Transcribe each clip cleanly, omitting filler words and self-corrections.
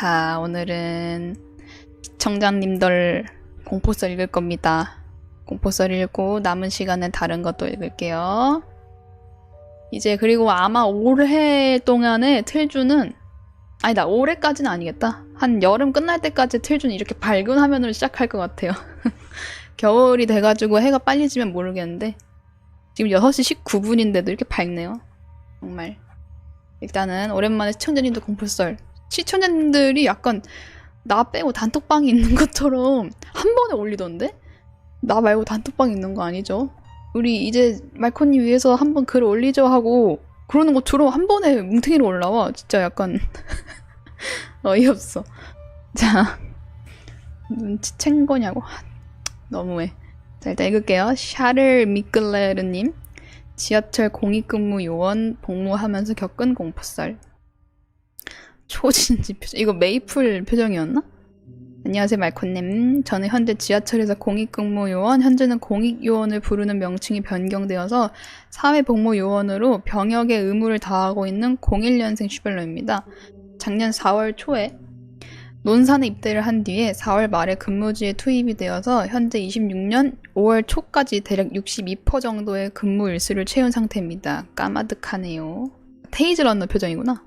자, 오늘은 시청자님들 공포서 읽을 겁니다. 공포서를 읽고 남은 시간엔 다른 것도 읽을게요. 이제 그리고 아마 올해 동안에 틀주는 아니다, 올해까지는 아니겠다. 한 여름 끝날 때까지 틀주는 이렇게 밝은 화면으로 시작할 것 같아요. 겨울이 돼가지고 해가 빨리 지면 모르겠는데 지금 6시 19분인데도 이렇게 밝네요. 정말. 일단은 오랜만에 시청자님들 공포썰. 시청자님들이 약간 나 빼고 단톡방이 있는 것처럼 한 번에 올리던데? 나 말고 단톡방이 있는 거 아니죠? 우리 이제 말코님 위해서 한번 글 올리죠 하고 그러는 것처럼 한 번에 뭉탱이로 올라와. 진짜 약간 어이없어. 자, 눈치챈 거냐고. 너무해. 자, 일단 읽을게요. 샤를 미클레르님. 지하철 공익근무 요원 복무하면서 겪은 공포썰. 초진지 표정. 이거 메이플 표정이었나? 안녕하세요, 말코님. 저는 현재 지하철에서 공익근무요원, 현재는 공익요원을 부르는 명칭이 변경되어서 사회복무요원으로 병역의 의무를 다하고 있는 01년생 슈벨러입니다. 작년 4월 초에 논산에 입대를 한 뒤에 4월 말에 근무지에 투입이 되어서 현재 26년 5월 초까지 대략 62% 정도의 근무 일수를 채운 상태입니다. 까마득하네요. 테이즈 런너 표정이구나.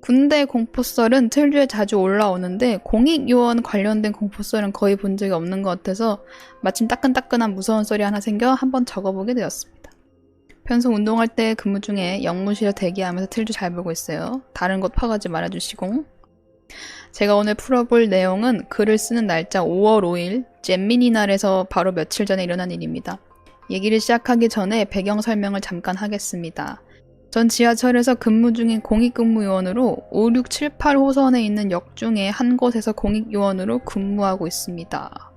군대 공포썰은 틀주에 자주 올라오는데 공익요원 관련된 공포썰은 거의 본 적이 없는 것 같아서 마침 따끈따끈한 무서운 썰이 하나 생겨 한번 적어보게 되었습니다. 평소 운동할 때 근무 중에 영무실에 대기하면서 틀주 잘 보고 있어요. 다른 곳 파가지 말아주시고. 제가 오늘 풀어볼 내용은 글을 쓰는 날짜 5월 5일 잼민이 날에서 바로 며칠 전에 일어난 일입니다. 얘기를 시작하기 전에 배경 설명을 잠깐 하겠습니다. 전 지하철에서 근무 중인 공익근무요원으로 5, 6, 7, 8호선에 있는 역 중에 한 곳에서 공익요원으로 근무하고 있습니다.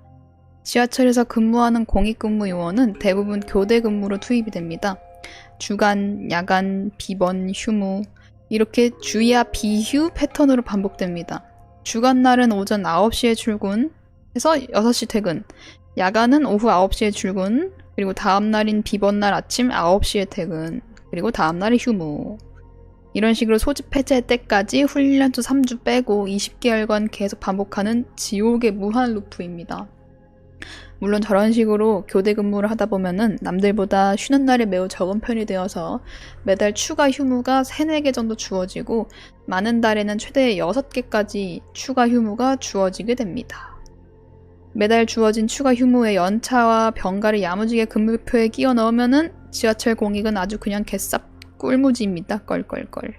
지하철에서 근무하는 공익근무요원은 대부분 교대 근무로 투입이 됩니다. 주간, 야간, 비번, 휴무 이렇게 주야 비휴 패턴으로 반복됩니다. 주간 날은 오전 9시에 출근해서 6시 퇴근, 야간은 오후 9시에 출근, 그리고 다음 날인 비번 날 아침 9시에 퇴근, 그리고 다음날이 휴무. 이런 식으로 소집 해제 때까지 훈련주 3주 빼고 20개월간 계속 반복하는 지옥의 무한 루프입니다. 물론 저런 식으로 교대 근무를 하다 보면은 남들보다 쉬는 날이 매우 적은 편이 되어서 매달 추가 휴무가 3, 4개 정도 주어지고 많은 달에는 최대 6개까지 추가 휴무가 주어지게 됩니다. 매달 주어진 추가 휴무에 연차와 병가를 야무지게 근무표에 끼워 넣으면은 지하철 공익은 아주 그냥 개쌉 꿀무지입니다. 껄껄껄.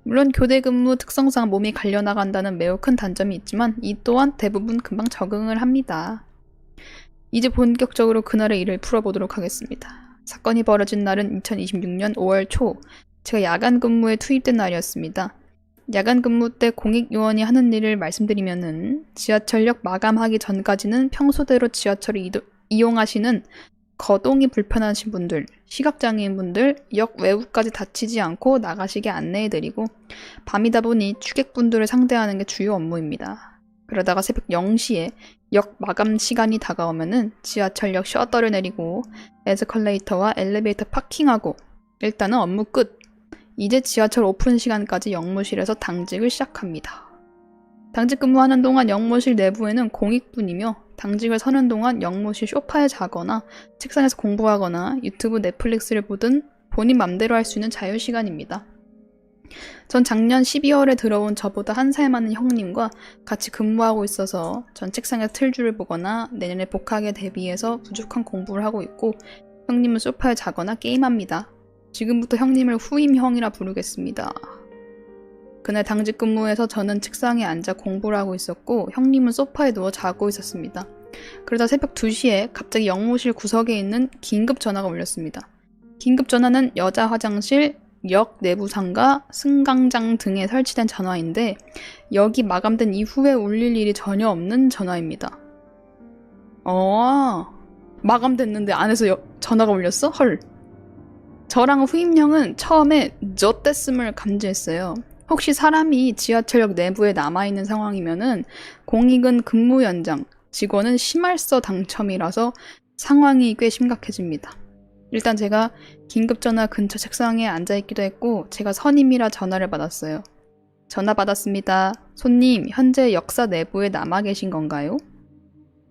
물론 교대 근무 특성상 몸이 갈려나간다는 매우 큰 단점이 있지만 이 또한 대부분 금방 적응을 합니다. 이제 본격적으로 그날의 일을 풀어보도록 하겠습니다. 사건이 벌어진 날은 2026년 5월 초, 제가 야간 근무에 투입된 날이었습니다. 야간 근무 때 공익요원이 하는 일을 말씀드리면은 지하철역 마감하기 전까지는 평소대로 지하철을 이용하시는 거동이 불편하신 분들, 시각장애인분들, 역 외부까지 다치지 않고 나가시게 안내해드리고 밤이다 보니 취객분들을 상대하는 게 주요 업무입니다. 그러다가 새벽 0시에 역 마감 시간이 다가오면은 지하철역 셔터를 내리고 에스컬레이터와 엘리베이터 파킹하고 일단은 업무 끝! 이제 지하철 오픈 시간까지 역무실에서 당직을 시작합니다. 당직 근무하는 동안 역무실 내부에는 공익분이며 당직을 서는 동안 역무실 소파에 자거나 책상에서 공부하거나 유튜브 넷플릭스를 보든 본인 맘대로 할 수 있는 자유시간입니다. 전 작년 12월에 들어온 저보다 1살 많은 형님과 같이 근무하고 있어서 전 책상에서 틀주를 보거나 내년에 복학에 대비해서 부족한 공부를 하고 있고 형님은 소파에 자거나 게임합니다. 지금부터 형님을 후임형이라 부르겠습니다. 그날 당직 근무에서 저는 책상에 앉아 공부를 하고 있었고 형님은 소파에 누워 자고 있었습니다. 그러다 새벽 2시에 갑자기 역무실 구석에 있는 긴급 전화가 울렸습니다. 긴급 전화는 여자 화장실, 역 내부 상가, 승강장 등에 설치된 전화인데 역이 마감된 이후에 울릴 일이 전혀 없는 전화입니다. 마감됐는데 안에서 전화가 울렸어? 헐. 저랑 후임형은 처음에 젖댔음을 감지했어요. 혹시 사람이 지하철역 내부에 남아있는 상황이면은 공익은 근무 연장, 직원은 심할서 당첨이라서 상황이 꽤 심각해집니다. 일단 제가 긴급전화 근처 책상에 앉아있기도 했고 제가 선임이라 전화를 받았어요. 전화 받았습니다. 손님, 현재 역사 내부에 남아 계신 건가요?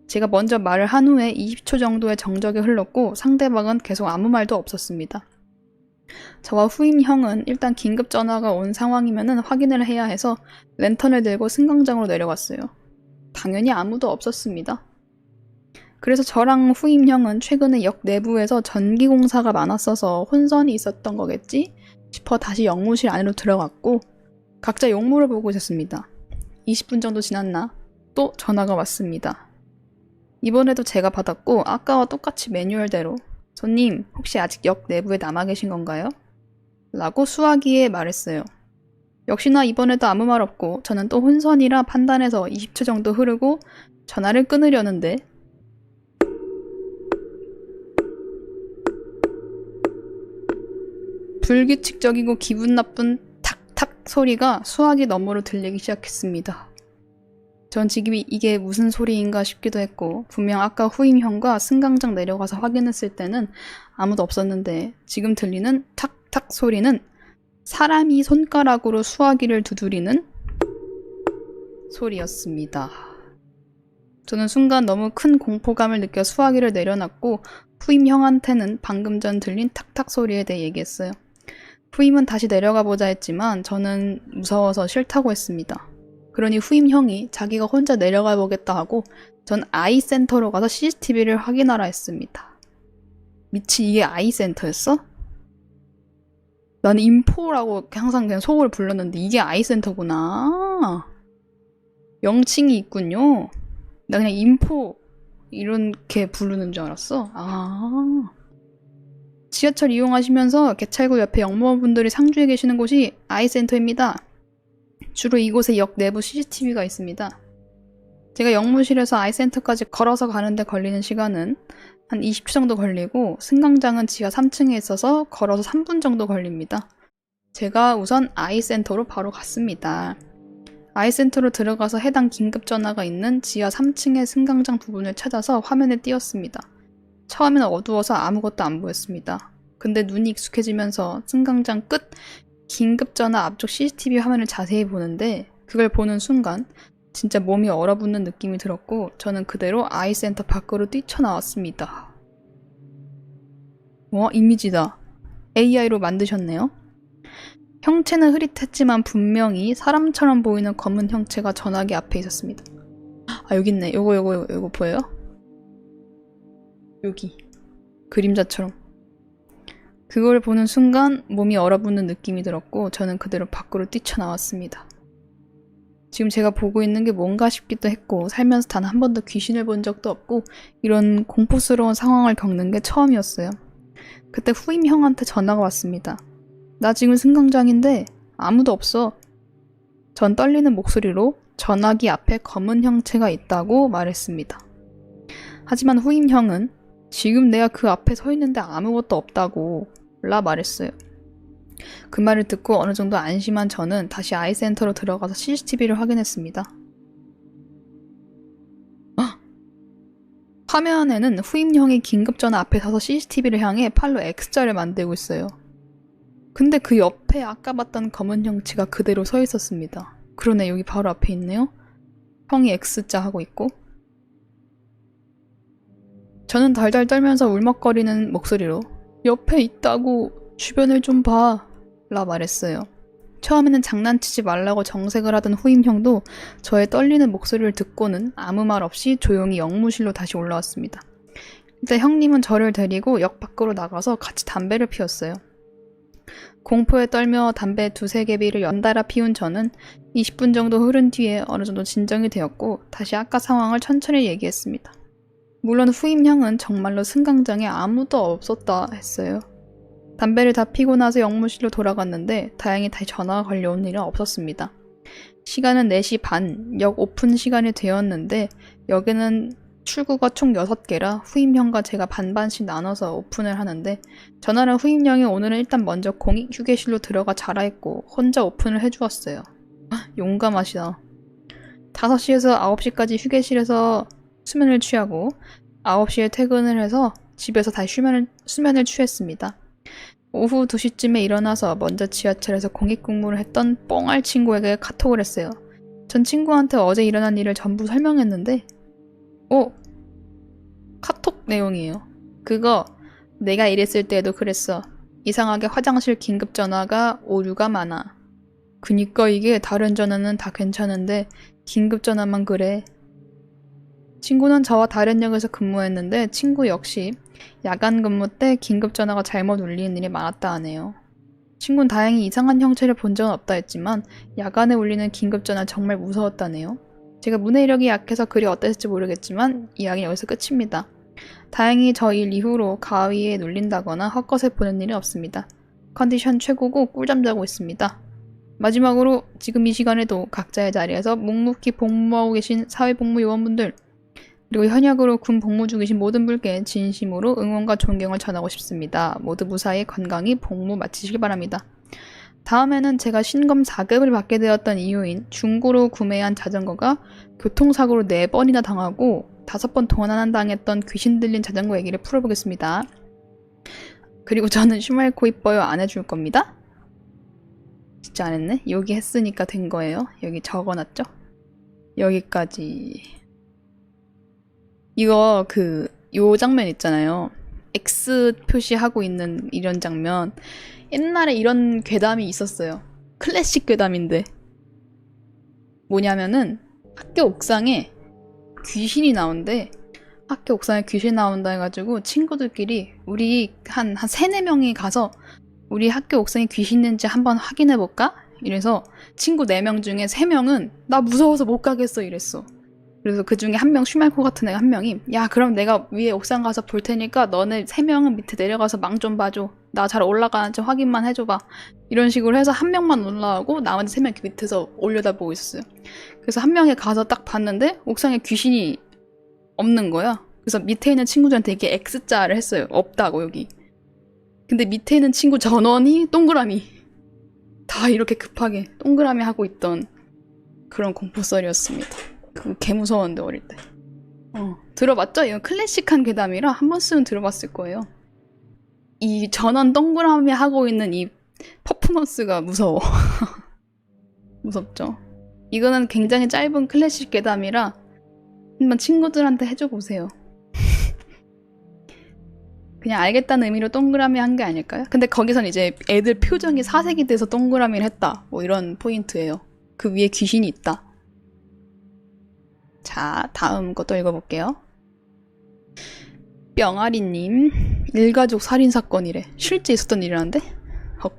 제가 먼저 말을 한 후에 20초 정도의 정적이 흘렀고 상대방은 계속 아무 말도 없었습니다. 저와 후임 형은 일단 긴급 전화가 온 상황이면은 확인을 해야 해서 랜턴을 들고 승강장으로 내려갔어요. 당연히 아무도 없었습니다. 그래서 저랑 후임 형은 최근에 역 내부에서 전기 공사가 많았어서 혼선이 있었던 거겠지 싶어 다시 역무실 안으로 들어갔고 각자 용무를 보고 있었습니다. 20분 정도 지났나 또 전화가 왔습니다. 이번에도 제가 받았고 아까와 똑같이 매뉴얼대로 손님, 혹시 아직 역 내부에 남아 계신 건가요? 라고 수화기에 말했어요. 역시나 이번에도 아무 말 없고 저는 또 혼선이라 판단해서 20초 정도 흐르고 전화를 끊으려는데 불규칙적이고 기분 나쁜 탁탁 소리가 수화기 너머로 들리기 시작했습니다. 전 지금 이게 무슨 소리인가 싶기도 했고 분명 아까 후임 형과 승강장 내려가서 확인했을 때는 아무도 없었는데 지금 들리는 탁탁 소리는 사람이 손가락으로 수화기를 두드리는 소리였습니다. 저는 순간 너무 큰 공포감을 느껴 수화기를 내려놨고 후임 형한테는 방금 전 들린 탁탁 소리에 대해 얘기했어요. 후임은 다시 내려가 보자 했지만 저는 무서워서 싫다고 했습니다. 그러니 후임 형이 자기가 혼자 내려가 보겠다 하고 전 아이센터로 가서 CCTV를 확인하라 했습니다. 미치 이게 아이센터였어? 나는 인포라고 항상 그냥 속을 불렀는데 이게 아이센터구나. 명칭이 있군요. 나 그냥 인포 이렇게 부르는 줄 알았어. 지하철 이용하시면서 개찰구 옆에 역무원분들이 상주해 계시는 곳이 아이센터입니다. 주로 이곳에 역 내부 CCTV가 있습니다. 제가 역무실에서 아이센터까지 걸어서 가는데 걸리는 시간은 한 20초 정도 걸리고 승강장은 지하 3층에 있어서 걸어서 3분 정도 걸립니다. 제가 우선 아이센터로 바로 갔습니다. 아이센터로 들어가서 해당 긴급전화가 있는 지하 3층의 승강장 부분을 찾아서 화면에 띄웠습니다. 처음에는 어두워서 아무것도 안 보였습니다. 근데 눈이 익숙해지면서 승강장 끝 긴급전화 앞쪽 CCTV 화면을 자세히 보는데 그걸 보는 순간 진짜 몸이 얼어붙는 느낌이 들었고 저는 그대로 아이센터 밖으로 뛰쳐나왔습니다. 와, 이미지다. AI로 만드셨네요. 형체는 흐릿했지만 분명히 사람처럼 보이는 검은 형체가 전화기 앞에 있었습니다. 여기 있네. 요거 보여요? 여기. 그림자처럼. 그걸 보는 순간 몸이 얼어붙는 느낌이 들었고 저는 그대로 밖으로 뛰쳐나왔습니다. 지금 제가 보고 있는 게 뭔가 싶기도 했고 살면서 단 한 번도 귀신을 본 적도 없고 이런 공포스러운 상황을 겪는 게 처음이었어요. 그때 후임 형한테 전화가 왔습니다. 나 지금 승강장인데 아무도 없어. 전 떨리는 목소리로 전화기 앞에 검은 형체가 있다고 말했습니다. 하지만 후임 형은 지금 내가 그 앞에 서 있는데 아무것도 없다고 라 말했어요. 그 말을 듣고 어느 정도 안심한 저는 다시 아이센터로 들어가서 CCTV를 확인했습니다. 화면에는 후임 형이 긴급전화 앞에 서서 CCTV를 향해 팔로 X자를 만들고 있어요. 근데 그 옆에 아까 봤던 검은 형체가 그대로 서 있었습니다. 그러네, 여기 바로 앞에 있네요. 형이 X자 하고 있고 저는 덜덜 떨면서 울먹거리는 목소리로 옆에 있다고 주변을 좀 봐 라 말했어요. 처음에는 장난치지 말라고 정색을 하던 후임 형도 저의 떨리는 목소리를 듣고는 아무 말 없이 조용히 역무실로 다시 올라왔습니다. 일단 형님은 저를 데리고 역 밖으로 나가서 같이 담배를 피웠어요. 공포에 떨며 담배 2-3개비를 연달아 피운 저는 20분 정도 흐른 뒤에 어느 정도 진정이 되었고 다시 아까 상황을 천천히 얘기했습니다. 물론 후임 형은 정말로 승강장에 아무도 없었다 했어요. 담배를 다 피고 나서 역무실로 돌아갔는데 다행히 다시 전화가 걸려온 일은 없었습니다. 시간은 4시 반, 역 오픈 시간이 되었는데 역에는 출구가 총 6개라 후임 형과 제가 반반씩 나눠서 오픈을 하는데 전화는 후임 형이 오늘은 일단 먼저 공익 휴게실로 들어가 자라 했고 혼자 오픈을 해주었어요. 용감하시다. 5시에서 9시까지 휴게실에서 수면을 취하고 9시에 퇴근을 해서 집에서 다시 수면을 취했습니다. 오후 2시쯤에 일어나서 먼저 지하철에서 공익 근무를 했던 뽕알 친구에게 카톡을 했어요. 전 친구한테 어제 일어난 일을 전부 설명했는데 카톡 내용이에요. 그거 내가 일했을 때에도 그랬어. 이상하게 화장실 긴급 전화가 오류가 많아. 그니까 이게 다른 전화는 다 괜찮은데 긴급 전화만 그래. 친구는 저와 다른 역에서 근무했는데 친구 역시 야간 근무 때 긴급 전화가 잘못 울리는 일이 많았다 하네요. 친구는 다행히 이상한 형체를 본 적은 없다 했지만 야간에 울리는 긴급 전화 정말 무서웠다네요. 제가 문해력이 약해서 그리 어땠을지 모르겠지만 이야기는 여기서 끝입니다. 다행히 저 일 이후로 가위에 눌린다거나 헛것을 보는 일은 없습니다. 컨디션 최고고 꿀잠 자고 있습니다. 마지막으로 지금 이 시간에도 각자의 자리에서 묵묵히 복무하고 계신 사회복무 요원분들 그리고 현역으로 군 복무 중이신 모든 분께 진심으로 응원과 존경을 전하고 싶습니다. 모두 무사히 건강히 복무 마치시길 바랍니다. 다음에는 제가 신검 4급을 받게 되었던 이유인 중고로 구매한 자전거가 교통사고로 4번이나 당하고 5번 도난당했던 귀신 들린 자전거 얘기를 풀어보겠습니다. 그리고 저는 슈말코 이뻐요 안 해줄 겁니다. 진짜 안 했네? 여기 했으니까 된 거예요. 여기 적어놨죠? 여기까지. 이거 요 장면 있잖아요. X 표시하고 있는 이런 장면. 옛날에 이런 괴담이 있었어요. 클래식 괴담인데. 뭐냐면은 학교 옥상에 귀신이 나온대. 학교 옥상에 귀신 나온다 해가지고 친구들끼리 우리 한 3-4명이 가서 우리 학교 옥상에 귀신 있는지 한번 확인해볼까? 이래서 친구 4명 중에 3명은 나 무서워서 못 가겠어 이랬어. 그래서 그 중에 한 명 슈말코 같은 애가 한 명이 야 그럼 내가 위에 옥상 가서 볼 테니까 너네 3명은 밑에 내려가서 망 좀 봐줘. 나 잘 올라가는지 확인만 해줘봐. 이런 식으로 해서 한 명만 올라가고 나머지 3명 밑에서 올려다보고 있었어요. 그래서 한 명이 가서 딱 봤는데 옥상에 귀신이 없는 거야. 그래서 밑에 있는 친구들한테 이게 X자를 했어요. 없다고 여기. 근데 밑에 있는 친구 전원이 동그라미. 다 이렇게 급하게 동그라미 하고 있던 그런 공포썰이었습니다. 그거 개 무서웠는데 어릴 때. 들어봤죠? 이건 클래식한 괴담이라 한 번쯤은 들어봤을 거예요. 이 전원 동그라미 하고 있는 이 퍼포먼스가 무서워. 무섭죠? 이거는 굉장히 짧은 클래식 괴담이라 한번 친구들한테 해줘 보세요. 그냥 알겠다는 의미로 동그라미 한 게 아닐까요? 근데 거기선 이제 애들 표정이 사색이 돼서 동그라미를 했다. 뭐 이런 포인트예요. 그 위에 귀신이 있다. 자, 다음 것도 읽어볼게요. 뿅아리님, 일가족 살인사건이래. 실제 있었던 일이라는데? 헉.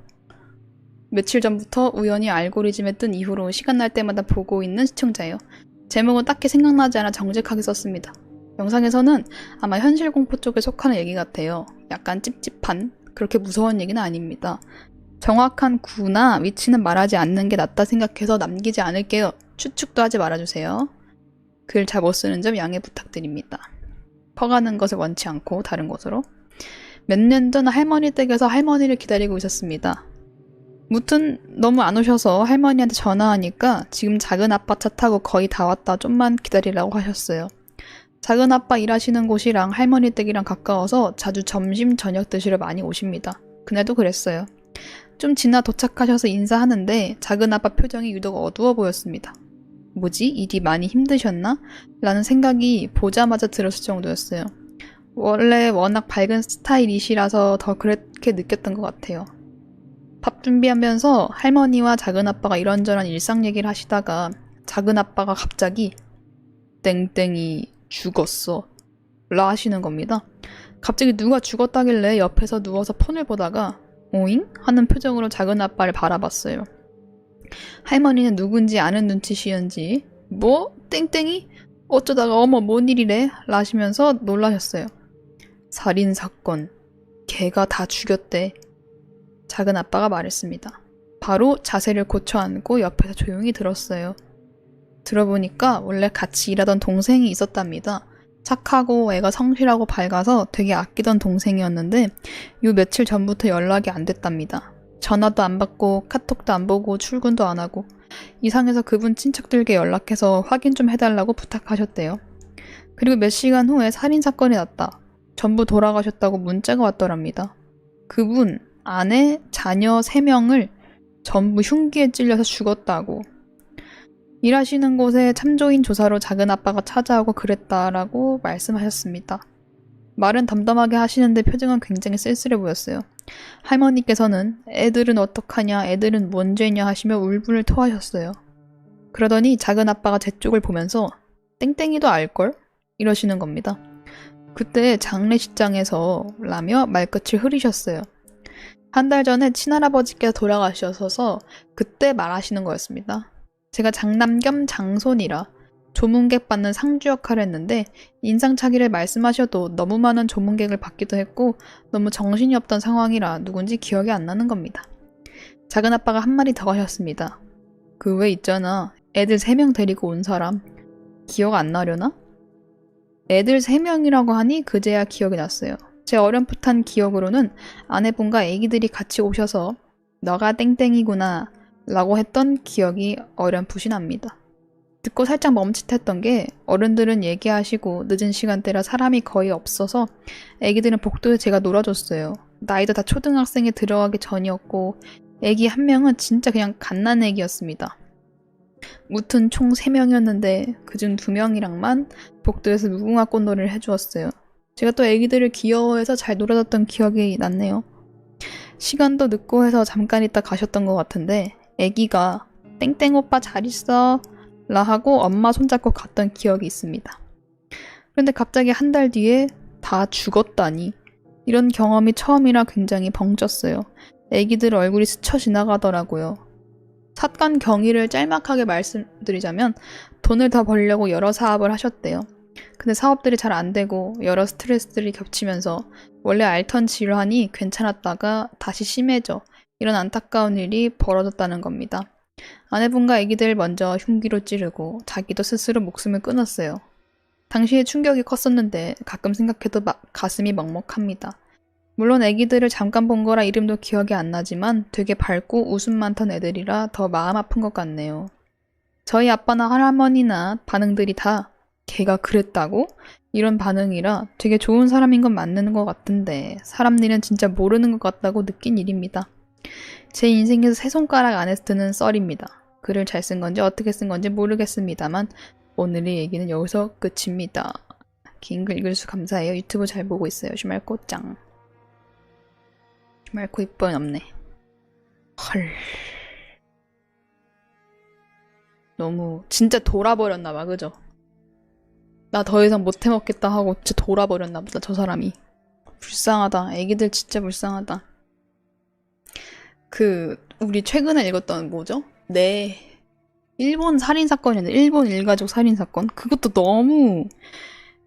며칠 전부터 우연히 알고리즘에 뜬 이후로 시간 날 때마다 보고 있는 시청자예요. 제목은 딱히 생각나지 않아 정직하게 썼습니다. 영상에서는 아마 현실 공포 쪽에 속하는 얘기 같아요. 약간 찝찝한, 그렇게 무서운 얘기는 아닙니다. 정확한 구나 위치는 말하지 않는 게 낫다 생각해서 남기지 않을게요. 추측도 하지 말아주세요. 글 잘 못 쓰는 점 양해 부탁드립니다. 퍼가는 것을 원치 않고 다른 곳으로. 몇 년 전 할머니 댁에서 할머니를 기다리고 있었습니다. 무튼 너무 안 오셔서 할머니한테 전화하니까 지금 작은 아빠 차 타고 거의 다 왔다 좀만 기다리라고 하셨어요. 작은 아빠 일하시는 곳이랑 할머니 댁이랑 가까워서 자주 점심 저녁 드시러 많이 오십니다. 그날도 그랬어요. 좀 지나 도착하셔서 인사하는데 작은 아빠 표정이 유독 어두워 보였습니다. 뭐지? 일이 많이 힘드셨나? 라는 생각이 보자마자 들었을 정도였어요. 원래 워낙 밝은 스타일이시라서 더 그렇게 느꼈던 것 같아요. 밥 준비하면서 할머니와 작은 아빠가 이런저런 일상 얘기를 하시다가 작은 아빠가 갑자기 땡땡이 죽었어 라 하시는 겁니다. 갑자기 누가 죽었다길래 옆에서 누워서 폰을 보다가 오잉? 하는 표정으로 작은 아빠를 바라봤어요. 할머니는 누군지 아는 눈치시은지 뭐? 땡땡이? 어쩌다가 어머 뭔 일이래? 라 하시면서 놀라셨어요. 살인사건. 걔가 다 죽였대. 작은 아빠가 말했습니다. 바로 자세를 고쳐 앉고 옆에서 조용히 들었어요. 들어보니까 원래 같이 일하던 동생이 있었답니다. 착하고 애가 성실하고 밝아서 되게 아끼던 동생이었는데 요 며칠 전부터 연락이 안 됐답니다. 전화도 안 받고 카톡도 안 보고 출근도 안 하고 이상해서 그분 친척들께 연락해서 확인 좀 해달라고 부탁하셨대요. 그리고 몇 시간 후에 살인사건이 났다. 전부 돌아가셨다고 문자가 왔더랍니다. 그분, 아내, 자녀 3명을 전부 흉기에 찔려서 죽었다고. 일하시는 곳에 참조인 조사로 작은아빠가 찾아오고 그랬다라고 말씀하셨습니다. 말은 덤덤하게 하시는데 표정은 굉장히 쓸쓸해 보였어요. 할머니께서는 애들은 어떡하냐, 애들은 뭔 죄냐 하시며 울분을 토하셨어요. 그러더니 작은아빠가 제 쪽을 보면서 땡땡이도 알걸? 이러시는 겁니다. 그때 장례식장에서 라며 말끝을 흐리셨어요. 한 달 전에 친할아버지께서 돌아가셔서 그때 말하시는 거였습니다. 제가 장남 겸 장손이라 조문객 받는 상주 역할을 했는데 인상착의를 말씀하셔도 너무 많은 조문객을 받기도 했고 너무 정신이 없던 상황이라 누군지 기억이 안 나는 겁니다. 작은아빠가 한 마디 더 하셨습니다. 그 왜 있잖아. 애들 3명 데리고 온 사람. 기억 안 나려나? 애들 3명이라고 하니 그제야 기억이 났어요. 제 어렴풋한 기억으로는 아내분과 애기들이 같이 오셔서 너가 땡땡이구나 라고 했던 기억이 어렴풋이 납니다. 듣고 살짝 멈칫했던 게 어른들은 얘기하시고 늦은 시간대라 사람이 거의 없어서 애기들은 복도에 제가 놀아줬어요. 나이도 다 초등학생에 들어가기 전이었고 애기 한 명은 진짜 그냥 갓난애기였습니다. 무튼 총 3명이었는데 그중 2명이랑만 복도에서 무궁화 꽃놀이를 해주었어요. 제가 또 애기들을 귀여워해서 잘 놀아줬던 기억이 났네요. 시간도 늦고 해서 잠깐 있다 가셨던 것 같은데 애기가 땡땡 오빠 잘 있어 라 하고 엄마 손잡고 갔던 기억이 있습니다. 그런데 갑자기 한 달 뒤에 다 죽었다니 이런 경험이 처음이라 굉장히 벙쪘어요. 애기들 얼굴이 스쳐 지나가더라고요. 사건 경위를 짤막하게 말씀드리자면 돈을 더 벌려고 여러 사업을 하셨대요. 근데 사업들이 잘 안 되고 여러 스트레스들이 겹치면서 원래 앓던 질환이 괜찮았다가 다시 심해져 이런 안타까운 일이 벌어졌다는 겁니다. 아내분과 아기들 먼저 흉기로 찌르고 자기도 스스로 목숨을 끊었어요. 당시에 충격이 컸었는데 가끔 생각해도 가슴이 먹먹합니다. 물론 아기들을 잠깐 본 거라 이름도 기억이 안 나지만 되게 밝고 웃음 많던 애들이라 더 마음 아픈 것 같네요. 저희 아빠나 할아버지나 반응들이 다 걔가 그랬다고? 이런 반응이라 되게 좋은 사람인 건 맞는 것 같은데 사람 일은 진짜 모르는 것 같다고 느낀 일입니다. 제 인생에서 3손가락 안에 드는 썰입니다. 글을 잘 쓴 건지 어떻게 쓴 건지 모르겠습니다만 오늘의 얘기는 여기서 끝입니다. 긴 글 읽어주셔서 감사해요. 유튜브 잘 보고 있어요. 주말꽃짱. 주말코 이뻐는 없네. 헐. 너무 진짜 돌아버렸나봐. 그죠? 나 더 이상 못 해먹겠다 하고 진짜 돌아버렸나 보다. 저 사람이. 불쌍하다. 애기들 진짜 불쌍하다. 우리 최근에 읽었던 뭐죠? 네. 일본 살인사건이었는데, 일본 일가족 살인사건? 그것도 너무,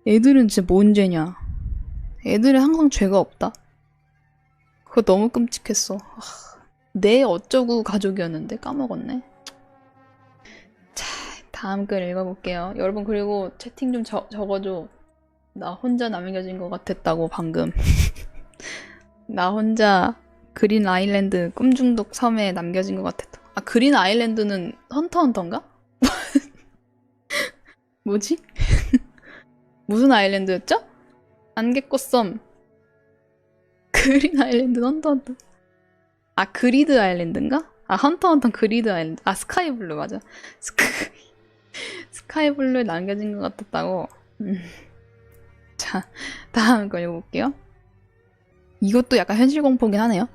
애들은 진짜 뭔 죄냐. 애들은 항상 죄가 없다. 그거 너무 끔찍했어. 내 어쩌구 가족이었는데 까먹었네. 자, 다음 글 읽어볼게요. 여러분 그리고 채팅 좀 적어줘. 나 혼자 남겨진 것 같았다고 방금. 나 혼자 그린 아일랜드 꿈중독 섬에 남겨진 것 같았다. 아, 그린 아일랜드는 헌터헌터인가? 뭐지? 무슨 아일랜드였죠? 안개꽃섬. 그린 아일랜드 헌터헌터. 아, 그리드 아일랜드인가? 아, 헌터헌터 그리드 아일랜드. 아, 스카이블루 맞아. 스카이블루에 남겨진 것 같았다고. 자, 다음 거 읽어볼게요. 이것도 약간 현실 공포긴 하네요.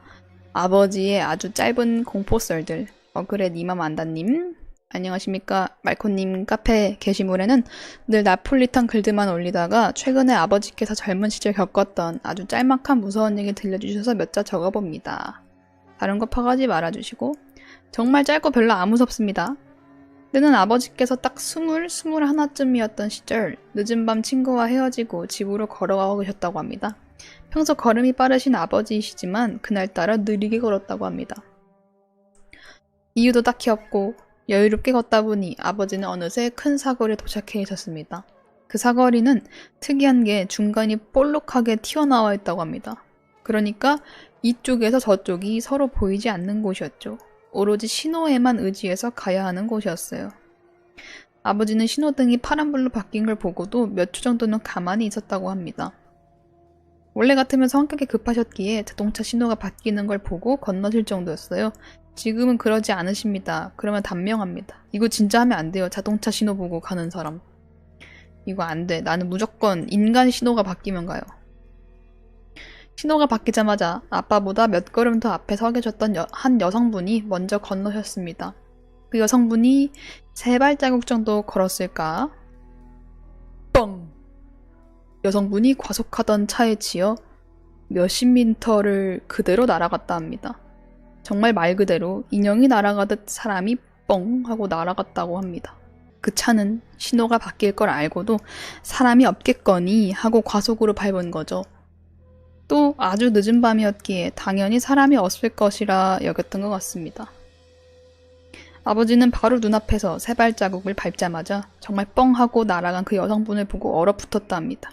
아버지의 아주 짧은 공포썰들. 그래 니맘 안다님. 안녕하십니까. 말코님 카페 게시물에는 늘 나폴리탄 글들만 올리다가 최근에 아버지께서 젊은 시절 겪었던 아주 짤막한 무서운 얘기 들려주셔서 몇 자 적어봅니다. 다른 거 파가지 말아주시고 정말 짧고 별로 안 무섭습니다. 때는 아버지께서 딱 21쯤이었던 시절 늦은 밤 친구와 헤어지고 집으로 걸어가고 계셨다고 합니다. 평소 걸음이 빠르신 아버지이시지만 그날따라 느리게 걸었다고 합니다. 이유도 딱히 없고 여유롭게 걷다 보니 아버지는 어느새 큰 사거리에 도착해 있었습니다. 그 사거리는 특이한 게 중간이 볼록하게 튀어나와 있다고 합니다. 그러니까 이쪽에서 저쪽이 서로 보이지 않는 곳이었죠. 오로지 신호에만 의지해서 가야 하는 곳이었어요. 아버지는 신호등이 파란불로 바뀐 걸 보고도 몇 초 정도는 가만히 있었다고 합니다. 원래 같으면 성격이 급하셨기에 자동차 신호가 바뀌는 걸 보고 건너실 정도였어요. 지금은 그러지 않으십니다. 그러면 단명합니다. 이거 진짜 하면 안 돼요. 자동차 신호 보고 가는 사람. 이거 안 돼. 나는 무조건 인간 신호가 바뀌면 가요. 신호가 바뀌자마자 아빠보다 몇 걸음 더 앞에 서 계셨던 한 여성분이 먼저 건너셨습니다. 그 여성분이 3발자국 정도 걸었을까? 뻥! 여성분이 과속하던 차에 치여 몇십 미터를 그대로 날아갔다 합니다. 정말 말 그대로 인형이 날아가듯 사람이 뻥 하고 날아갔다고 합니다. 그 차는 신호가 바뀔 걸 알고도 사람이 없겠거니 하고 과속으로 밟은 거죠. 또 아주 늦은 밤이었기에 당연히 사람이 없을 것이라 여겼던 것 같습니다. 아버지는 바로 눈앞에서 3발자국을 밟자마자 정말 뻥 하고 날아간 그 여성분을 보고 얼어붙었다 합니다.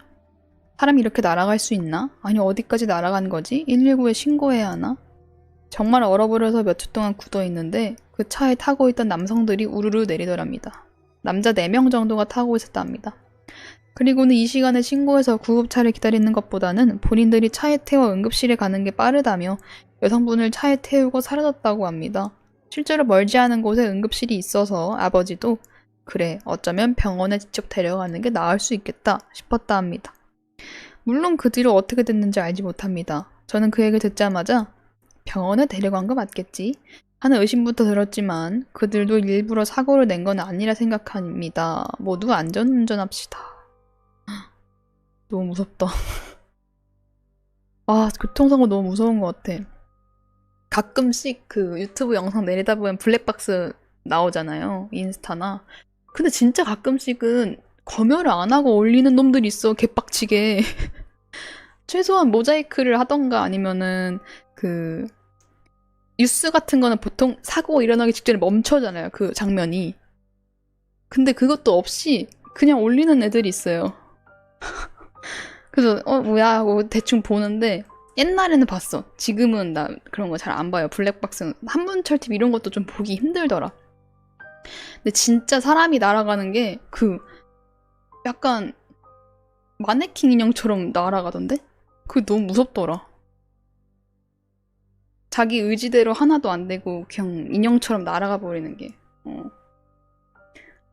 사람이 이렇게 날아갈 수 있나? 아니 어디까지 날아간 거지? 119에 신고해야 하나? 정말 얼어버려서 몇 주 동안 굳어있는데 그 차에 타고 있던 남성들이 우르르 내리더랍니다. 남자 4명 정도가 타고 있었다 합니다. 그리고는 이 시간에 신고해서 구급차를 기다리는 것보다는 본인들이 차에 태워 응급실에 가는 게 빠르다며 여성분을 차에 태우고 사라졌다고 합니다. 실제로 멀지 않은 곳에 응급실이 있어서 아버지도 그래 어쩌면 병원에 직접 데려가는 게 나을 수 있겠다 싶었다 합니다. 물론 그 뒤로 어떻게 됐는지 알지 못합니다. 저는 그 얘기를 듣자마자 병원에 데려간 거 맞겠지? 하는 의심부터 들었지만 그들도 일부러 사고를 낸 건 아니라 생각합니다. 모두 안전운전합시다. 너무 무섭다. 아, 교통사고 너무 무서운 것 같아. 가끔씩 그 유튜브 영상 내리다 보면 블랙박스 나오잖아요. 인스타나. 근데 진짜 가끔씩은 검열을 안 하고 올리는 놈들이 있어. 개빡치게. 최소한 모자이크를 하던가 아니면은 그 뉴스 같은 거는 보통 사고 일어나기 직전에 멈춰잖아요. 그 장면이. 근데 그것도 없이 그냥 올리는 애들이 있어요. 그래서 뭐야 하고 대충 보는데 옛날에는 봤어. 지금은 나 그런 거 잘 안 봐요. 블랙박스는. 한문철 TV 이런 것도 좀 보기 힘들더라. 근데 진짜 사람이 날아가는 게 그 약간 마네킹 인형처럼 날아가던데? 그게 너무 무섭더라. 자기 의지대로 하나도 안 되고 그냥 인형처럼 날아가 버리는 게.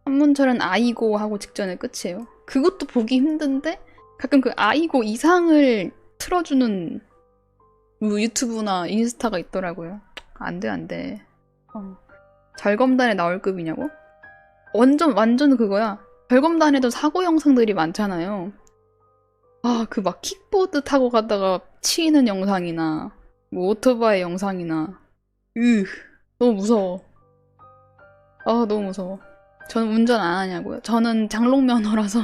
한문철은 아이고 하고 직전에 끝이에요. 그것도 보기 힘든데 가끔 그 아이고 이상을 틀어주는 유튜브나 인스타가 있더라고요. 안 돼, 안 돼. 절검단에 나올 급이냐고? 완전 그거야. 절검단에도 사고 영상들이 많잖아요. 아, 그 막 킥보드 타고 가다가 치이는 영상이나 뭐 오토바이 영상이나 너무 무서워. 아, 너무 무서워. 저는 운전 안 하냐고요. 저는 장롱 면허라서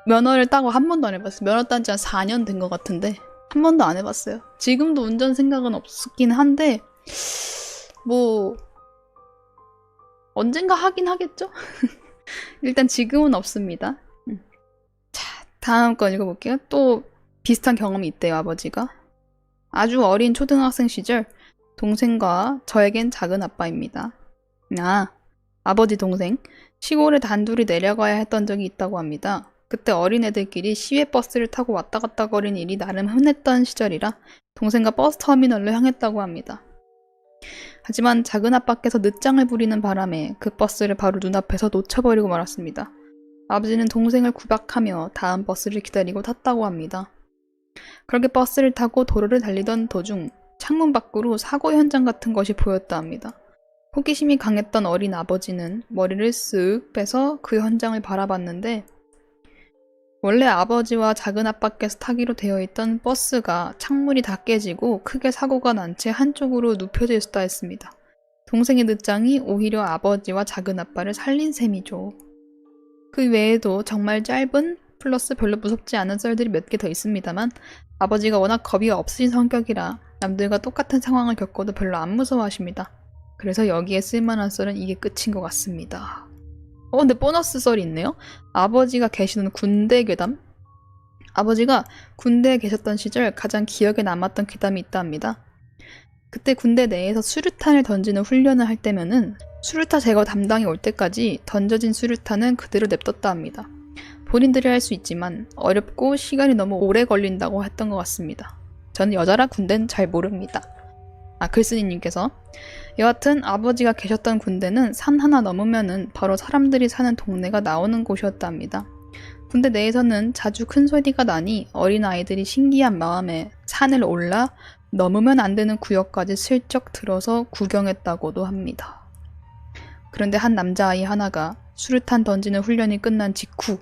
면허를 따고 한 번도 안 해봤어요. 면허 딴 지 한 4년 된 것 같은데 한 번도 안 해봤어요. 지금도 운전 생각은 없긴 한데 뭐 언젠가 하긴 하겠죠? 일단 지금은 없습니다. 자, 다음 거 읽어볼게요. 또 비슷한 경험이 있대요, 아버지가. 아주 어린 초등학생 시절 동생과 저에겐 작은 아빠입니다. 아버지 동생. 시골에 단둘이 내려가야 했던 적이 있다고 합니다. 그때 어린애들끼리 시외버스를 타고 왔다 갔다 거리는 일이 나름 흔했던 시절이라 동생과 버스터미널로 향했다고 합니다. 하지만 작은 아빠께서 늦장을 부리는 바람에 그 버스를 바로 눈앞에서 놓쳐버리고 말았습니다. 아버지는 동생을 구박하며 다음 버스를 기다리고 탔다고 합니다. 그렇게 버스를 타고 도로를 달리던 도중 창문 밖으로 사고 현장 같은 것이 보였다 합니다. 호기심이 강했던 어린 아버지는 머리를 쓱 빼서 그 현장을 바라봤는데 원래 아버지와 작은 아빠께서 타기로 되어 있던 버스가 창문이 다 깨지고 크게 사고가 난 채 한쪽으로 눕혀져 있었다 했습니다. 동생의 늦장이 오히려 아버지와 작은 아빠를 살린 셈이죠. 그 외에도 정말 짧은 플러스 별로 무섭지 않은 썰들이 몇 개 더 있습니다만 아버지가 워낙 겁이 없으신 성격이라 남들과 똑같은 상황을 겪어도 별로 안 무서워하십니다. 그래서 여기에 쓸만한 썰은 이게 끝인 것 같습니다. 근데 보너스 썰이 있네요. 아버지가 계시는 군대 괴담? 아버지가 군대에 계셨던 시절 가장 기억에 남았던 괴담이 있다 합니다. 그때 군대 내에서 수류탄을 던지는 훈련을 할 때면은 수류탄 제거 담당이 올 때까지 던져진 수류탄은 그대로 냅뒀다 합니다. 본인들이 할 수 있지만 어렵고 시간이 너무 오래 걸린다고 했던 것 같습니다. 저는 여자라 군대는 잘 모릅니다. 글쓴이님께서 여하튼 아버지가 계셨던 군대는 산 하나 넘으면은 바로 사람들이 사는 동네가 나오는 곳이었답니다. 군대 내에서는 자주 큰 소리가 나니 어린아이들이 신기한 마음에 산을 올라 넘으면 안 되는 구역까지 슬쩍 들어서 구경했다고도 합니다. 그런데 한 남자아이 하나가 수류탄 던지는 훈련이 끝난 직후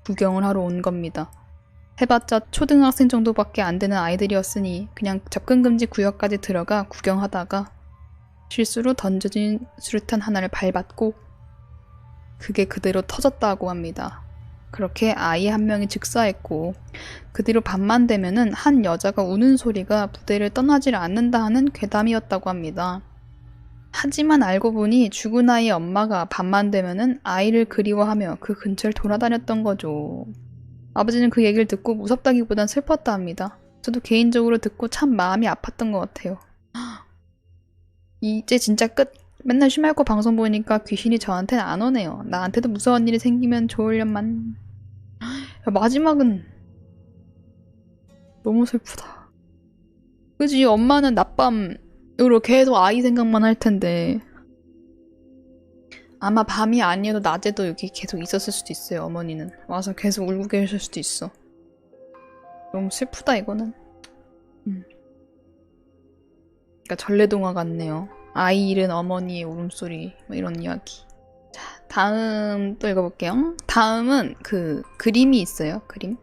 구경을 하러 온 겁니다. 해봤자 초등학생 정도밖에 안 되는 아이들이었으니 그냥 접근금지 구역까지 들어가 구경하다가 실수로 던져진 수류탄 하나를 밟았고 그게 그대로 터졌다고 합니다. 그렇게 아이 한 명이 즉사했고 그 뒤로 밤만 되면은 한 여자가 우는 소리가 부대를 떠나질 않는다 하는 괴담이었다고 합니다. 하지만 알고 보니 죽은 아이의 엄마가 밤만 되면은 아이를 그리워하며 그 근처를 돌아다녔던 거죠. 아버지는 그 얘기를 듣고 무섭다기보단 슬펐다 합니다. 저도 개인적으로 듣고 참 마음이 아팠던 것 같아요. 이제 진짜 끝. 맨날 쉬말고 방송 보니까 귀신이 저한테는 안 오네요. 나한테도 무서운 일이 생기면 좋으련만. 마지막은 너무 슬프다. 그지? 엄마는 낮밤으로 계속 아이 생각만 할 텐데 아마 밤이 아니어도 낮에도 여기 계속 있었을 수도 있어요. 어머니는 와서 계속 울고 계실 수도 있어. 너무 슬프다 이거는. 그러니까 전래동화 같네요. 아이 잃은 어머니의 울음소리 뭐 이런 이야기. 자, 다음 또 읽어볼게요. 다음은 그 그림이 있어요. 그림.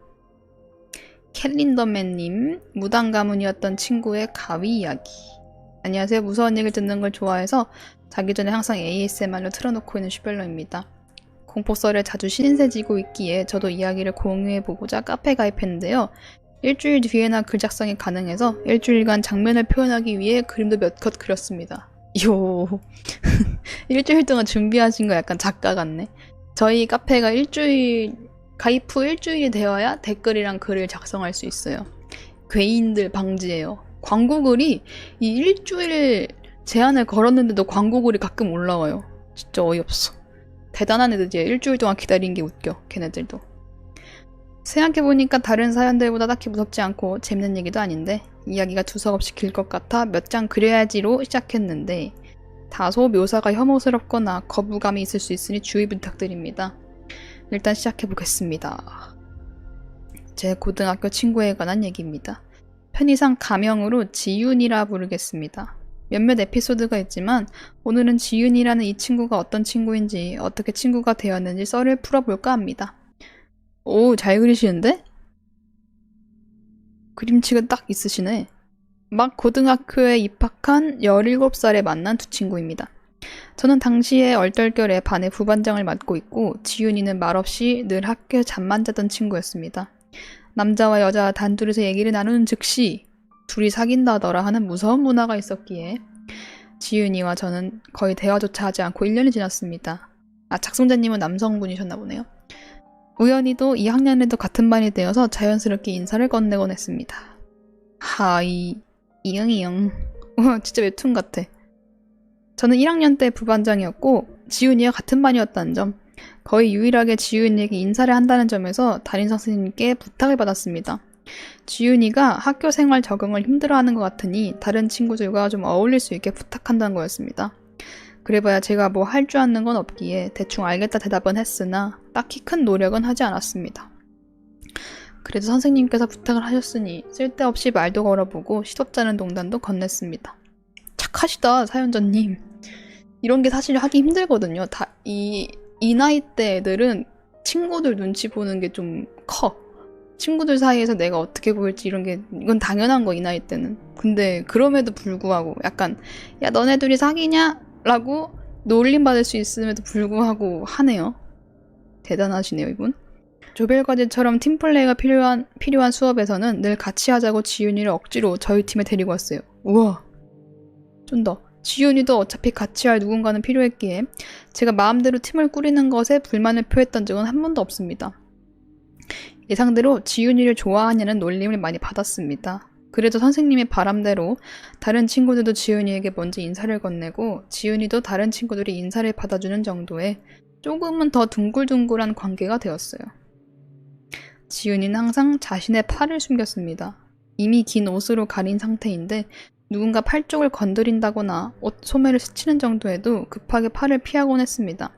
캘린더맨님, 무당 가문이었던 친구의 가위 이야기. 안녕하세요. 무서운 얘기를 듣는 걸 좋아해서 자기 전에 항상 ASMR로 틀어놓고 있는 슈별러입니다. 공포썰에 자주 신세지고 있기에 저도 이야기를 공유해보고자 카페 가입했는데요. 일주일 뒤에나 글 작성이 가능해서 일주일간 장면을 표현하기 위해 그림도 몇 컷 그렸습니다. 요 일주일 동안 준비하신 거 약간 작가 같네. 저희 카페가 가입 후 일주일이 되어야 댓글이랑 글을 작성할 수 있어요. 괴인들 방지예요. 광고글이 이 일주일 제한을 걸었는데도 광고글이 가끔 올라와요. 진짜 어이없어. 대단한 애들이야. 일주일 동안 기다린 게 웃겨. 걔네들도. 생각해보니까 다른 사연들보다 딱히 무섭지 않고 재밌는 얘기도 아닌데 이야기가 두서없이 길 것 같아 몇 장 그려야지로 시작했는데 다소 묘사가 혐오스럽거나 거부감이 있을 수 있으니 주의 부탁드립니다. 일단 시작해보겠습니다. 제 고등학교 친구에 관한 얘기입니다. 편의상 가명으로 지윤이라 부르겠습니다. 몇몇 에피소드가 있지만 오늘은 지윤이라는 이 친구가 어떤 친구인지 어떻게 친구가 되었는지 썰을 풀어볼까 합니다. 오, 잘 그리시는데? 그림치가 딱 있으시네. 막 고등학교에 입학한 17살에 만난 두 친구입니다. 저는 당시에 얼떨결에 반의 부반장을 맡고 있고 지윤이는 말없이 늘 학교에 잠만 자던 친구였습니다. 남자와 여자 단둘이서 얘기를 나누는 즉시 둘이 사귄다더라 하는 무서운 문화가 있었기에 지윤이와 저는 거의 대화조차 하지 않고 1년이 지났습니다. 작성자님은 남성분이셨나 보네요. 우연히도 2학년에도 같은 반이 되어서 자연스럽게 인사를 건네곤 했습니다. 하이, 이응이응. 우와, 진짜 웹툰 같아. 저는 1학년 때 부반장이었고 지윤이와 같은 반이었다는 점, 거의 유일하게 지윤이에게 인사를 한다는 점에서 담임 선생님께 부탁을 받았습니다. 지윤이가 학교 생활 적응을 힘들어하는 것 같으니 다른 친구들과 좀 어울릴 수 있게 부탁한다는 거였습니다. 그래봐야 제가 뭐 할 줄 아는 건 없기에 대충 알겠다 대답은 했으나 딱히 큰 노력은 하지 않았습니다. 그래도 선생님께서 부탁을 하셨으니 쓸데없이 말도 걸어보고 시덥잖은 농담도 건넸습니다. 착하시다, 사연자님. 이런 게 사실 하기 힘들거든요. 이 나이 때 애들은 친구들 눈치 보는 게 좀 커. 친구들 사이에서 내가 어떻게 보일지 이건 당연한 거, 이 나이 때는. 근데 그럼에도 불구하고 약간 야, 너네 둘이 사귀냐? 라고 놀림받을 수 있음에도 불구하고 하네요. 대단하시네요, 이분. 조별과제처럼 팀플레이가 필요한 수업에서는 늘 같이 하자고 지윤이를 억지로 저희 팀에 데리고 왔어요. 우와. 좀 더. 지윤이도 어차피 같이 할 누군가는 필요했기에 제가 마음대로 팀을 꾸리는 것에 불만을 표했던 적은 한 번도 없습니다. 예상대로 지윤이를 좋아하냐는 놀림을 많이 받았습니다. 그래도 선생님의 바람대로 다른 친구들도 지윤이에게 먼저 인사를 건네고 지윤이도 다른 친구들이 인사를 받아주는 정도의 조금은 더 둥글둥글한 관계가 되었어요. 지은이는 항상 자신의 팔을 숨겼습니다. 이미 긴 옷으로 가린 상태인데 누군가 팔 쪽을 건드린다거나 옷 소매를 스치는 정도에도 급하게 팔을 피하곤 했습니다.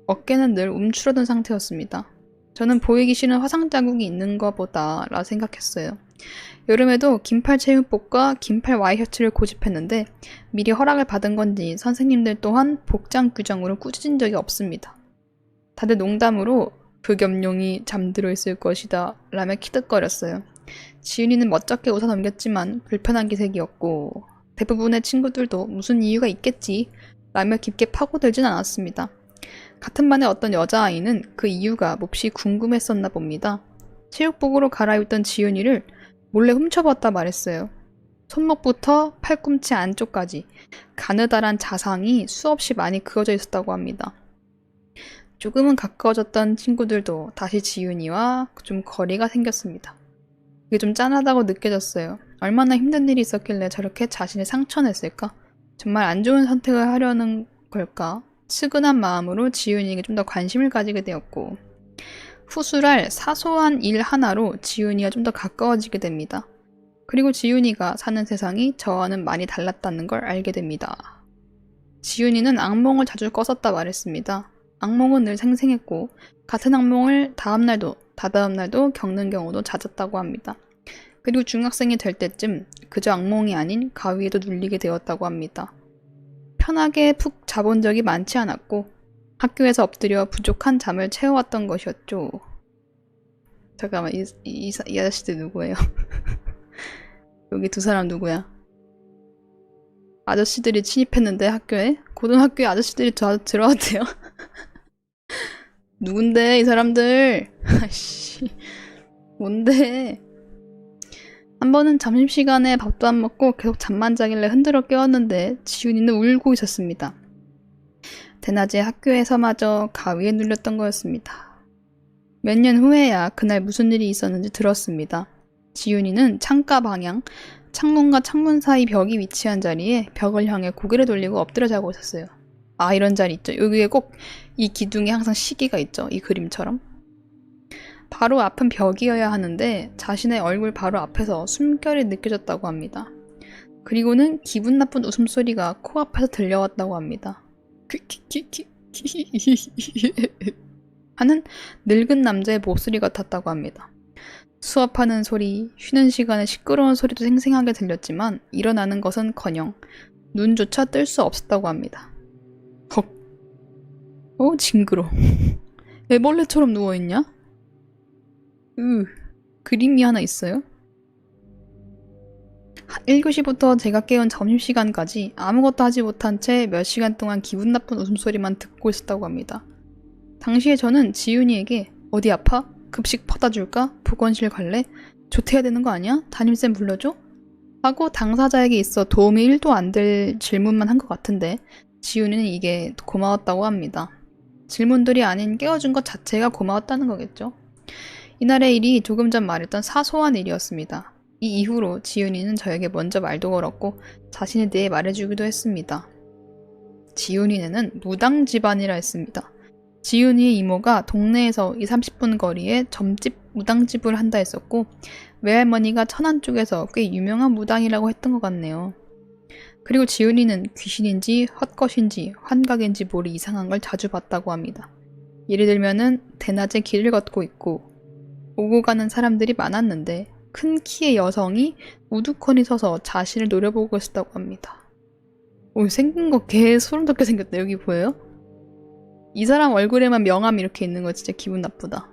어깨는 늘 움츠러든 상태였습니다. 저는 보이기 싫은 화상 자국이 있는 것보다 라 생각했어요. 여름에도 긴팔 체육복과 긴팔 와이셔츠를 고집했는데 미리 허락을 받은 건지 선생님들 또한 복장 규정으로 꾸짖은 적이 없습니다. 다들 농담으로 극염룡이 잠들어 있을 것이다 라며 키득거렸어요. 지은이는 멋쩍게 웃어넘겼지만 불편한 기색이었고 대부분의 친구들도 무슨 이유가 있겠지 라며 깊게 파고들진 않았습니다. 같은 반의 어떤 여자아이는 그 이유가 몹시 궁금했었나 봅니다. 체육복으로 갈아입던 지은이를 몰래 훔쳐봤다 말했어요. 손목부터 팔꿈치 안쪽까지 가느다란 자상이 수없이 많이 그어져 있었다고 합니다. 조금은 가까워졌던 친구들도 다시 지은이와 좀 거리가 생겼습니다. 이게 좀 짠하다고 느껴졌어요. 얼마나 힘든 일이 있었길래 저렇게 자신을 상처냈을까? 정말 안 좋은 선택을 하려는 걸까? 측은한 마음으로 지은이에게 좀 더 관심을 가지게 되었고 후술할 사소한 일 하나로 지은이와 좀 더 가까워지게 됩니다. 그리고 지은이가 사는 세상이 저와는 많이 달랐다는 걸 알게 됩니다. 지은이는 악몽을 자주 꿨었다 말했습니다. 악몽은 늘 생생했고 같은 악몽을 다음날도 다다음날도 겪는 경우도 잦았다고 합니다. 그리고 중학생이 될 때쯤 그저 악몽이 아닌 가위에도 눌리게 되었다고 합니다. 편하게 푹 자본 적이 많지 않았고 학교에서 엎드려 부족한 잠을 채워왔던 것이었죠. 잠깐만, 이 아저씨들 누구예요? 여기 두 사람 누구야? 아저씨들이 침입했는데 학교에? 고등학교에 아저씨들이 들어왔대요? 누군데 이 사람들? 아이씨 뭔데? 한 번은 점심시간에 밥도 안 먹고 계속 잠만 자길래 흔들어 깨웠는데 지훈이는 울고 있었습니다. 대낮에 학교에서마저 가위에 눌렸던 거였습니다. 몇 년 후에야 그날 무슨 일이 있었는지 들었습니다. 지훈이는 창가 방향, 창문과 창문 사이 벽이 위치한 자리에 벽을 향해 고개를 돌리고 엎드려 자고 있었어요. 아, 이런 자리 있죠. 여기에 꼭 이 기둥에 항상 시계가 있죠. 이 그림처럼. 바로 앞은 벽이어야 하는데 자신의 얼굴 바로 앞에서 숨결이 느껴졌다고 합니다. 그리고는 기분 나쁜 웃음소리가 코앞에서 들려왔다고 합니다. 하는 늙은 남자의 목소리 같았다고 합니다. 수업하는 소리, 쉬는 시간에 시끄러운 소리도 생생하게 들렸지만 일어나는 것은커녕 눈조차 뜰 수 없었다고 합니다. 헉. 징그러. 애벌레처럼 누워있냐? 그림이 하나 있어요? 1교시부터 제가 깨운 점심시간까지 아무것도 하지 못한 채 몇 시간 동안 기분 나쁜 웃음소리만 듣고 있었다고 합니다. 당시에 저는 지윤이에게 어디 아파? 급식 퍼다 줄까? 보건실 갈래? 조퇴해야 되는 거 아니야? 담임쌤 불러줘? 하고 당사자에게 있어 도움이 1도 안 될 질문만 한 것 같은데 지윤이는 이게 고마웠다고 합니다. 질문들이 아닌 깨워준 것 자체가 고마웠다는 거겠죠. 이날의 일이 조금 전 말했던 사소한 일이었습니다. 이 이후로 지윤이는 저에게 먼저 말도 걸었고 자신에 대해 말해주기도 했습니다. 지윤이네는 무당 집안이라 했습니다. 지윤이의 이모가 동네에서 20-30분 거리에 점집 무당집을 한다 했었고 외할머니가 천안 쪽에서 꽤 유명한 무당이라고 했던 것 같네요. 그리고 지윤이는 귀신인지 헛것인지 환각인지 모를 이상한 걸 자주 봤다고 합니다. 예를 들면은 대낮에 길을 걷고 있고 오고 가는 사람들이 많았는데 큰 키의 여성이 우두커니 서서 자신을 노려보고 있었다고 합니다. 생긴 거 개 소름 돋게 생겼다. 여기 보여요? 이 사람 얼굴에만 명암 이렇게 있는 거 진짜 기분 나쁘다.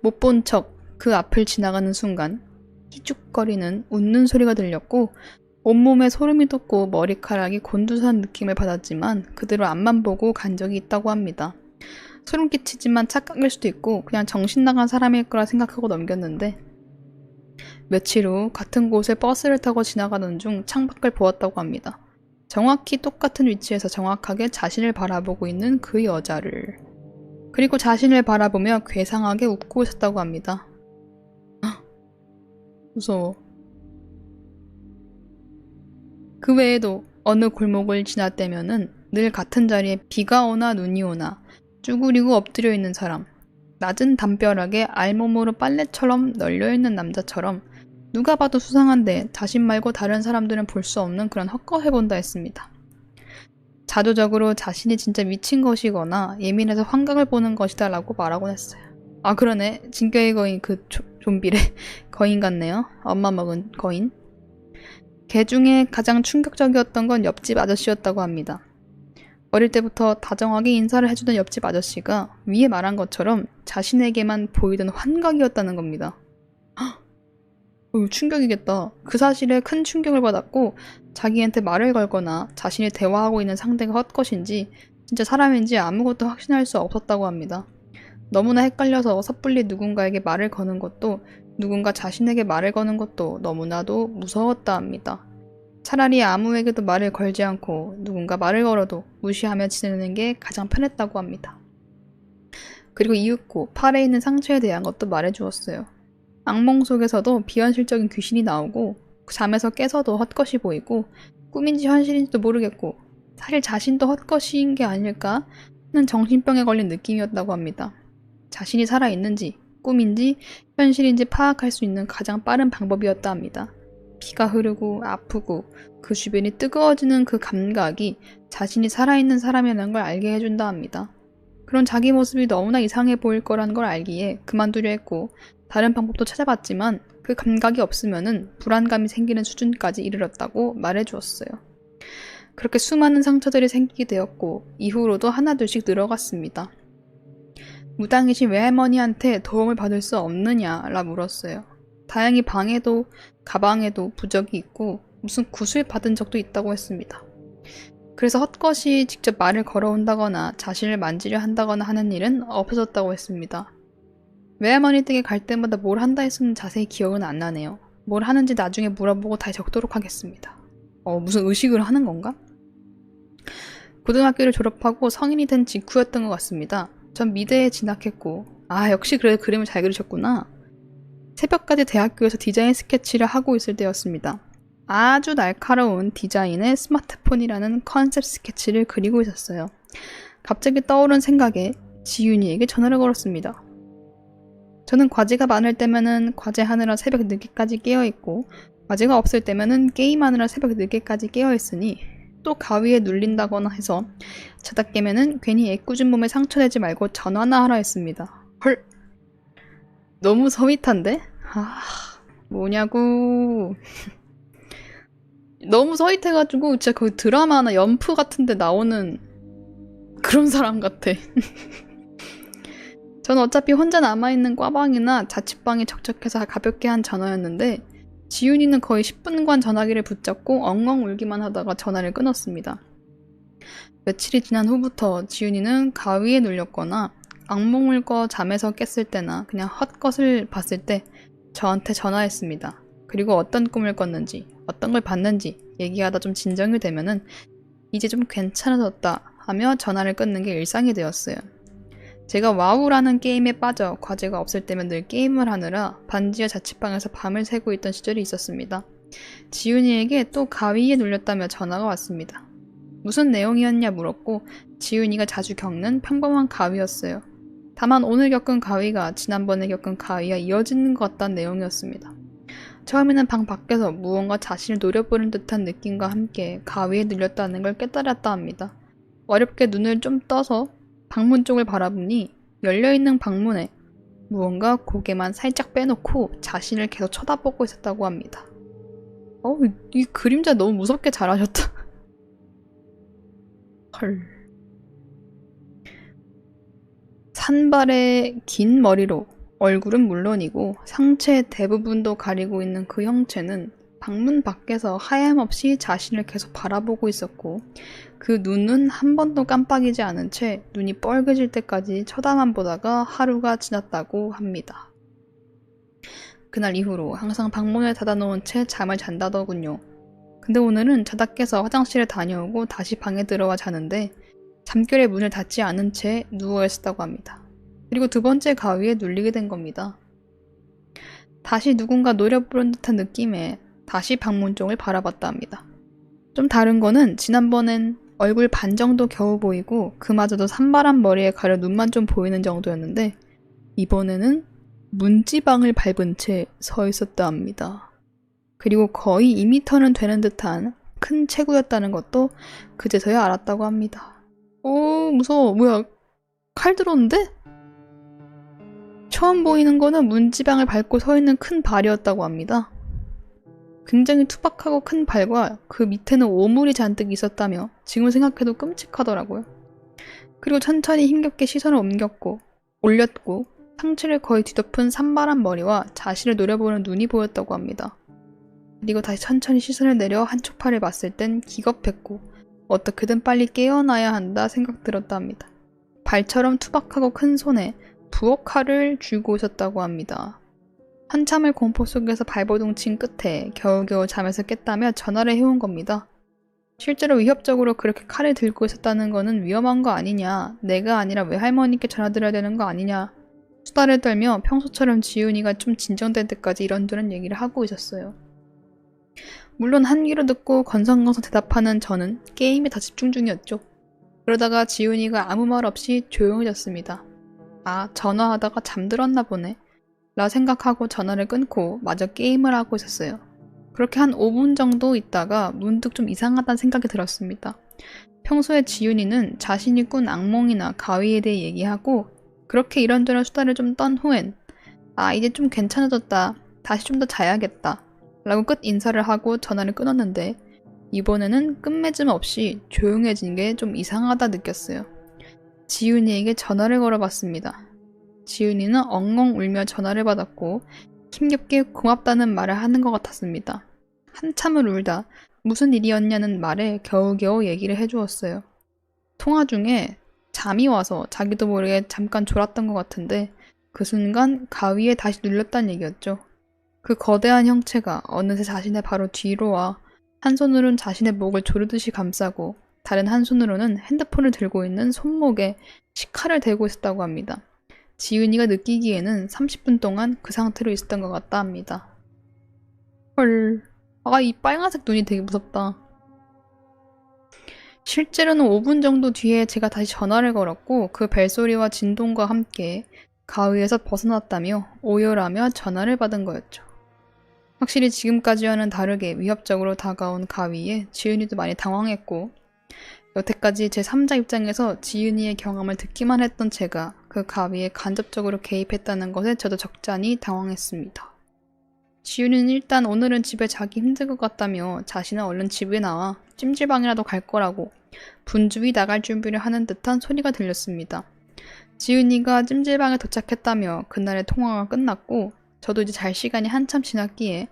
못 본 척 그 앞을 지나가는 순간 희죽거리는 웃는 소리가 들렸고 온몸에 소름이 돋고 머리카락이 곤두선 느낌을 받았지만 그대로 앞만 보고 간 적이 있다고 합니다. 소름 끼치지만 착각일 수도 있고 그냥 정신 나간 사람일 거라 생각하고 넘겼는데 며칠 후 같은 곳에 버스를 타고 지나가던 중 창밖을 보았다고 합니다. 정확히 똑같은 위치에서 정확하게 자신을 바라보고 있는 그 여자를. 그리고 자신을 바라보며 괴상하게 웃고 있었다고 합니다. 무서워. 그 외에도 어느 골목을 지났다면은 늘 같은 자리에 비가 오나 눈이 오나 쭈그리고 엎드려 있는 사람, 낮은 담벼락에 알몸으로 빨래처럼 널려있는 남자처럼 누가 봐도 수상한데 자신 말고 다른 사람들은 볼 수 없는 그런 헛것을 본다 했습니다. 자조적으로 자신이 진짜 미친 것이거나 예민해서 환각을 보는 것이다 라고 말하곤 했어요. 아 그러네. 진격의 거인 그 좀비래. 거인 같네요. 엄마 먹은 거인. 걔 중에 가장 충격적이었던 건 옆집 아저씨였다고 합니다. 어릴 때부터 다정하게 인사를 해주던 옆집 아저씨가 위에 말한 것처럼 자신에게만 보이던 환각이었다는 겁니다. 충격이겠다. 그 사실에 큰 충격을 받았고 자기한테 말을 걸거나 자신이 대화하고 있는 상대가 헛것인지 진짜 사람인지 아무것도 확신할 수 없었다고 합니다. 너무나 헷갈려서 섣불리 누군가에게 말을 거는 것도 누군가 자신에게 말을 거는 것도 너무나도 무서웠다 합니다. 차라리 아무에게도 말을 걸지 않고 누군가 말을 걸어도 무시하며 지내는 게 가장 편했다고 합니다. 그리고 이윽고 팔에 있는 상처에 대한 것도 말해주었어요. 악몽 속에서도 비현실적인 귀신이 나오고 잠에서 깨서도 헛것이 보이고 꿈인지 현실인지도 모르겠고 사실 자신도 헛것인 게 아닐까 하는 정신병에 걸린 느낌이었다고 합니다. 자신이 살아있는지 꿈인지 현실인지 파악할 수 있는 가장 빠른 방법이었다 합니다. 피가 흐르고 아프고 그 주변이 뜨거워지는 그 감각이 자신이 살아있는 사람이라는 걸 알게 해준다 합니다. 그런 자기 모습이 너무나 이상해 보일 거라는 걸 알기에 그만두려 했고 다른 방법도 찾아봤지만 그 감각이 없으면은 불안감이 생기는 수준까지 이르렀다고 말해주었어요. 그렇게 수많은 상처들이 생기게 되었고 이후로도 하나둘씩 늘어갔습니다. 무당이신 외할머니한테 도움을 받을 수 없느냐라 물었어요. 다행히 방에도 가방에도 부적이 있고 무슨 굿을 받은 적도 있다고 했습니다. 그래서 헛것이 직접 말을 걸어온다거나 자신을 만지려 한다거나 하는 일은 없어졌다고 했습니다. 외할머니 댁에 갈 때마다 뭘 한다 했으면 자세히 기억은 안 나네요. 뭘 하는지 나중에 물어보고 다시 적도록 하겠습니다. 무슨 의식을 하는 건가? 고등학교를 졸업하고 성인이 된 직후였던 것 같습니다. 전 미대에 진학했고 역시 그래 그림을 잘 그리셨구나. 새벽까지 대학교에서 디자인 스케치를 하고 있을 때였습니다. 아주 날카로운 디자인의 스마트폰이라는 컨셉 스케치를 그리고 있었어요. 갑자기 떠오른 생각에 지윤이에게 전화를 걸었습니다. 저는 과제가 많을 때면은 과제하느라 새벽 늦게까지 깨어있고 과제가 없을 때면은 게임하느라 새벽 늦게까지 깨어있으니 또 가위에 눌린다거나 해서 자다 깨면은 괜히 애꿎은 몸에 상처내지 말고 전화나 하라 했습니다. 헐! 너무 서윗한데? 뭐냐고. 너무 서윗해가지고 진짜 거의 드라마나 연프 같은데 나오는 그런 사람 같아. 저는 어차피 혼자 남아있는 꽈방이나 자취방이 적적해서 가볍게 한 전화였는데 지윤이는 거의 10분간 전화기를 붙잡고 엉엉 울기만 하다가 전화를 끊었습니다. 며칠이 지난 후부터 지윤이는 가위에 눌렸거나 악몽을 꿔 잠에서 깼을 때나 그냥 헛것을 봤을 때 저한테 전화했습니다. 그리고 어떤 꿈을 꿨는지 어떤 걸 봤는지 얘기하다 좀 진정이 되면은 이제 좀 괜찮아졌다 하며 전화를 끊는 게 일상이 되었어요. 제가 와우라는 게임에 빠져 과제가 없을 때면 늘 게임을 하느라 반지하 자취방에서 밤을 새고 있던 시절이 있었습니다. 지윤이에게 또 가위에 눌렸다며 전화가 왔습니다. 무슨 내용이었냐 물었고 지윤이가 자주 겪는 평범한 가위였어요. 다만 오늘 겪은 가위가 지난번에 겪은 가위와 이어지는 것 같다는 내용이었습니다. 처음에는 방 밖에서 무언가 자신을 노려보는 듯한 느낌과 함께 가위에 눌렸다는 걸 깨달았다 합니다. 어렵게 눈을 좀 떠서 방문 쪽을 바라보니 열려있는 방문에 무언가 고개만 살짝 빼놓고 자신을 계속 쳐다보고 있었다고 합니다. 이 그림자 너무 무섭게 잘하셨다. 헐. 산발의 긴 머리로 얼굴은 물론이고 상체의 대부분도 가리고 있는 그 형체는 방문 밖에서 하염없이 자신을 계속 바라보고 있었고 그 눈은 한 번도 깜빡이지 않은 채 눈이 뻘개질 때까지 쳐다만 보다가 하루가 지났다고 합니다. 그날 이후로 항상 방문을 닫아놓은 채 잠을 잔다더군요. 근데 오늘은 자다 깨서 화장실에 다녀오고 다시 방에 들어와 자는데 잠결에 문을 닫지 않은 채 누워있었다고 합니다. 그리고 두 번째 가위에 눌리게 된 겁니다. 다시 누군가 노려보는 듯한 느낌에 다시 방문 쪽을 바라봤다 합니다. 좀 다른 거는 지난번엔 얼굴 반 정도 겨우 보이고 그마저도 산발한 머리에 가려 눈만 좀 보이는 정도였는데 이번에는 문지방을 밟은 채 서 있었다 합니다. 그리고 거의 2m는 되는 듯한 큰 체구였다는 것도 그제서야 알았다고 합니다. 오, 무서워. 뭐야, 칼 들었는데? 처음 보이는 거는 문지방을 밟고 서 있는 큰 발이었다고 합니다. 굉장히 투박하고 큰 발과 그 밑에는 오물이 잔뜩 있었다며 지금 생각해도 끔찍하더라고요. 그리고 천천히 힘겹게 시선을 올렸고 상체를 거의 뒤덮은 산발한 머리와 자신을 노려보는 눈이 보였다고 합니다. 그리고 다시 천천히 시선을 내려 한쪽 팔을 봤을 땐 기겁했고 어떻게든 빨리 깨어나야 한다 생각 들었다 합니다. 발처럼 투박하고 큰 손에 부엌 칼을 쥐고 있었다고 합니다. 한참을 공포 속에서 발버둥 친 끝에 겨우겨우 잠에서 깼다며 전화를 해온 겁니다. 실제로 위협적으로 그렇게 칼을 들고 있었다는 거는 위험한 거 아니냐, 내가 아니라 왜 할머니께 전화드려야 되는 거 아니냐, 수다를 떨며 평소처럼 지훈이가 좀 진정될 때까지 이런저런 얘기를 하고 있었어요. 물론 한 귀로 듣고 건성건성 대답하는 저는 게임에 다 집중 중이었죠. 그러다가 지훈이가 아무 말 없이 조용해졌습니다. 아, 전화하다가 잠들었나 보네 라 생각하고 전화를 끊고 마저 게임을 하고 있었어요. 그렇게 한 5분 정도 있다가 문득 좀 이상하다는 생각이 들었습니다. 평소에 지윤이는 자신이 꾼 악몽이나 가위에 대해 얘기하고 그렇게 이런저런 수다를 좀 떤 후엔 아, 이제 좀 괜찮아졌다, 다시 좀 더 자야겠다 라고 끝 인사를 하고 전화를 끊었는데 이번에는 끝맺음 없이 조용해진 게 좀 이상하다 느꼈어요. 지윤이에게 전화를 걸어봤습니다. 지윤이는 엉엉 울며 전화를 받았고 힘겹게 고맙다는 말을 하는 것 같았습니다. 한참을 울다 무슨 일이었냐는 말에 겨우겨우 얘기를 해주었어요. 통화 중에 잠이 와서 자기도 모르게 잠깐 졸았던 것 같은데 그 순간 가위에 다시 눌렸다는 얘기였죠. 그 거대한 형체가 어느새 자신의 바로 뒤로 와 한 손으로는 자신의 목을 조르듯이 감싸고 다른 한 손으로는 핸드폰을 들고 있는 손목에 식칼을 대고 있었다고 합니다. 지윤이가 느끼기에는 30분 동안 그 상태로 있었던 것 같다 합니다. 헐, 아, 이 빨간색 눈이 되게 무섭다. 실제로는 5분 정도 뒤에 제가 다시 전화를 걸었고 그 벨소리와 진동과 함께 가위에서 벗어났다며 오열하며 전화를 받은 거였죠. 확실히 지금까지와는 다르게 위협적으로 다가온 가위에 지윤이도 많이 당황했고 여태까지 제 3자 입장에서 지윤이의 경험을 듣기만 했던 제가 그 가위에 간접적으로 개입했다는 것에 저도 적잖이 당황했습니다. 지윤이는 일단 오늘은 집에 자기 힘들 것 같다며 자신은 얼른 집에 나와 찜질방이라도 갈 거라고 분주히 나갈 준비를 하는 듯한 소리가 들렸습니다. 지윤이가 찜질방에 도착했다며 그날의 통화가 끝났고 저도 이제 잘 시간이 한참 지났기에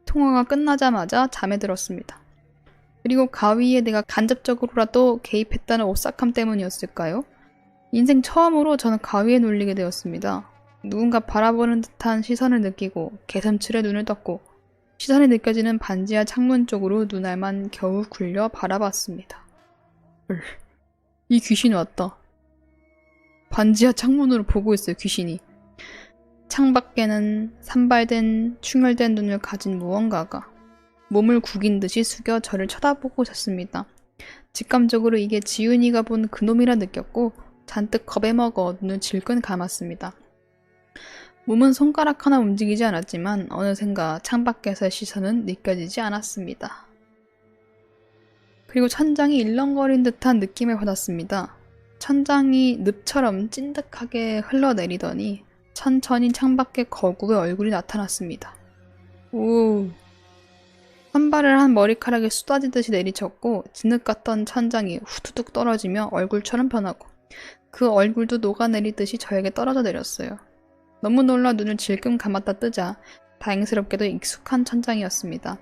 통화가 끝나자마자 잠에 들었습니다. 그리고 가위에 내가 간접적으로라도 개입했다는 오싹함 때문이었을까요? 인생 처음으로 저는 가위에 눌리게 되었습니다. 누군가 바라보는 듯한 시선을 느끼고 개선칠에 눈을 떴고 시선이 느껴지는 반지하 창문 쪽으로 눈알만 겨우 굴려 바라봤습니다. 이 귀신이 왔다. 반지하 창문으로 보고 있어요, 귀신이. 창밖에는 산발된 충혈된 눈을 가진 무언가가 몸을 구긴 듯이 숙여 저를 쳐다보고 있었습니다. 직감적으로 이게 지윤이가 본 그놈이라 느꼈고 잔뜩 겁에 먹어 눈을 질끈 감았습니다. 몸은 손가락 하나 움직이지 않았지만 어느샌가 창밖에서의 시선은 느껴지지 않았습니다. 그리고 천장이 일렁거린 듯한 느낌을 받았습니다. 천장이 늪처럼 찐득하게 흘러내리더니 천천히 창밖에 거구의 얼굴이 나타났습니다. 오, 산발을 한 머리카락이 쏟아지듯이 내리쳤고 진흙 같던 천장이 후두둑 떨어지며 얼굴처럼 변하고 그 얼굴도 녹아내리듯이 저에게 떨어져 내렸어요. 너무 놀라 눈을 질끔 감았다 뜨자 다행스럽게도 익숙한 천장이었습니다.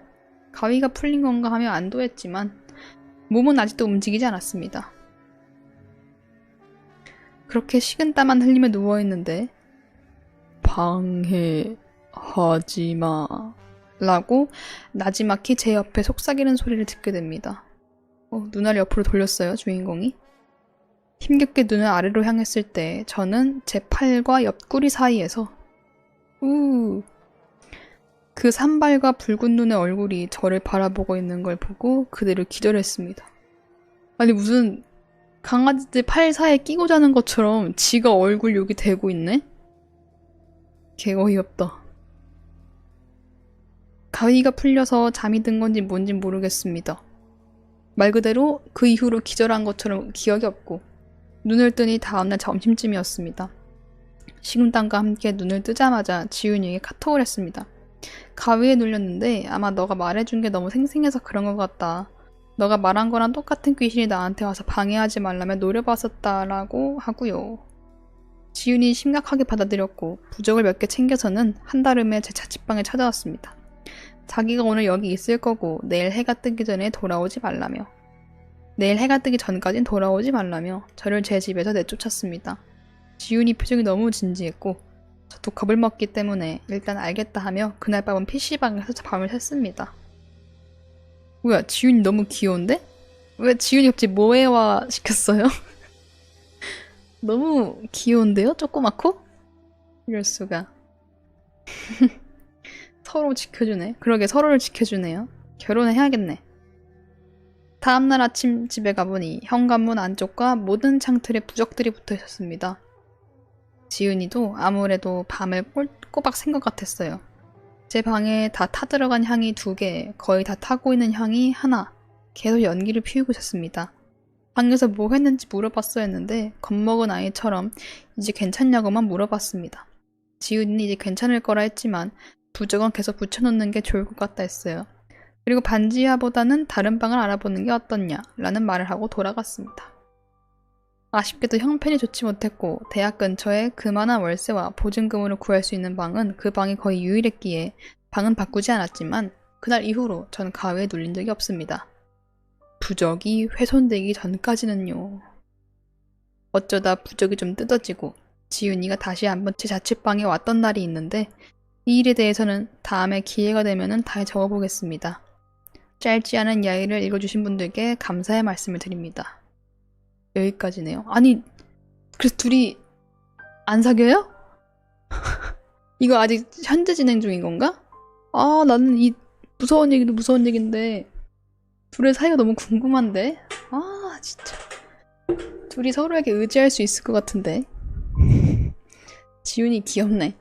가위가 풀린 건가 하며 안도했지만 몸은 아직도 움직이지 않았습니다. 그렇게 식은땀만 흘리며 누워있는데 방해하지마 라고 나지막히 제 옆에 속삭이는 소리를 듣게 됩니다. 눈알을 옆으로 돌렸어요, 주인공이. 힘겹게 눈을 아래로 향했을 때 저는 제 팔과 옆구리 사이에서 그 산발과 붉은 눈의 얼굴이 저를 바라보고 있는 걸 보고 그대로 기절했습니다. 아니 무슨 강아지들 팔 사이에 끼고 자는 것처럼 지가 얼굴 여기 대고 있네? 개 어이없다. 가위가 풀려서 잠이 든 건지 뭔지 모르겠습니다. 말 그대로 그 이후로 기절한 것처럼 기억이 없고 눈을 뜨니 다음날 점심쯤이었습니다. 식은땀과 함께 눈을 뜨자마자 지훈이에게 카톡을 했습니다. 가위에 눌렸는데 아마 너가 말해준 게 너무 생생해서 그런 것 같다. 너가 말한 거랑 똑같은 귀신이 나한테 와서 방해하지 말라며 노려봤었다라고 하고요. 지훈이 심각하게 받아들였고 부적을 몇 개 챙겨서는 한달음에 제 자취방에 찾아왔습니다. 자기가 오늘 여기 있을 거고 내일 해가 뜨기 전에 돌아오지 말라며 내일 해가 뜨기 전까진 돌아오지 말라며 저를 제 집에서 내쫓았습니다. 지훈이 표정이 너무 진지했고 저도 겁을 먹기 때문에 일단 알겠다 하며 그날 밤은 PC방에서 밤을 샜습니다. 뭐야, 지훈이 너무 귀여운데? 왜 지훈이 갑자기 모해화 시켰어요? 너무 귀여운데요? 조그맣고? 이럴 수가. 서로 지켜주네. 그러게 서로를 지켜주네요. 결혼해야겠네. 다음날 아침 집에 가보니 현관문 안쪽과 모든 창틀에 부적들이 붙어 있었습니다. 지은이도 아무래도 밤을 꼬박 샌 것 같았어요. 제 방에 다 타들어간 향이 2개, 거의 다 타고 있는 향이 하나, 계속 연기를 피우고 있었습니다. 방에서 뭐 했는지 물어봤어야 했는데 겁먹은 아이처럼 이제 괜찮냐고만 물어봤습니다. 지은이는 이제 괜찮을 거라 했지만 부적은 계속 붙여놓는 게 좋을 것 같다 했어요. 그리고 반지하보다는 다른 방을 알아보는 게 어떻냐 라는 말을 하고 돌아갔습니다. 아쉽게도 형편이 좋지 못했고 대학 근처에 그만한 월세와 보증금으로 구할 수 있는 방은 그 방이 거의 유일했기에 방은 바꾸지 않았지만 그날 이후로 전 가위에 눌린 적이 없습니다. 부적이 훼손되기 전까지는요. 어쩌다 부적이 좀 뜯어지고 지훈이가 다시 한번 제 자취방에 왔던 날이 있는데 이 일에 대해서는 다음에 기회가 되면은 다 적어보겠습니다. 짧지 않은 이야기를 읽어주신 분들께 감사의 말씀을 드립니다. 여기까지네요. 아니, 그래서 둘이 안 사겨요? 이거 아직 현재 진행 중인 건가? 아, 나는 이 무서운 얘기도 무서운 얘기인데 둘의 사이가 너무 궁금한데? 아, 진짜. 둘이 서로에게 의지할 수 있을 것 같은데. 지훈이 귀엽네.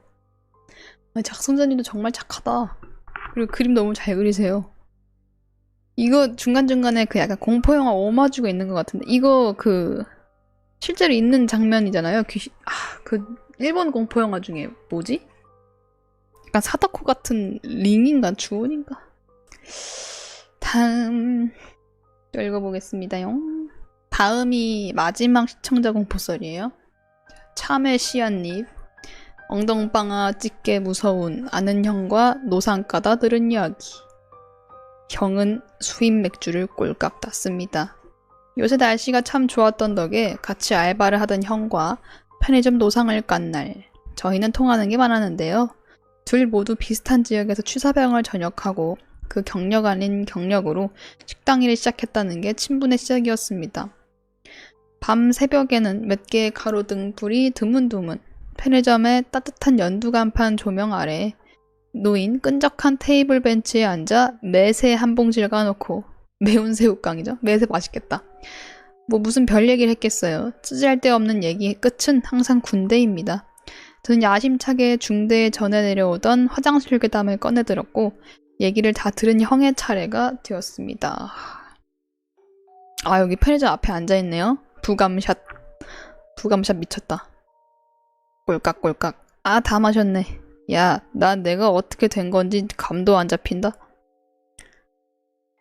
아니, 작성자님도 정말 착하다. 그리고 그림 너무 잘 그리세요. 이거 중간중간에 그 약간 공포영화 오마주가 있는 것 같은데 이거 그 실제로 있는 장면이잖아요. 그 일본 공포영화 중에 뭐지? 약간 사다코 같은 링인가 주온인가? 다음 또 읽어보겠습니다요. 다음이 마지막 시청자 공포썰이에요. 참외 씨앗잎 엉덩방아 찢게 무서운 아는 형과 노상 까다 들은 이야기. 형은 수입 맥주를 꼴깍 땄습니다. 요새 날씨가 참 좋았던 덕에 같이 알바를 하던 형과 편의점 노상을 깐 날 저희는 통하는 게 많았는데요. 둘 모두 비슷한 지역에서 취사병을 전역하고 그 경력 아닌 경력으로 식당 일을 시작했다는 게 친분의 시작이었습니다. 밤 새벽에는 몇 개의 가로등 불이 드문드문 편의점의 따뜻한 연두간판 조명 아래 놓인 끈적한 테이블 벤치에 앉아 매세 한 봉지를 까놓고 매운 새우깡이죠. 매세 맛있겠다. 뭐 무슨 별 얘기를 했겠어요. 찌질할 데 없는 얘기의 끝은 항상 군대입니다. 저는 야심차게 중대에 전해 내려오던 화장실 괴담을 꺼내들었고 얘기를 다 들은 형의 차례가 되었습니다. 아, 여기 편의점 앞에 앉아있네요. 부감샷 미쳤다. 꼴깍꼴깍. 아, 다 마셨네. 야, 난 내가 어떻게 된 건지 감도 안 잡힌다.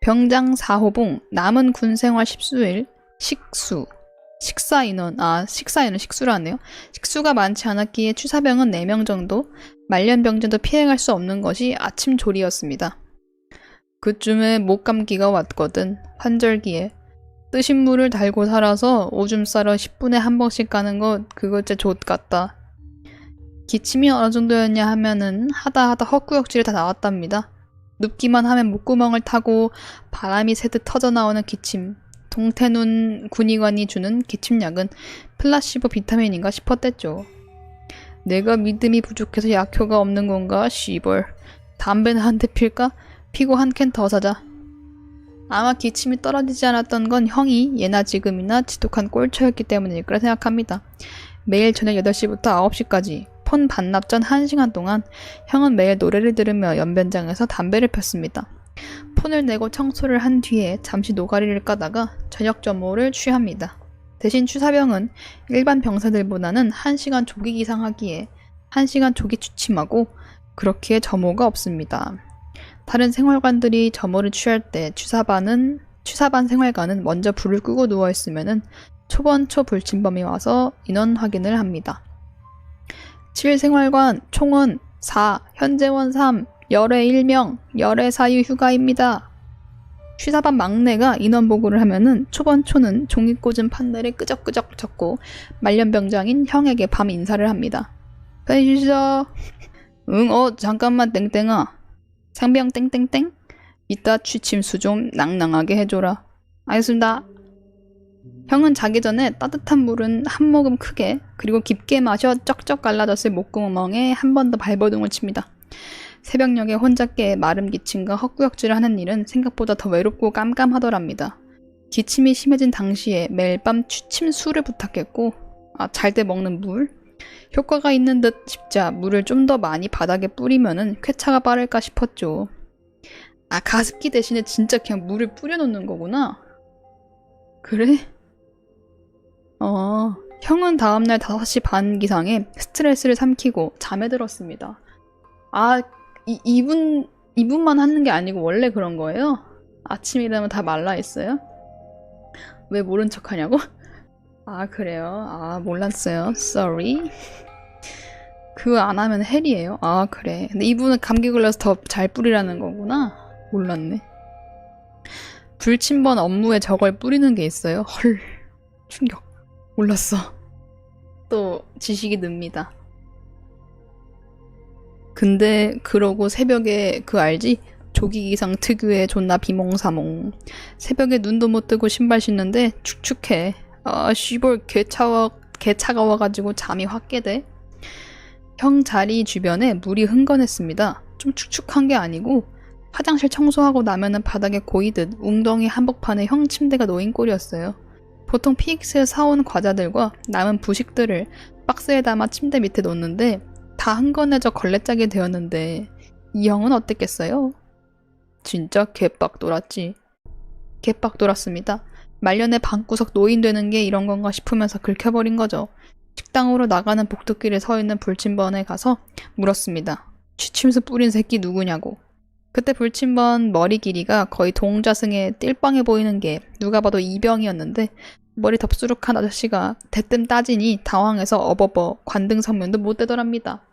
병장 4호봉 남은 군생활 10수일 식사인원 식수라네요. 식수가 많지 않았기에 취사병은 4명 정도, 말년병자도 피해갈 수 없는 것이 아침 조리였습니다. 그쯤에 목감기가 왔거든. 환절기에. 뜨신 물을 달고 살아서 오줌 싸러 10분에 한 번씩 가는 거 그거 진짜 좆같다. 기침이 어느 정도였냐 하면은 하다 헛구역질이 다 나왔답니다. 눕기만 하면 목구멍을 타고 바람이 새듯 터져나오는 기침. 동태눈 군의관이 주는 기침약은 플라시보 비타민인가 싶었댔죠. 내가 믿음이 부족해서 약효가 없는 건가? 씨벌. 담배나 한 대 필까? 피고 한 캔 더 사자. 아마 기침이 떨어지지 않았던 건 형이 예나 지금이나 지독한 꼴초였기 때문일 거라 생각합니다. 매일 저녁 8시부터 9시까지 폰 반납 전 1시간 동안 형은 매일 노래를 들으며 연변장에서 담배를 폈습니다. 폰을 내고 청소를 한 뒤에 잠시 노가리를 까다가 저녁 점호를 취합니다. 대신 추사병은 일반 병사들보다는 1시간 조기 기상하기에 1시간 조기 취침하고 그렇기에 점호가 없습니다. 다른 생활관들이 점호를 취할 때 추사반 생활관은 먼저 불을 끄고 누워있으면은 초번초 불침범이 와서 인원 확인을 합니다. 7생활관 총원 4, 현재원 3, 열애 1명, 열애 사유 휴가입니다. 취사반 막내가 인원 보고를 하면은 초번초는 종이 꽂은 판넬에 끄적끄적 적고 말년병장인 형에게 밤 인사를 합니다. 편히쉬셔. 응, 잠깐만 땡땡아. 상병 땡땡땡? 이따 취침수 좀 낭낭하게 해줘라. 알겠습니다. 형은 자기 전에 따뜻한 물은 한 모금 크게 그리고 깊게 마셔 쩍쩍 갈라졌을 목구멍에 한 번 더 발버둥을 칩니다. 새벽녘에 혼자 깨 마름 기침과 헛구역질을 하는 일은 생각보다 더 외롭고 깜깜하더랍니다. 기침이 심해진 당시에 매일 밤 취침수를 부탁했고 잘 때 먹는 물? 효과가 있는 듯 싶자 물을 좀 더 많이 바닥에 뿌리면은 쾌차가 빠를까 싶었죠. 가습기 대신에 진짜 그냥 물을 뿌려놓는 거구나. 그래? 형은 다음날 5시 반 기상에 스트레스를 삼키고 잠에 들었습니다. 이분만 하는 게 아니고 원래 그런 거예요? 아침이라면 다 말라있어요? 왜 모른 척 하냐고? 그래요? 몰랐어요. Sorry. 그거 안 하면 헬이에요? 그래. 근데 이분은 감기 걸려서 더 잘 뿌리라는 거구나? 몰랐네. 불침번 업무에 저걸 뿌리는 게 있어요? 헐. 충격. 몰랐어. 또 지식이 늡니다. 근데 그러고 새벽에 알지? 조기기상 특유의 존나 비몽사몽. 새벽에 눈도 못 뜨고 신발 신는데 축축해. 씨볼 개 차가워가지고 잠이 확 깨대. 형 자리 주변에 물이 흥건했습니다. 좀 축축한 게 아니고 화장실 청소하고 나면은 바닥에 고이듯 웅덩이 한복판에 형 침대가 놓인 꼴이었어요. 보통 PX에서 사온 과자들과 남은 부식들을 박스에 담아 침대 밑에 놓는데 다 흥건해져 걸레짝이 되었는데 이 형은 어땠겠어요? 진짜 개빡 돌았지. 개빡 돌았습니다. 말년에 방구석 노인되는 게 이런 건가 싶으면서 긁혀버린 거죠. 식당으로 나가는 복도길에 서 있는 불침번에 가서 물었습니다. 취침수 뿌린 새끼 누구냐고. 그때 불침번 머리 길이가 거의 동자승에 띨빵해 보이는 게 누가 봐도 이병이었는데 머리 덥수룩한 아저씨가 대뜸 따지니 당황해서 어버버 관등 성면도 못 되더랍니다.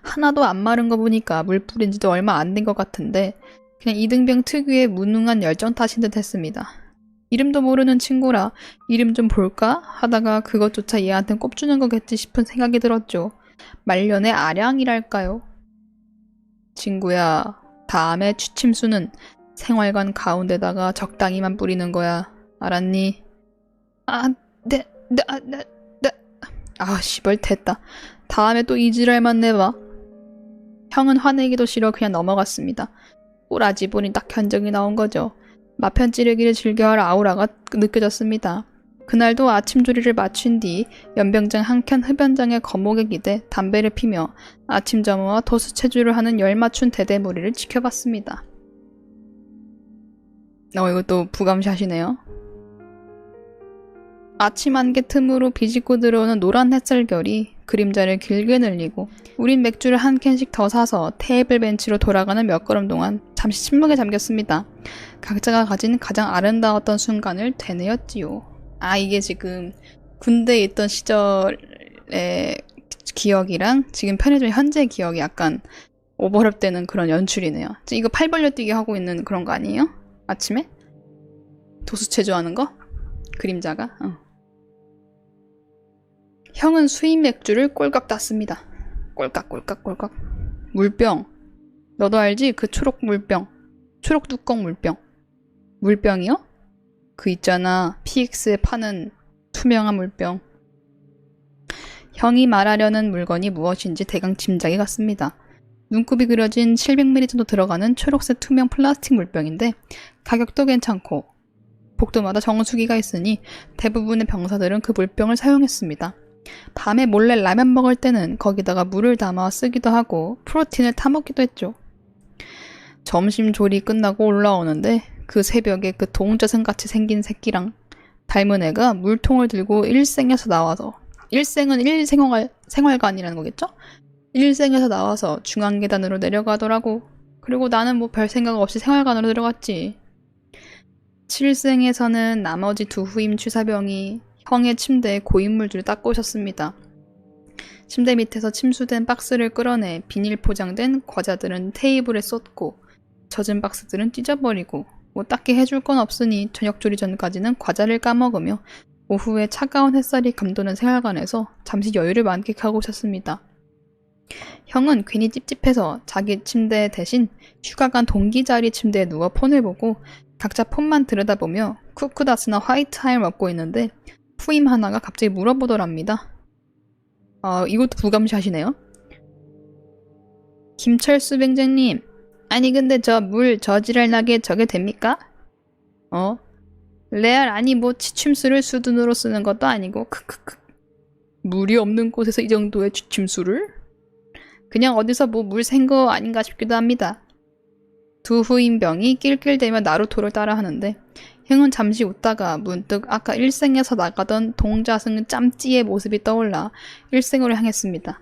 하나도 안 마른 거 보니까 물 뿌린 지도 얼마 안 된 것 같은데 그냥 이등병 특유의 무능한 열정 탓인 듯 했습니다. 이름도 모르는 친구라 이름 좀 볼까? 하다가 그것조차 얘한텐 꼽주는 거겠지 싶은 생각이 들었죠. 말년의 아량이랄까요? 친구야, 다음에 취침수는 생활관 가운데다가 적당히만 뿌리는 거야. 알았니? 네. 씨발 됐다. 다음에 또 이지랄만 내봐. 형은 화내기도 싫어 그냥 넘어갔습니다. 꼬라지 보니 딱 견적이 나온 거죠. 마편 찌르기를 즐겨할 아우라가 느껴졌습니다. 그날도 아침조리를 마친 뒤 연병장 한켠 흡연장의 거목에 기대 담배를 피며 아침 점호와 도수 체조를 하는 열맞춘 대대무리를 지켜봤습니다. 이것도 부감샷이네요. 아침 안개 틈으로 비집고 들어오는 노란 햇살결이 그림자를 길게 늘리고 우린 맥주를 한 캔씩 더 사서 테이블 벤치로 돌아가는 몇 걸음 동안 잠시 침묵에 잠겼습니다. 각자가 가진 가장 아름다웠던 순간을 되뇌었지요. 이게 지금 군대에 있던 시절의 기억이랑 지금 편의점 현재의 기억이 약간 오버랩되는 그런 연출이네요. 이거 팔 벌려 뛰기 하고 있는 그런 거 아니에요? 아침에? 도수체조하는 거? 그림자가? 형은 수입 맥주를 꼴깍 땄습니다. 꼴깍. 물병. 너도 알지? 그 초록 물병. 초록 뚜껑 물병. 물병이요? 그 있잖아. PX에 파는 투명한 물병. 형이 말하려는 물건이 무엇인지 대강 짐작이 갔습니다. 눈곱이 그려진 700ml 정도 들어가는 초록색 투명 플라스틱 물병인데 가격도 괜찮고 복도마다 정수기가 있으니 대부분의 병사들은 그 물병을 사용했습니다. 밤에 몰래 라면 먹을 때는 거기다가 물을 담아 쓰기도 하고 프로틴을 타먹기도 했죠. 점심 조리 끝나고 올라오는데 그 새벽에 그 동자승같이 생긴 새끼랑 닮은 애가 물통을 들고 일생에서 나와서, 일생은 생활관이라는 거겠죠? 일생에서 나와서 중앙계단으로 내려가더라고. 그리고 나는 뭐 별 생각 없이 생활관으로 들어갔지. 칠생에서는 나머지 두 후임 취사병이 형의 침대에 고인물들을 닦고 오셨습니다. 침대 밑에서 침수된 박스를 끌어내 비닐 포장된 과자들은 테이블에 쏟고 젖은 박스들은 찢어버리고 뭐 딱히 해줄 건 없으니 저녁 조리 전까지는 과자를 까먹으며 오후에 차가운 햇살이 감도는 생활관에서 잠시 여유를 만끽하고 오셨습니다. 형은 괜히 찝찝해서 자기 침대 대신 휴가간 동기 자리 침대에 누워 폰을 보고 각자 폰만 들여다보며 쿠쿠다스나 화이트하임 먹고 있는데 후임 하나가 갑자기 물어보더랍니다. 이것도 부감시하시네요. 김철수 병장님, 아니 근데 저 물 저지랄 나게 저게 됩니까? 레알 아니 뭐 취침수를 수둔으로 쓰는 것도 아니고 크크크. 물이 없는 곳에서 이 정도의 취침수를? 그냥 어디서 뭐 물 샌 거 아닌가 싶기도 합니다. 두 후임병이 낄낄대며 나루토를 따라하는데 형은 잠시 웃다가 문득 아까 일생에서 나가던 동자승 짬찌의 모습이 떠올라 일생으로 향했습니다.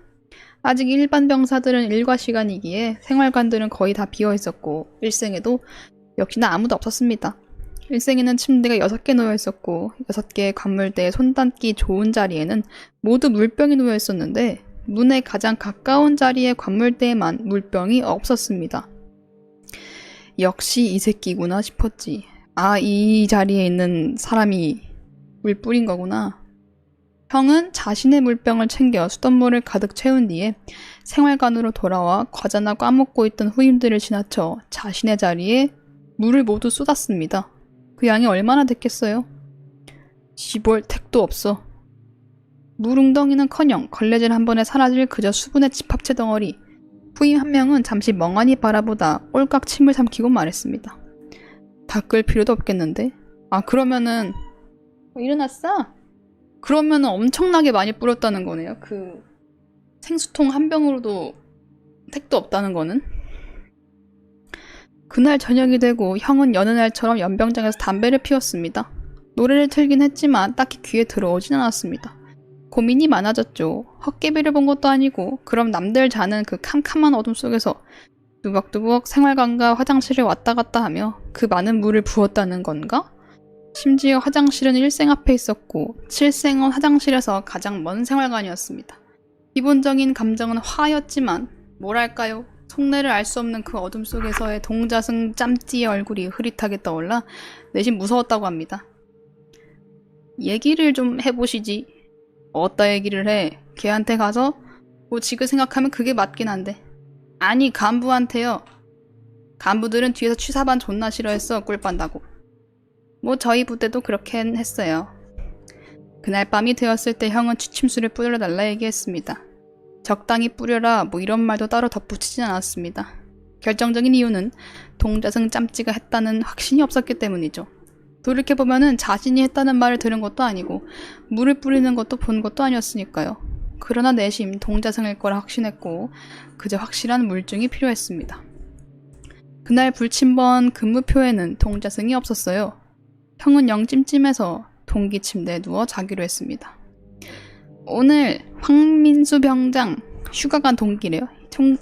아직 일반 병사들은 일과 시간이기에 생활관들은 거의 다 비어있었고 일생에도 역시나 아무도 없었습니다. 일생에는 침대가 6개 놓여있었고 6개의 관물대에 손담기 좋은 자리에는 모두 물병이 놓여있었는데 문에 가장 가까운 자리의 관물대에만 물병이 없었습니다. 역시 이 새끼구나 싶었지. 이 자리에 있는 사람이 물 뿌린 거구나. 형은 자신의 물병을 챙겨 수돗물을 가득 채운 뒤에 생활관으로 돌아와 과자나 까먹고 있던 후임들을 지나쳐 자신의 자리에 물을 모두 쏟았습니다. 그 양이 얼마나 됐겠어요? 시볼 택도 없어. 물웅덩이는커녕 걸레질 한 번에 사라질 그저 수분의 집합체 덩어리. 후임 한 명은 잠시 멍하니 바라보다 꼴깍 침을 삼키고 말했습니다. 닦을 필요도 없겠는데? 그러면은 일어났어? 그러면은 엄청나게 많이 뿌렸다는 거네요. 그 생수통 한 병으로도 택도 없다는 거는. 그날 저녁이 되고 형은 여느 날처럼 연병장에서 담배를 피웠습니다. 노래를 틀긴 했지만 딱히 귀에 들어오진 않았습니다. 고민이 많아졌죠. 헛개비를 본 것도 아니고 그럼 남들 자는 그 캄캄한 어둠 속에서 두벅두벅 생활관과 화장실을 왔다 갔다 하며 그 많은 물을 부었다는 건가? 심지어 화장실은 일생 앞에 있었고 칠생은 화장실에서 가장 먼 생활관이었습니다. 기본적인 감정은 화였지만 뭐랄까요? 속내를 알 수 없는 그 어둠 속에서의 동자승 짬띠의 얼굴이 흐릿하게 떠올라 내심 무서웠다고 합니다. 얘기를 좀 해보시지. 어디다 얘기를 해? 걔한테 가서? 뭐 지금 생각하면 그게 맞긴 한데. 아니 간부한테요. 간부들은 뒤에서 취사반 존나 싫어했어. 꿀빤다고. 뭐 저희 부대도 그렇게 했어요. 그날 밤이 되었을 때 형은 취침수를 뿌려달라 얘기했습니다. 적당히 뿌려라 뭐 이런 말도 따로 덧붙이진 않았습니다. 결정적인 이유는 동자승 짬찌가 했다는 확신이 없었기 때문이죠. 돌이켜보면은 자신이 했다는 말을 들은 것도 아니고 물을 뿌리는 것도 본 것도 아니었으니까요. 그러나 내심 동자승일 거라 확신했고 그저 확실한 물증이 필요했습니다. 그날 불침번 근무표에는 동자승이 없었어요. 형은 영 찜찜해서 동기 침대에 누워 자기로 했습니다. 오늘 황민수 병장 휴가 간 동기래요.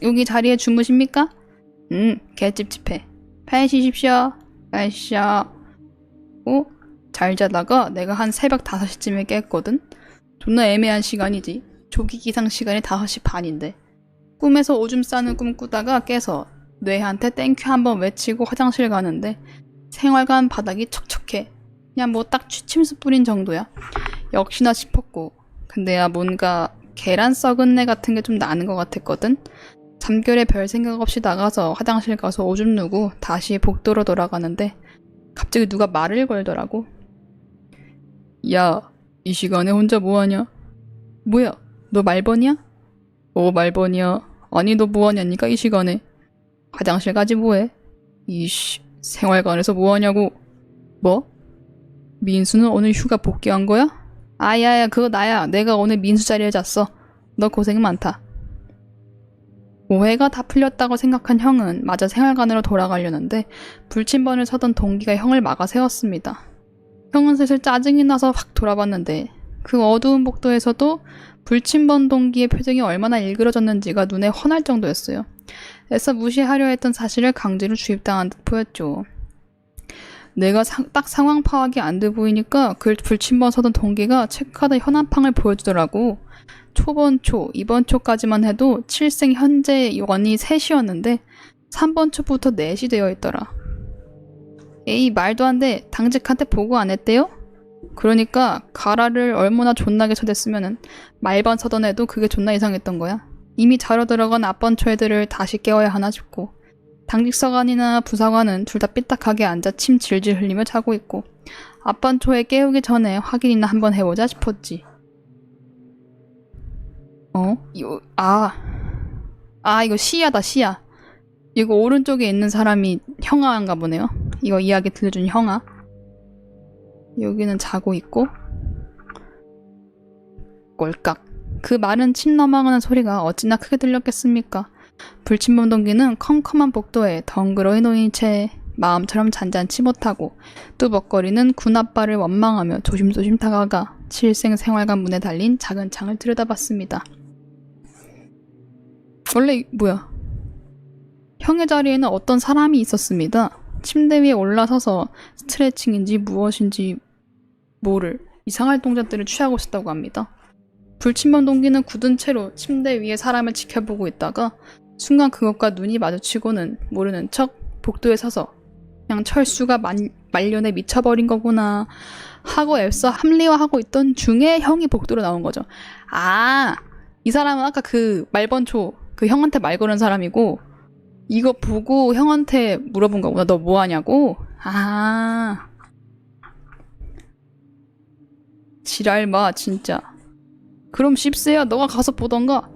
여기 자리에 주무십니까? 개 찝찝해. 발 쉬십시오. 발 쉬어. 잘 자다가 내가 한 새벽 5시쯤에 깼거든? 존나 애매한 시간이지. 조기 기상 시간이 5시 반인데. 꿈에서 오줌 싸는 꿈 꾸다가 깨서 뇌한테 땡큐 한번 외치고 화장실 가는데 생활관 바닥이 척척해. 그냥 뭐 딱 취침수 뿌린 정도야. 역시나 싶었고. 근데야 뭔가 계란 썩은 내 같은 게 좀 나는 것 같았거든? 잠결에 별 생각 없이 나가서 화장실 가서 오줌 누고 다시 복도로 돌아가는데 갑자기 누가 말을 걸더라고. 야, 이 시간에 혼자 뭐하냐? 뭐야, 너 말번이야? 말번이야. 아니 너 뭐하냐니까 이 시간에. 화장실 가지 뭐해? 이씨, 생활관에서 뭐하냐고. 뭐? 민수는 오늘 휴가 복귀한 거야? 아야야, 그거 나야. 내가 오늘 민수 자리에 잤어. 너 고생 많다. 오해가 다 풀렸다고 생각한 형은 마저 생활관으로 돌아가려는데 불침번을 서던 동기가 형을 막아 세웠습니다. 형은 슬슬 짜증이 나서 확 돌아봤는데 그 어두운 복도에서도 불침번 동기의 표정이 얼마나 일그러졌는지가 눈에 훤할 정도였어요. 애써 무시하려 했던 사실을 강제로 주입당한 듯 보였죠. 내가 딱 상황 파악이 안 돼 보이니까 그 불침번 서던 동기가 체크하던 현안팡을 보여주더라고. 초번 초, 2번 초까지만 해도 7생 현재 원이 3시였는데 3번 초부터 4시 되어 있더라. 에이, 말도 안 돼. 당직한테 보고 안 했대요? 그러니까 가라를 얼마나 존나게 쳐댔으면은 말반 서던 애도 그게 존나 이상했던 거야. 이미 자러 들어간 앞번초 애들을 다시 깨워야 하나 싶고 당직서관이나 부사관은 둘 다 삐딱하게 앉아 침 질질 흘리며 자고 있고 앞번초에 깨우기 전에 확인이나 한번 해보자 싶었지. 이거 시야다, 시야. 이거 오른쪽에 있는 사람이 형아인가 보네요. 이거 이야기 들려준 형아. 여기는 자고 있고 꼴깍. 그 마른 침 넘어가는 소리가 어찌나 크게 들렸겠습니까? 불침번 동기는 컴컴한 복도에 덩그러니 놓인 채 마음처럼 잔잔치 못하고 뚜벅거리는 군아빠를 원망하며 조심조심 다가가 칠생 생활관 문에 달린 작은 창을 들여다봤습니다. 원래 뭐야? 형의 자리에는 어떤 사람이 있었습니다. 침대 위에 올라서서 스트레칭인지 무엇인지 모를 이상할 동작들을 취하고 있었다고 합니다. 불침번 동기는 굳은 채로 침대 위에 사람을 지켜보고 있다가 순간 그것과 눈이 마주치고는 모르는 척 복도에 서서 그냥 철수가 말년에 미쳐버린 거구나 하고 애써 합리화하고 있던 중에 형이 복도로 나온 거죠. 아, 이 사람은 아까 그 말번초 그 형한테 말 거는 사람이고 이거 보고 형한테 물어본 거구나. 너 뭐 하냐고? 아, 지랄마 진짜. 그럼 씹새야 너가 가서 보던가.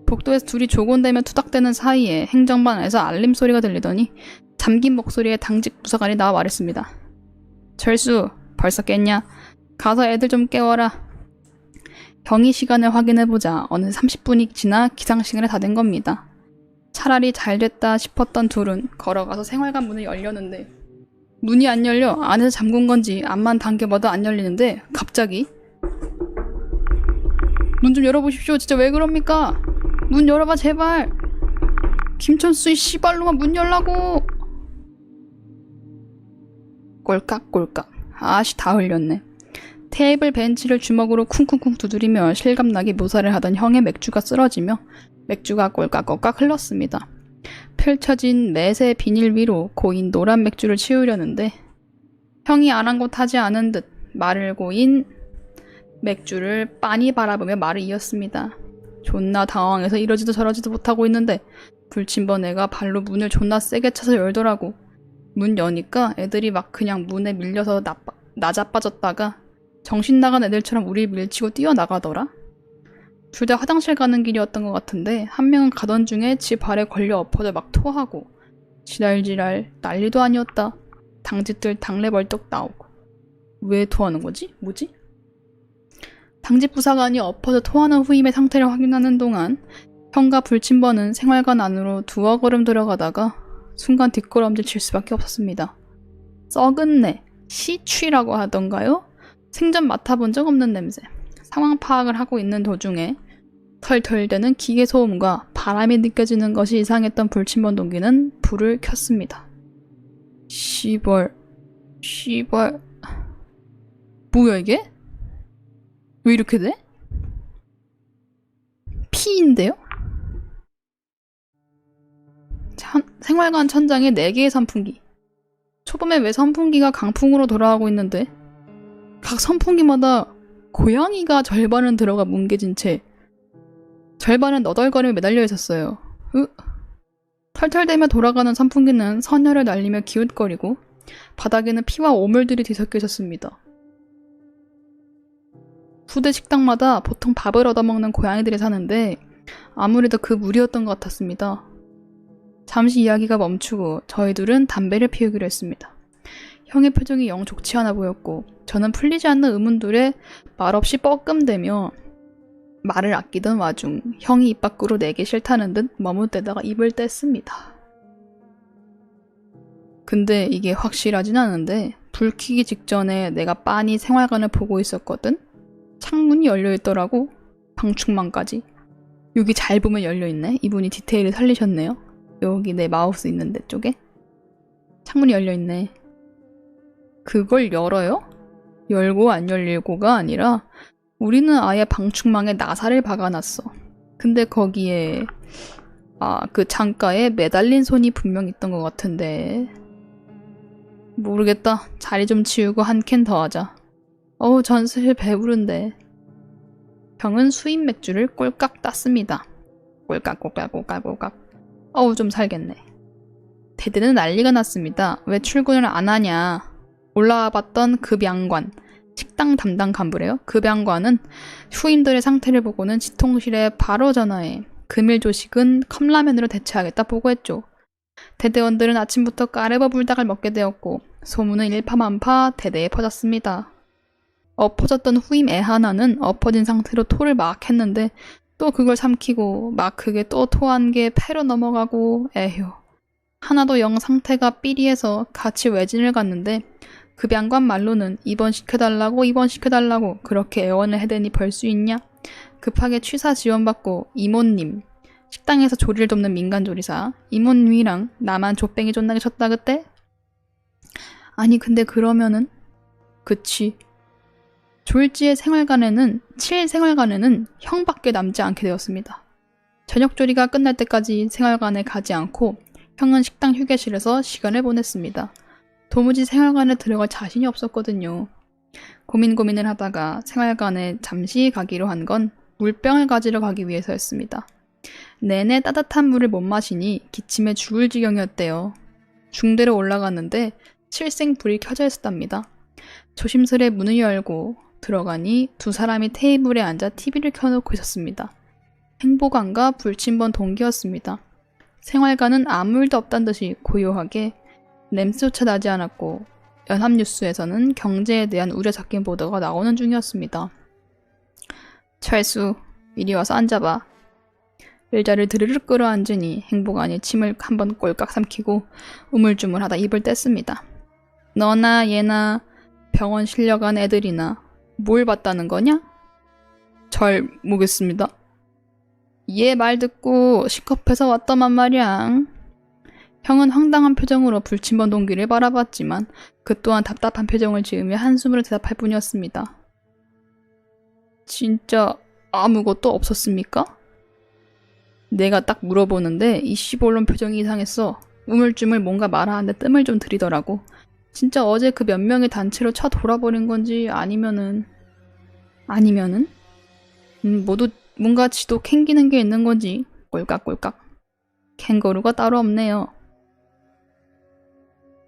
복도에서 둘이 조곤대며 투닥대는 사이에 행정반에서 알림 소리가 들리더니 잠긴 목소리에 당직 부사관이 나와 말했습니다. 철수, 벌써 깼냐? 가서 애들 좀 깨워라. 경위 시간을 확인해보자 어느새 30분이 지나 기상시간에 다 된 겁니다. 차라리 잘됐다 싶었던 둘은 걸어가서 생활관 문을 열려는데 문이 안 열려. 안에서 잠근 건지 앞만 당겨봐도 안 열리는데 갑자기 문 좀 열어보십시오. 진짜 왜 그럽니까? 문 열어봐 제발. 김천수 이 씨발로만 문 열라고. 꼴깍꼴깍. 아씨 다 흘렸네. 테이블 벤치를 주먹으로 쿵쿵쿵 두드리며 실감나게 묘사를 하던 형의 맥주가 쓰러지며 맥주가 꼴깍꼴깍 흘렀습니다. 펼쳐진 매세 비닐 위로 고인 노란 맥주를 치우려는데 형이 아랑곳하지 않은 듯 말을 고인 맥주를 빤히 바라보며 말을 이었습니다. 존나 당황해서 이러지도 저러지도 못하고 있는데 불침번 애가 발로 문을 존나 세게 쳐서 열더라고. 문 여니까 애들이 막 그냥 문에 밀려서 나자빠졌다가 정신 나간 애들처럼 우리 밀치고 뛰어나가더라. 둘 다 화장실 가는 길이었던 것 같은데 한 명은 가던 중에 지 발에 걸려 엎어져 막 토하고 지랄지랄 난리도 아니었다. 당직들 당래 벌떡 나오고. 왜 토하는 거지? 뭐지? 당직 부사관이 엎어져 토하는 후임의 상태를 확인하는 동안 형과 불침번은 생활관 안으로 두어 걸음 들어가다가 순간 뒷걸음질 칠 수밖에 없었습니다. 썩은 내, 시취라고 하던가요? 생전 맡아본 적 없는 냄새. 상황 파악을 하고 있는 도중에 털털대는 기계 소음과 바람이 느껴지는 것이 이상했던 불침번 동기는 불을 켰습니다. 씨발 뭐야 이게? 왜 이렇게 돼? 피인데요? 생활관 천장에 4개의 선풍기. 초봄에 왜 선풍기가 강풍으로 돌아가고 있는데 각 선풍기마다 고양이가 절반은 들어가 뭉개진 채 절반은 너덜거리며 매달려 있었어요. 털털대며 돌아가는 선풍기는 선혈을 날리며 기웃거리고 바닥에는 피와 오물들이 뒤섞여 있었습니다. 부대 식당마다 보통 밥을 얻어먹는 고양이들이 사는데 아무래도 그 무리였던 것 같았습니다. 잠시 이야기가 멈추고 저희 둘은 담배를 피우기로 했습니다. 형의 표정이 영 좋지 않아 보였고 저는 풀리지 않는 의문들에 말없이 뻐끔대며 말을 아끼던 와중 형이 입 밖으로 내기 싫다는 듯 머뭇대다가 입을 뗐습니다. 근데 이게 확실하진 않은데 불 켜기 직전에 내가 빤히 생활관을 보고 있었거든? 창문이 열려있더라고. 방충망까지. 여기 잘 보면 열려있네. 이분이 디테일을 살리셨네요. 여기 내 마우스 있는 데 쪽에 창문이 열려있네. 그걸 열어요? 열고 안 열리고가 아니라 우리는 아예 방충망에 나사를 박아놨어. 근데 거기에 그 창가에 매달린 손이 분명 있던 것 같은데 모르겠다. 자리 좀 치우고 한 캔 더 하자. 전 슬슬 배부른데. 형은 수입 맥주를 꼴깍 땄습니다. 꼴깍. 좀 살겠네. 대대는 난리가 났습니다. 왜 출근을 안 하냐. 올라와 봤던 급양관, 식당 담당 간부래요. 급양관은 후임들의 상태를 보고는 지통실에 바로 전화해 금일 조식은 컵라면으로 대체하겠다 보고했죠. 대대원들은 아침부터 까레버 불닭을 먹게 되었고 소문은 일파만파 대대에 퍼졌습니다. 엎어졌던 후임 애 하나는 엎어진 상태로 토를 막 했는데 또 그걸 삼키고 막 크게 또 토한 게 폐로 넘어가고 에휴. 하나도 영 상태가 삐리해서 같이 외진을 갔는데 급양관 말로는 입원시켜달라고 그렇게 애원을 해대니 벌 수 있냐? 급하게 취사 지원받고 이모님, 식당에서 조리를 돕는 민간조리사 이모님이랑 나만 족뱅이 존나게 쳤다 그때? 아니 근데 그러면은 그치. 졸지의 생활관에는 7생활관에는 형밖에 남지 않게 되었습니다. 저녁조리가 끝날 때까지 생활관에 가지 않고 형은 식당 휴게실에서 시간을 보냈습니다. 도무지 생활관에 들어갈 자신이 없었거든요. 고민을 하다가 생활관에 잠시 가기로 한 건 물병을 가지러 가기 위해서였습니다. 내내 따뜻한 물을 못 마시니 기침에 죽을 지경이었대요. 중대로 올라갔는데 칠생 불이 켜져 있었답니다. 조심스레 문을 열고 들어가니 두 사람이 테이블에 앉아 TV를 켜놓고 있었습니다. 행보관과 불침번 동기였습니다. 생활관은 아무 일도 없단 듯이 고요하게 냄새조차 나지 않았고 연합뉴스에서는 경제에 대한 우려 섞인 보도가 나오는 중이었습니다. 철수, 이리 와서 앉아봐. 의자를 드르륵 끌어앉으니 행보관이 침을 한번 꼴깍 삼키고 우물쭈물하다 입을 뗐습니다. 너나 얘나 병원 실려간 애들이나 뭘 봤다는 거냐? 잘 모르겠습니다. 얘 말 듣고 시겁해서 왔더만 말이야. 형은 황당한 표정으로 불침번 동기를 바라봤지만 그 또한 답답한 표정을 지으며 한숨으로 대답할 뿐이었습니다. 진짜 아무것도 없었습니까? 내가 딱 물어보는데 이 시볼론 표정이 이상했어. 우물쭈물 뭔가 말하는데 뜸을 좀 들이더라고. 진짜 어제 그 몇 명의 단체로 차 돌아버린 건지 아니면은 모두 뭔가 지도 캥기는 게 있는 건지 꼴깍꼴깍. 캥거루가 따로 없네요.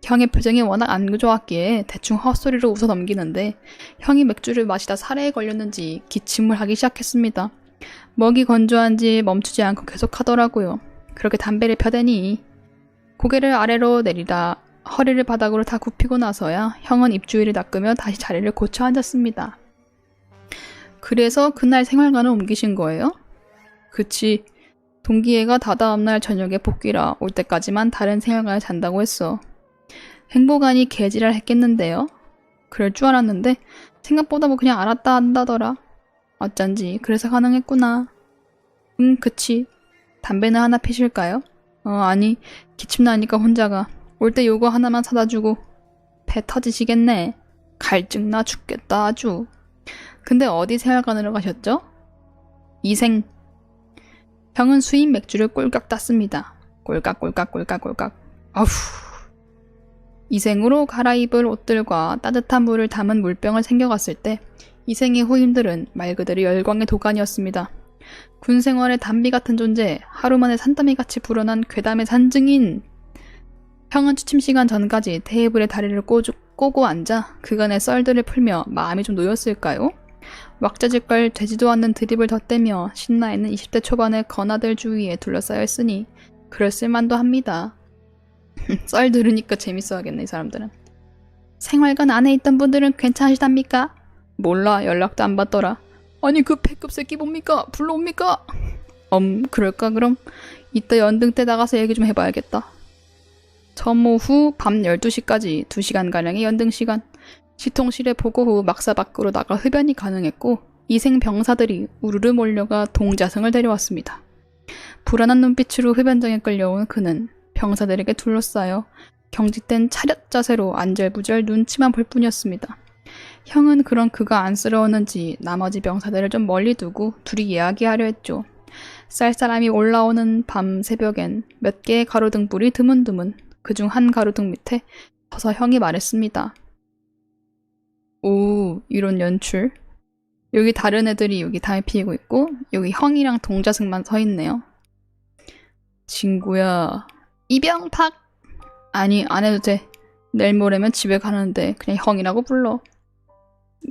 형의 표정이 워낙 안 좋았기에 대충 헛소리로 웃어 넘기는데 형이 맥주를 마시다 살해에 걸렸는지 기침을 하기 시작했습니다. 먹이 건조한지 멈추지 않고 계속 하더라고요. 그렇게 담배를 펴대니 고개를 아래로 내리다 허리를 바닥으로 다 굽히고 나서야 형은 입주위를 닦으며 다시 자리를 고쳐 앉았습니다. 그래서 그날 생활관을 옮기신 거예요? 그치. 동기애가 다다음날 저녁에 복귀라 올 때까지만 다른 생활관에 잔다고 했어. 행보관이 개지랄 했겠는데요? 그럴 줄 알았는데 생각보다 뭐 그냥 알았다 한다더라. 어쩐지 그래서 가능했구나. 그치. 담배는 하나 피실까요? 아니. 기침 나니까 혼자가. 올 때 요거 하나만 사다 주고. 배 터지시겠네. 갈증나 죽겠다 아주. 근데 어디 생활관으로 가셨죠? 이생. 형은 수입 맥주를 꼴깍 땄습니다. 꼴깍. 아후. 이생으로 갈아입을 옷들과 따뜻한 물을 담은 물병을 챙겨갔을 때 이생의 후임들은 말 그대로 열광의 도가니였습니다. 군 생활의 단비 같은 존재, 하루 만에 산더미같이 불어난 괴담의 산증인. 형은 취침 시간 전까지 테이블에 다리를 꼬고 앉아 그간의 썰들을 풀며 마음이 좀 놓였을까요? 왁자지껄 되지도 않는 드립을 덧대며 신나 있는 20대 초반의 건아들 주위에 둘러싸여 있으니 그럴쓸만도 합니다. 썰 들으니까 재밌어 하겠네, 이 사람들은. 생활관 안에 있던 분들은 괜찮으시답니까? 몰라, 연락도 안 받더라. 아니 그 패급 새끼 뭡니까? 불러옵니까? 그럴까 그럼? 이따 연등 때 나가서 얘기 좀 해봐야겠다. 점호 후 밤 12시까지 2시간가량의 연등 시간. 시통실에 보고 후 막사 밖으로 나가 흡연이 가능했고 이생 병사들이 우르르 몰려가 동자승을 데려왔습니다. 불안한 눈빛으로 흡연장에 끌려온 그는 병사들에게 둘러싸여 경직된 차렷 자세로 안절부절 눈치만 볼 뿐이었습니다. 형은 그런 그가 안쓰러웠는지 나머지 병사들을 좀 멀리 두고 둘이 이야기하려 했죠. 쌀쌀함이 올라오는 밤 새벽엔 몇 개의 가로등불이 드문드문 그중 한 가로등 밑에 서서 형이 말했습니다. 오, 이런 연출. 여기 다른 애들이 여기 담배 피우고 있고 여기 형이랑 동자승만 서 있네요. 친구야, 이병팍! 아니, 안 해도 돼. 내일 모레면 집에 가는데 그냥 형이라고 불러.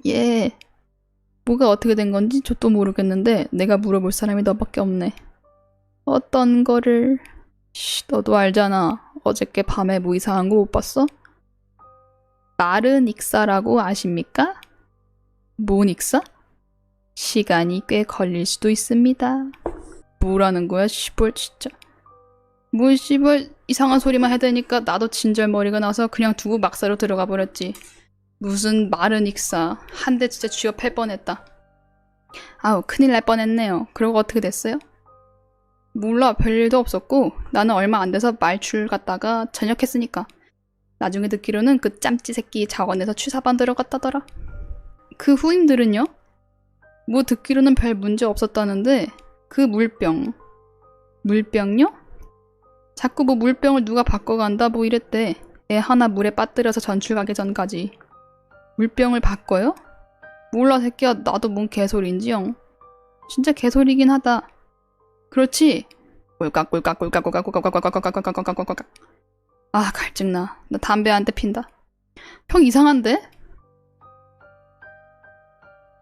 예. 뭐가 어떻게 된 건지 저도 모르겠는데 내가 물어볼 사람이 너밖에 없네. 어떤 거를... 너도 알잖아. 어저께 밤에 뭐 이상한 거 못 봤어? 마른 익사라고 아십니까? 뭔 익사? 시간이 꽤 걸릴 수도 있습니다. 뭐라는 거야, 시벌 진짜. 뭐 시벌 이상한 소리만 해대니까 나도 진절머리가 나서 그냥 두고 막사로 들어가 버렸지. 무슨 마른 익사. 한 대 진짜 쥐어 팰 뻔했다. 아우, 큰일 날 뻔했네요. 그러고 어떻게 됐어요? 몰라, 별일도 없었고 나는 얼마 안 돼서 말출 갔다가 전역했으니까. 나중에 듣기로는 그 짬찌 새끼 자원에서 취사반 들어갔다더라. 그 후임들은요? 뭐 듣기로는 별 문제 없었다는데 그 물병요? 자꾸 뭐 물병을 누가 바꿔간다 뭐 이랬대. 애 하나 물에 빠뜨려서 전출 가기 전까지. 물병을 바꿔요? 몰라 새끼야, 나도 뭔 개소리인지영. 진짜 개소리긴 하다. 그렇지. 꼴깍꼴깍꼴깍꼴깍꼴깍꼴깍꼴깍꼴깍꼴깍꼴깍꼴깍꼴깍꼴깍. 아, 갈증나. 나 담배 한 대 핀다. 형 이상한데?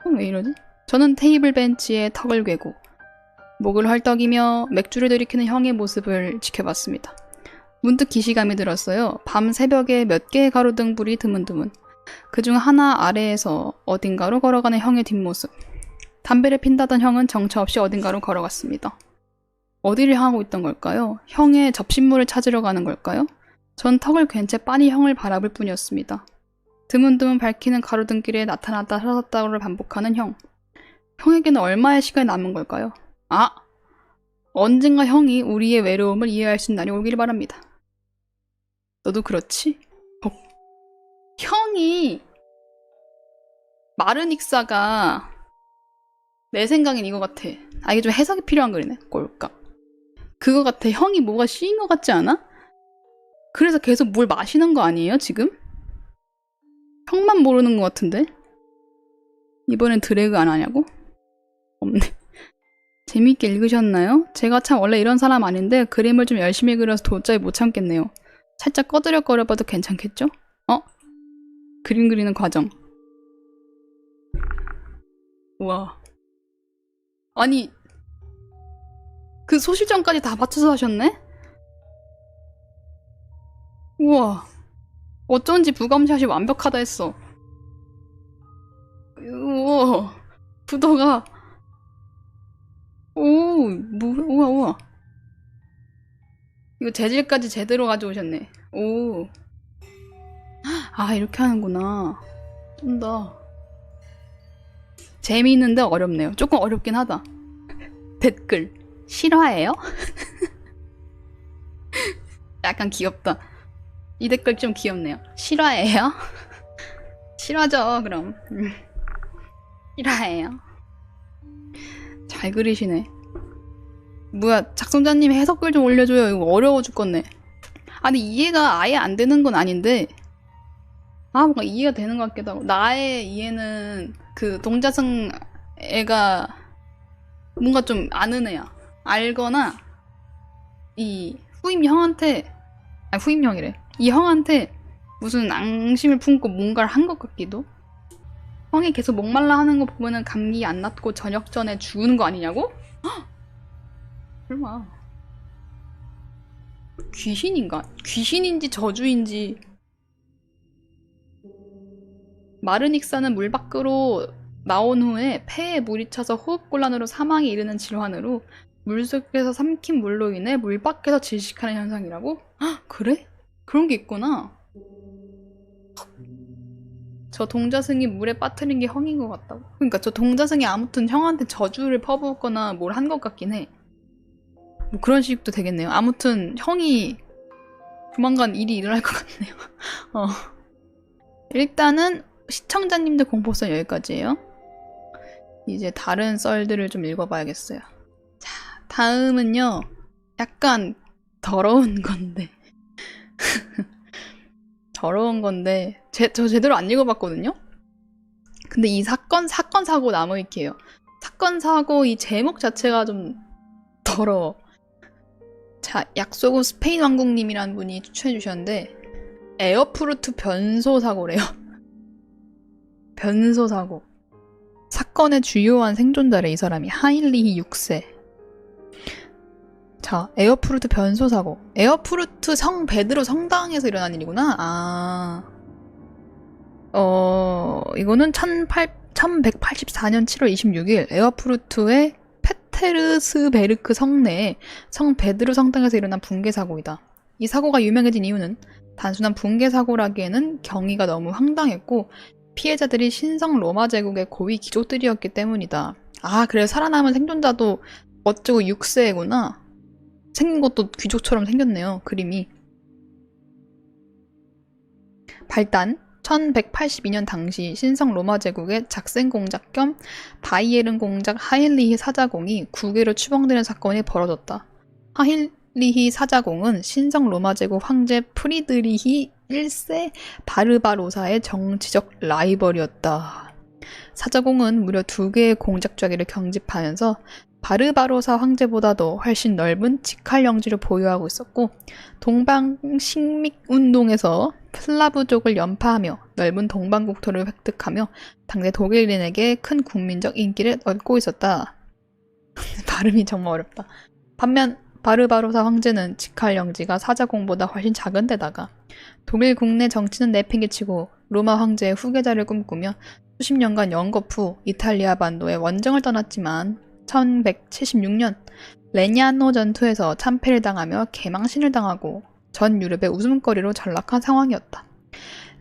형 왜 이러지? 저는 테이블 벤치에 턱을 괴고 목을 헐떡이며 맥주를 들이키는 형의 모습을 지켜봤습니다. 문득 기시감이 들었어요. 밤 새벽에 몇 개의 가로등불이 드문드문. 그중 하나 아래에서 어딘가로 걸어가는 형의 뒷모습. 담배를 핀다던 형은 정처 없이 어딘가로 걸어갔습니다. 어디를 향하고 있던 걸까요? 형의 접신물을 찾으러 가는 걸까요? 전 턱을 괜 채 빤히 형을 바라볼 뿐이었습니다. 드문드문 밝히는 가로등길에 나타났다 사라졌다를 반복하는 형. 형에게는 얼마의 시간이 남은 걸까요? 아! 언젠가 형이 우리의 외로움을 이해할 수 있는 날이 오길 바랍니다. 너도 그렇지? 형이 마른 익사가 내 생각엔 이거 같아. 아, 이게 좀 해석이 필요한 글이네. 꼴깍. 그거 같아. 형이 뭐가 씌인 것 같지 않아? 그래서 계속 뭘 마시는 거 아니에요, 지금? 형만 모르는 것 같은데? 이번엔 드래그 안 하냐고? 없네. 재미있게 읽으셨나요? 제가 참 원래 이런 사람 아닌데 그림을 좀 열심히 그려서 도저히 못 참겠네요. 살짝 꺼드려거려봐도 괜찮겠죠? 그림 그리는 과정. 우와. 아니, 그 소실점까지 다 맞춰서 하셨네? 우와. 어쩐지 부검샷이 완벽하다 했어. 우와. 부더가. 오, 우와, 우와. 이거 재질까지 제대로 가져오셨네. 오. 아, 이렇게 하는구나. 좀 더. 재미있는데 어렵네요. 조금 어렵긴 하다. 댓글. 실화예요? 약간 귀엽다. 이 댓글 좀 귀엽네요. 실화예요? 실화죠, 그럼. 실화예요. 잘 그리시네. 뭐야, 작성자님 해석글 좀 올려줘요. 이거 어려워 죽겠네. 아, 근데 이해가 아예 안 되는 건 아닌데, 아, 뭔가 이해가 되는 것 같기도 하고. 나의 이해는 그 동자승 애가 뭔가 좀 아는 애야. 알거나 이 후임 형한테, 아니 후임 형이래. 이 형한테 무슨 앙심을 품고 뭔가를 한 것 같기도. 형이 계속 목말라 하는 거 보면은 감기 안 낫고 저녁 전에 죽는 거 아니냐고? 헉! 설마 귀신인가? 귀신인지 저주인지 마르닉사는 물 밖으로 나온 후에 폐에 물이 차서 호흡곤란으로 사망에 이르는 질환으로 물속에서 삼킨 물로 인해 물 밖에서 질식하는 현상이라고? 헉, 그래? 그런 게 있구나. 저 동자승이 물에 빠뜨린 게 형인 것 같다고? 그러니까 저 동자승이 아무튼 형한테 저주를 퍼부었거나 뭘 한 것 같긴 해. 뭐 그런 식도 되겠네요. 아무튼 형이 조만간 일이 일어날 것 같네요. 일단은 시청자님들 공포선 여기까지예요. 이제 다른 썰들을 좀 읽어봐야겠어요. 자, 다음은요. 약간 더러운 건데. 더러운 건데 저 제대로 안 읽어봤거든요? 근데 이 사건 사고 나무위키예요. 사건 사고 이 제목 자체가 좀 더러워. 자, 약속은 스페인 왕국님이라는 분이 추천해 주셨는데 에어프루트 변소 사고래요. 변소 사고. 사건의 주요한 생존자래 이 사람이. 하일리히 6세. 자, 에어프루트 변소 사고. 에어프루트 성 베드로 성당에서 일어난 일이구나. 이거는 1184년 7월 26일 에어프루트의 페테르스베르크 성내에 성 베드로 성당에서 일어난 붕괴 사고이다. 이 사고가 유명해진 이유는 단순한 붕괴 사고라기에는 경위가 너무 황당했고 피해자들이 신성 로마 제국의 고위 귀족들이었기 때문이다. 아, 그래서 살아남은 생존자도 어쩌고 6세구나. 생긴 것도 귀족처럼 생겼네요. 그림이. 발단 1182년 당시 신성 로마 제국의 작센 공작 겸 바이에른 공작 하일리히 사자공이 국외로 추방되는 사건이 벌어졌다. 하일리히 사자공은 신성 로마 제국 황제 프리드리히 1세 바르바로사의 정치적 라이벌이었다. 사자공은 무려 2개의 공작좌기를 경집하면서 바르바로사 황제보다도 훨씬 넓은 직할 영지를 보유하고 있었고 동방식민 운동에서 슬라브족을 연파하며 넓은 동방국토를 획득하며 당대 독일인에게 큰 국민적 인기를 얻고 있었다. 발음이 정말 어렵다. 반면 바르바로사 황제는 직할 영지가 사자공보다 훨씬 작은 데다가 독일 국내 정치는 내팽개치고 로마 황제의 후계자를 꿈꾸며 수십 년간 영겁 후 이탈리아 반도에 원정을 떠났지만 1176년 레냐노 전투에서 참패를 당하며 개망신을 당하고 전 유럽의 웃음거리로 전락한 상황이었다.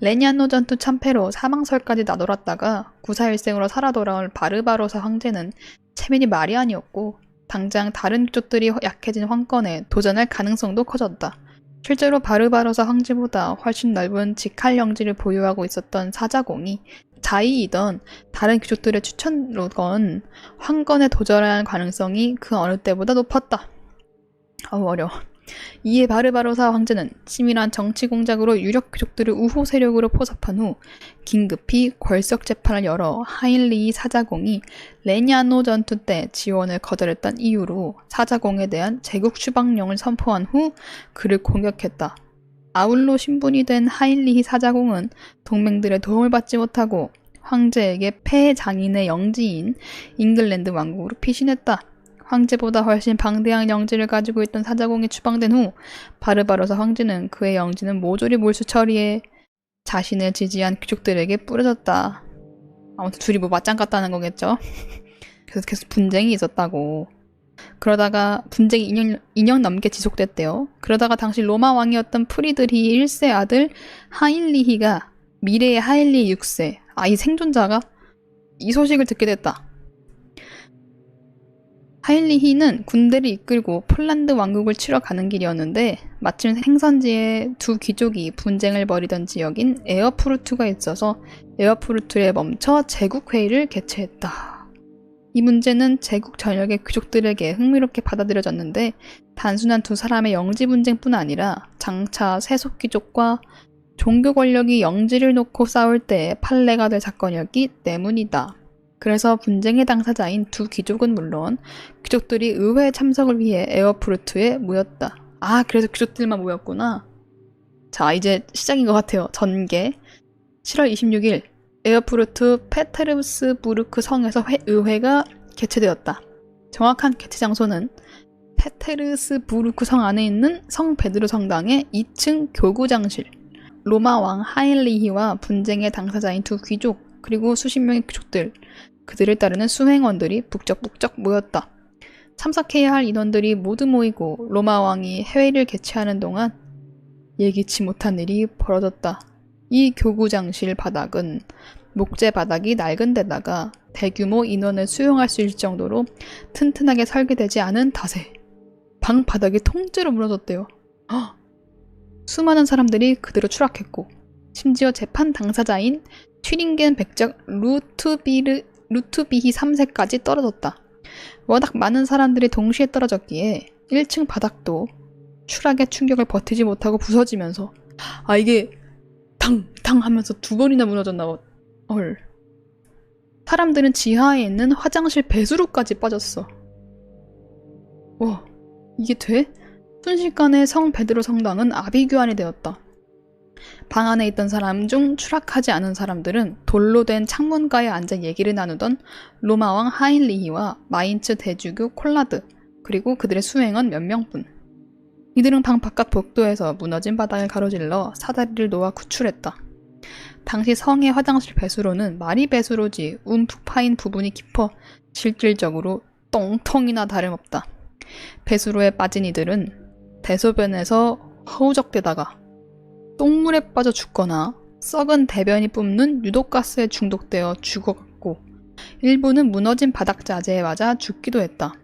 레냐노 전투 참패로 사망설까지 나돌았다가 구사일생으로 살아 돌아올 바르바로사 황제는 체면이 말이 아니었고 당장 다른 귀족들이 약해진 황권에 도전할 가능성도 커졌다. 실제로 바르바로사 황제보다 훨씬 넓은 직할 영지를 보유하고 있었던 사자공이 자의이던 다른 귀족들의 추천로건 황건에 도전할 가능성이 그 어느 때보다 높았다. 어려워. 이에 바르바로사 황제는 치밀한 정치 공작으로 유력 귀족들을 우호 세력으로 포섭한 후 긴급히 궐석 재판을 열어 하일리히 사자공이 레냐노 전투 때 지원을 거절했던 이유로 사자공에 대한 제국 추방령을 선포한 후 그를 공격했다. 아울로 신분이 된 하일리히 사자공은 동맹들의 도움을 받지 못하고 황제에게 폐해 장인의 영지인 잉글랜드 왕국으로 피신했다. 황제보다 훨씬 방대한 영지를 가지고 있던 사자공이 추방된 후 바르바로사 황제는 그의 영지는 모조리 몰수 처리해 자신을 지지한 귀족들에게 뿌려졌다. 아무튼 둘이 뭐 맞짱 깠다는 거겠죠. 그래서 계속 분쟁이 있었다고. 그러다가 분쟁이 2년 넘게 지속됐대요. 그러다가 당시 로마 왕이었던 프리드리히 1세 아들 하일리히가 미래의 하일리히 6세, 이 생존자가 이 소식을 듣게 됐다. 하일리히는 군대를 이끌고 폴란드 왕국을 치러 가는 길이었는데 마침 행선지에 두 귀족이 분쟁을 벌이던 지역인 에어프루트가 있어서 에어프루트에 멈춰 제국회의를 개최했다. 이 문제는 제국 전역의 귀족들에게 흥미롭게 받아들여졌는데 단순한 두 사람의 영지 분쟁뿐 아니라 장차 세속 귀족과 종교 권력이 영지를 놓고 싸울 때 판례가 될 사건이었기 때문이다. 그래서 분쟁의 당사자인 두 귀족은 물론 귀족들이 의회 참석을 위해 에어프루트에 모였다. 그래서 귀족들만 모였구나. 자, 이제 시작인 것 같아요. 전개. 7월 26일 에어프루트 페테르스부르크 성에서 의회가 개최되었다. 정확한 개최 장소는 페테르스부르크 성 안에 있는 성 베드로 성당의 2층 교구장실. 로마 왕 하일리히와 분쟁의 당사자인 두 귀족, 그리고 수십 명의 귀족들, 그들을 따르는 수행원들이 북적북적 모였다. 참석해야 할 인원들이 모두 모이고 로마 왕이 회의를 개최하는 동안 예기치 못한 일이 벌어졌다. 이 교구장실 바닥은 목재 바닥이 낡은 데다가 대규모 인원을 수용할 수 있을 정도로 튼튼하게 설계되지 않은 탓에 방 바닥이 통째로 무너졌대요. 헉! 수많은 사람들이 그대로 추락했고 심지어 재판 당사자인 튀링겐 백작 루트비히 3세까지 떨어졌다. 워낙 많은 사람들이 동시에 떨어졌기에 1층 바닥도 추락의 충격을 버티지 못하고 부서지면서 이게 탕 하면서 두 번이나 무너졌나 봐. 헐. 사람들은 지하에 있는 화장실 배수로까지 빠졌어. 와, 이게 돼? 순식간에 성 베드로 성당은 아비규환이 되었다. 방 안에 있던 사람 중 추락하지 않은 사람들은 돌로 된 창문가에 앉아 얘기를 나누던 로마왕 하인리히와 마인츠 대주교 콜라드, 그리고 그들의 수행원 몇 명뿐. 이들은 방 바깥 복도에서 무너진 바닥을 가로질러 사다리를 놓아 구출했다. 당시 성의 화장실 배수로는 말이 배수로지 움푹 파인 부분이 깊어 실질적으로 똥통이나 다름없다. 배수로에 빠진 이들은 대소변에서 허우적대다가 똥물에 빠져 죽거나 썩은 대변이 뿜는 유독가스에 중독되어 죽어갔고 일부는 무너진 바닥 자재에 맞아 죽기도 했다.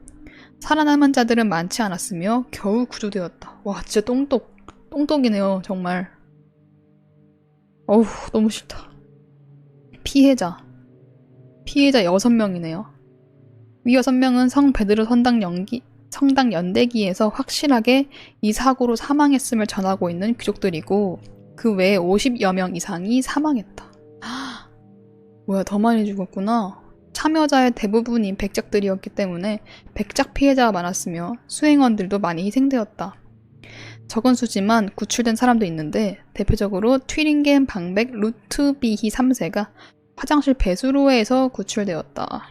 살아남은 자들은 많지 않았으며 겨우 구조되었다. 와, 진짜 똥똑이네요, 정말. 어우, 너무 싫다. 피해자 6명이네요. 위 6명은 성 베드로 성당 연대기에서 확실하게 이 사고로 사망했음을 전하고 있는 귀족들이고 그 외에 50여 명 이상이 사망했다. 뭐야, 더 많이 죽었구나. 참여자의 대부분이 백작들이었기 때문에 백작 피해자가 많았으며 수행원들도 많이 희생되었다. 적은 수지만 구출된 사람도 있는데 대표적으로 튀링겐 방백 루트비히 3세가 화장실 배수로에서 구출되었다.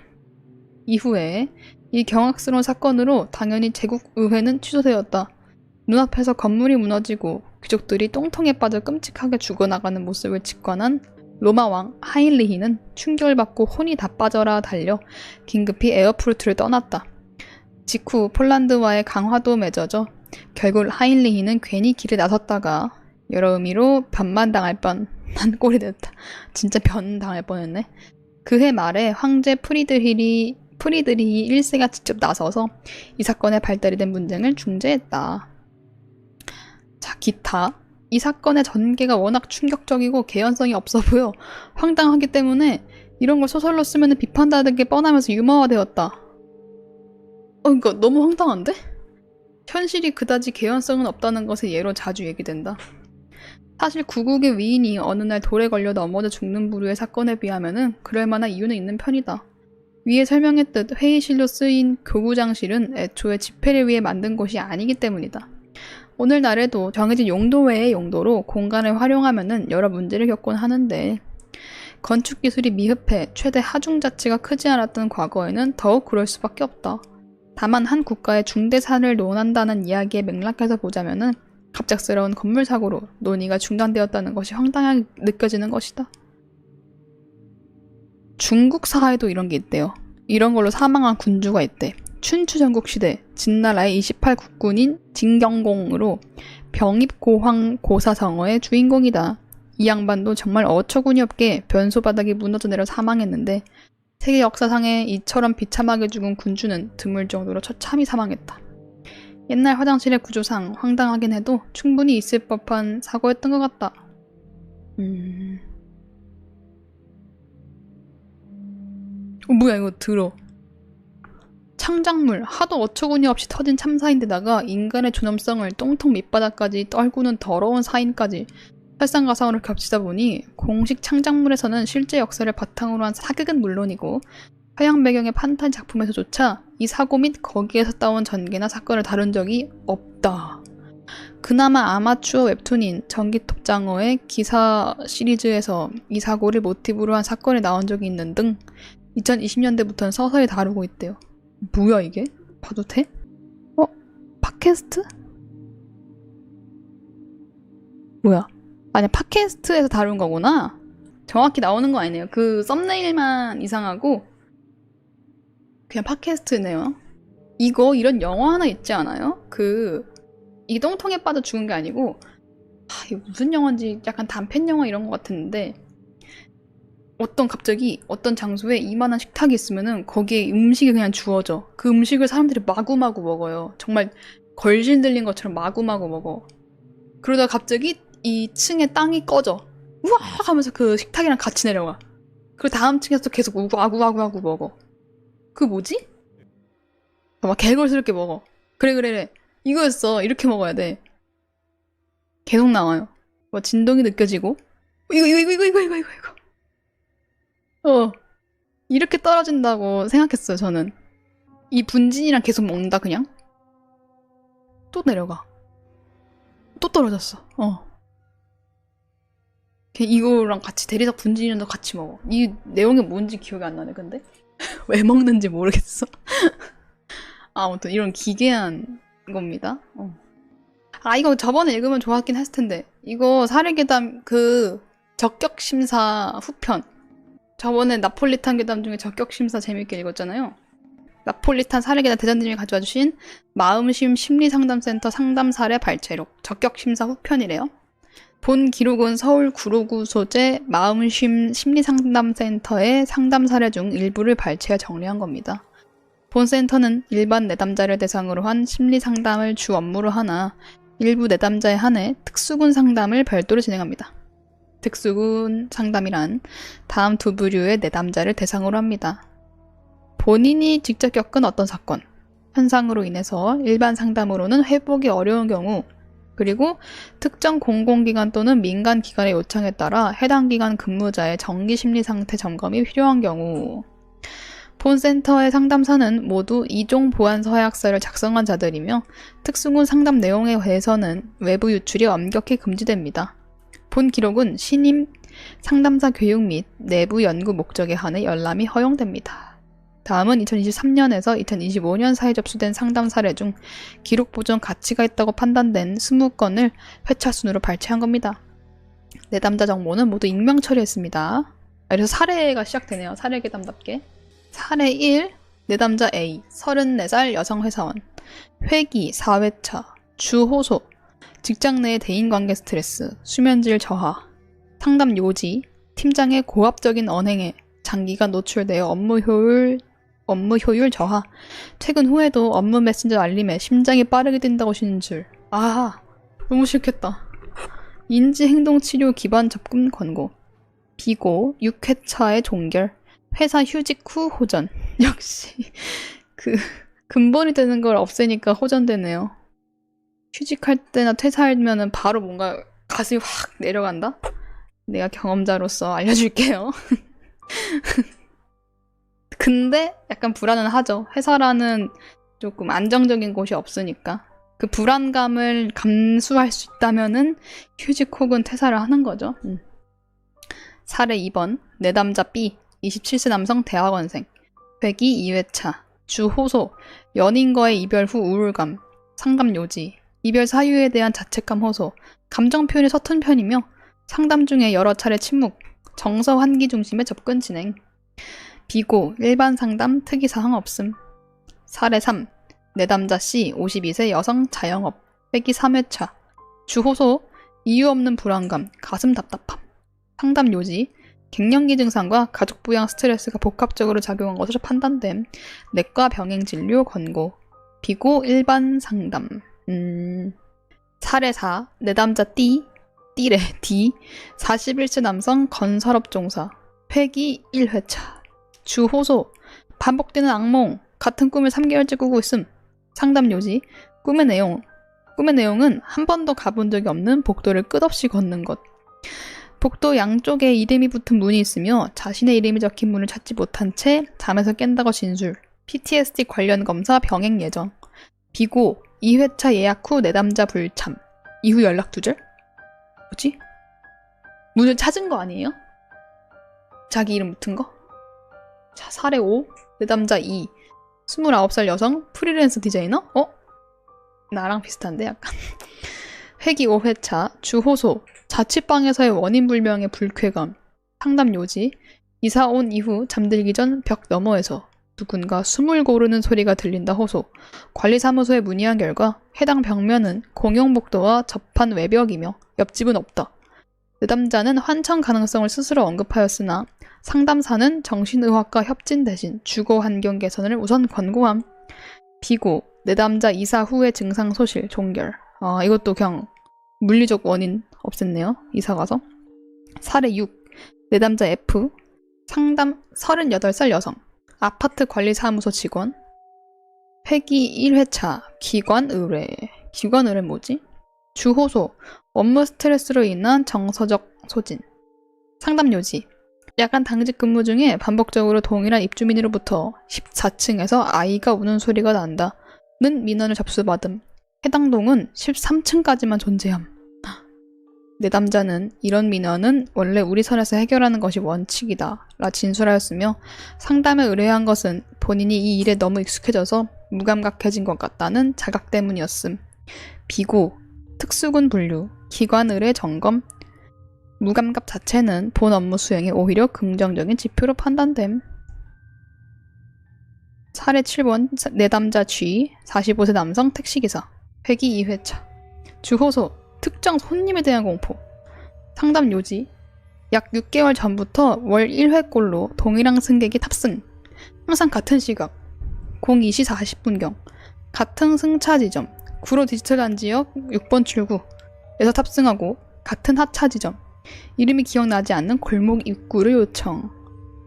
이후에 이 경악스러운 사건으로 당연히 제국의회는 취소되었다. 눈앞에서 건물이 무너지고 귀족들이 똥통에 빠져 끔찍하게 죽어나가는 모습을 직관한 로마 왕 하인리히는 충격을 받고 혼이 다 빠져라 달려 긴급히 에어프루트를 떠났다. 직후 폴란드와의 강화도 맺어져 결국 하인리히는 괜히 길에 나섰다가 여러 의미로 변만당할 뻔한 꼴이 됐다. 진짜 변당할 뻔했네. 그해 말에 황제 프리드리히 1세가 직접 나서서 이 사건의 발달이 된 분쟁을 중재했다. 자, 기타. 이 사건의 전개가 워낙 충격적이고 개연성이 없어 보여 황당하기 때문에 이런 걸 소설로 쓰면 비판받을 게 뻔하면서 유머화되었다. 그러니까 너무 황당한데? 현실이 그다지 개연성은 없다는 것의 예로 자주 얘기된다. 사실 구국의 위인이 어느 날 돌에 걸려 넘어져 죽는 부류의 사건에 비하면은 그럴 만한 이유는 있는 편이다. 위에 설명했듯 회의실로 쓰인 교구장실은 애초에 집회를 위해 만든 곳이 아니기 때문이다. 오늘날에도 정해진 용도 외의 용도로 공간을 활용하면은 여러 문제를 겪곤 하는데 건축 기술이 미흡해 최대 하중 자체가 크지 않았던 과거에는 더욱 그럴 수밖에 없다. 다만 한 국가의 중대사를 논한다는 이야기의 맥락에서 보자면은 갑작스러운 건물 사고로 논의가 중단되었다는 것이 황당하게 느껴지는 것이다. 중국 사회도 이런 게 있대요. 이런 걸로 사망한 군주가 있대. 춘추 전국시대 진나라의 28국군인 진경공으로 병입고황 고사성어의 주인공이다. 이 양반도 정말 어처구니 없게 변소바닥이 무너져 내려 사망했는데 세계 역사상에 이처럼 비참하게 죽은 군주는 드물 정도로 처참히 사망했다. 옛날 화장실의 구조상 황당하긴 해도 충분히 있을 법한 사고였던 것 같다. 뭐야, 이거 들어. 창작물, 하도 어처구니 없이 터진 참사인데다가 인간의 존엄성을 똥통 밑바닥까지 떨구는 더러운 사인까지 설상가상으로 겹치다 보니 공식 창작물에서는 실제 역사를 바탕으로 한 사극은 물론이고 서양 배경의 판타지 작품에서조차 이 사고 및 거기에서 따온 전개나 사건을 다룬 적이 없다. 그나마 아마추어 웹툰인 전기톱장어의 기사 시리즈에서 이 사고를 모티브로 한 사건이 나온 적이 있는 등 2020년대부터는 서서히 다루고 있대요. 뭐야 이게? 봐도 돼? 팟캐스트? 뭐야? 아니, 팟캐스트에서 다룬 거구나. 정확히 나오는 거 아니네요. 그 썸네일만 이상하고 그냥 팟캐스트네요. 이런 영화 하나 있지 않아요? 이 똥통에 빠져 죽은 게 아니고, 이거 무슨 영화인지 약간 단편 영화 이런 것 같은데, 갑자기 어떤 장소에 이만한 식탁이 있으면은 거기에 음식이 그냥 주어져. 그 음식을 사람들이 마구마구 먹어요. 정말 걸신 들린 것처럼 마구마구 먹어. 그러다가 갑자기 이 층의 땅이 꺼져. 우와 하면서 그 식탁이랑 같이 내려가. 그리고 다음 층에서 또 계속 우구아구아구아구 먹어. 그거 뭐지? 막 개걸스럽게 먹어. 그래. 이거였어. 이렇게 먹어야 돼. 계속 나와요. 뭐 진동이 느껴지고. 이거. 이렇게 떨어진다고 생각했어요, 저는. 이 분진이랑 계속 먹는다, 그냥. 또 내려가. 또 떨어졌어. 이거랑 같이 대리석 분진이랑도 같이 먹어. 이 내용이 뭔지 기억이 안 나네, 근데. 왜 먹는지 모르겠어. 아무튼 이런 기괴한 겁니다. 이거 저번에 읽으면 좋았긴 했을 텐데. 이거 사례괴담 적격심사 후편. 저번에 나폴리탄 괴담 중에 적격심사 재밌게 읽었잖아요. 나폴리탄 사례괴담 대장님이 가져와 주신 마음심 심리상담센터 상담 사례 발췌록 적격심사 후편이래요. 본 기록은 서울 구로구 소재 마음심 심리상담센터의 상담 사례 중 일부를 발췌해 정리한 겁니다. 본 센터는 일반 내담자를 대상으로 한 심리상담을 주 업무로 하나 일부 내담자에 한해 특수군 상담을 별도로 진행합니다. 특수군 상담이란 다음 두 부류의 내담자를 대상으로 합니다. 본인이 직접 겪은 어떤 사건, 현상으로 인해서 일반 상담으로는 회복이 어려운 경우, 그리고 특정 공공기관 또는 민간기관의 요청에 따라 해당 기관 근무자의 정기 심리상태 점검이 필요한 경우, 본 센터의 상담사는 모두 2종 보안 서약서를 작성한 자들이며 특수군 상담 내용에 대해서는 외부 유출이 엄격히 금지됩니다. 본 기록은 신임 상담사 교육 및 내부 연구 목적에 한해 열람이 허용됩니다. 다음은 2023년에서 2025년 사이에 접수된 상담 사례 중 기록 보존 가치가 있다고 판단된 20건을 회차 순으로 발췌한 겁니다. 내담자 정보는 모두 익명 처리했습니다. 그래서 사례가 시작되네요. 사례괴담답게. 사례 1. 내담자 A, 34살 여성 회사원. 회기 4회차. 주호소. 직장 내 대인관계 스트레스, 수면질 저하. 상담 요지. 팀장의 고압적인 언행에 장기간 노출되어 업무 효율 저하. 퇴근 후에도 업무 메신저 알림에 심장이 빠르게 뛴다고 신줄. 너무 싫겠다. 인지행동치료 기반 접근 권고. 비고 6회차의 종결. 회사 휴직 후 호전. 역시 근본이 되는 걸 없애니까 호전되네요. 휴직할 때나 퇴사하면은 바로 뭔가 가슴이 확 내려간다? 내가 경험자로서 알려줄게요. 근데 약간 불안은 하죠. 회사라는 조금 안정적인 곳이 없으니까. 그 불안감을 감수할 수 있다면은 휴직 혹은 퇴사를 하는 거죠. 사례 2번. 내담자 B, 27세 남성 대학원생. 회기 2회차. 주호소. 연인과의 이별 후 우울감. 상담 요지. 이별 사유에 대한 자책감 호소. 감정 표현이 서툰 편이며 상담 중에 여러 차례 침묵. 정서 환기 중심의 접근 진행. 비고. 일반 상담 특이사항 없음. 사례 3. 내담자 C, 52세 여성 자영업. 회기 3회차. 주호소. 이유 없는 불안감. 가슴 답답함. 상담 요지. 갱년기 증상과 가족 부양 스트레스가 복합적으로 작용한 것으로 판단됨. 내과 병행 진료 권고. 비고 일반 상담. 사례 4. 내담자 D, 41세 남성 건설업 종사. 회기 1회차. 주호소. 반복되는 악몽. 같은 꿈을 3개월째 꾸고 있음. 상담 요지. 꿈의 내용은 한 번도 가본 적이 없는 복도를 끝없이 걷는 것. 복도 양쪽에 이름이 붙은 문이 있으며 자신의 이름이 적힌 문을 찾지 못한 채 잠에서 깬다고 진술. PTSD 관련 검사 병행 예정. 비고. 2회차 예약 후 내담자 불참. 이후 연락 두절? 뭐지? 문을 찾은 거 아니에요? 자기 이름 붙은 거? 자, 사례 5. 내담자 2. 29살 여성 프리랜서 디자이너? 나랑 비슷한데 약간. 회기 5회차. 주호소. 자취방에서의 원인 불명의 불쾌감. 상담 요지. 이사 온 이후 잠들기 전 벽 너머에서 누군가 숨을 고르는 소리가 들린다 호소. 관리사무소에 문의한 결과 해당 벽면은 공용복도와 접한 외벽이며 옆집은 없다. 내담자는 환청 가능성을 스스로 언급하였으나 상담사는 정신의학과 협진 대신 주거 환경 개선을 우선 권고함. 비고, 내담자 이사 후의 증상 소실, 종결. 이것도 그냥 물리적 원인 없앴네요. 이사 가서. 사례 6. 내담자 F. 상담 38살 여성. 아파트 관리사무소 직원. 회기 1회차. 기관 의뢰. 기관 의뢰 뭐지? 주호소. 업무 스트레스로 인한 정서적 소진. 상담 요지. 야간 당직 근무 중에 반복적으로 동일한 입주민으로부터 14층에서 아이가 우는 소리가 난다는 민원을 접수받음. 해당 동은 13층까지만 존재함. 내담자는 이런 민원은 원래 우리 선에서 해결하는 것이 원칙이다 라 진술하였으며 상담에 의뢰한 것은 본인이 이 일에 너무 익숙해져서 무감각해진 것 같다는 자각 때문이었음. 비고, 특수군 분류, 기관 의뢰 점검, 무감각 자체는 본 업무 수행에 오히려 긍정적인 지표로 판단됨. 사례 7번 내담자 G, 45세 남성 택시기사, 회기 2회차. 주호소, 특정 손님에 대한 공포. 상담 요지. 약 6개월 전부터 월 1회꼴로 동일한 승객이 탑승. 항상 같은 시각 02시 40분경 같은 승차 지점 구로 디지털한 지역 6번 출구에서 탑승하고 같은 하차 지점 이름이 기억나지 않는 골목 입구를 요청.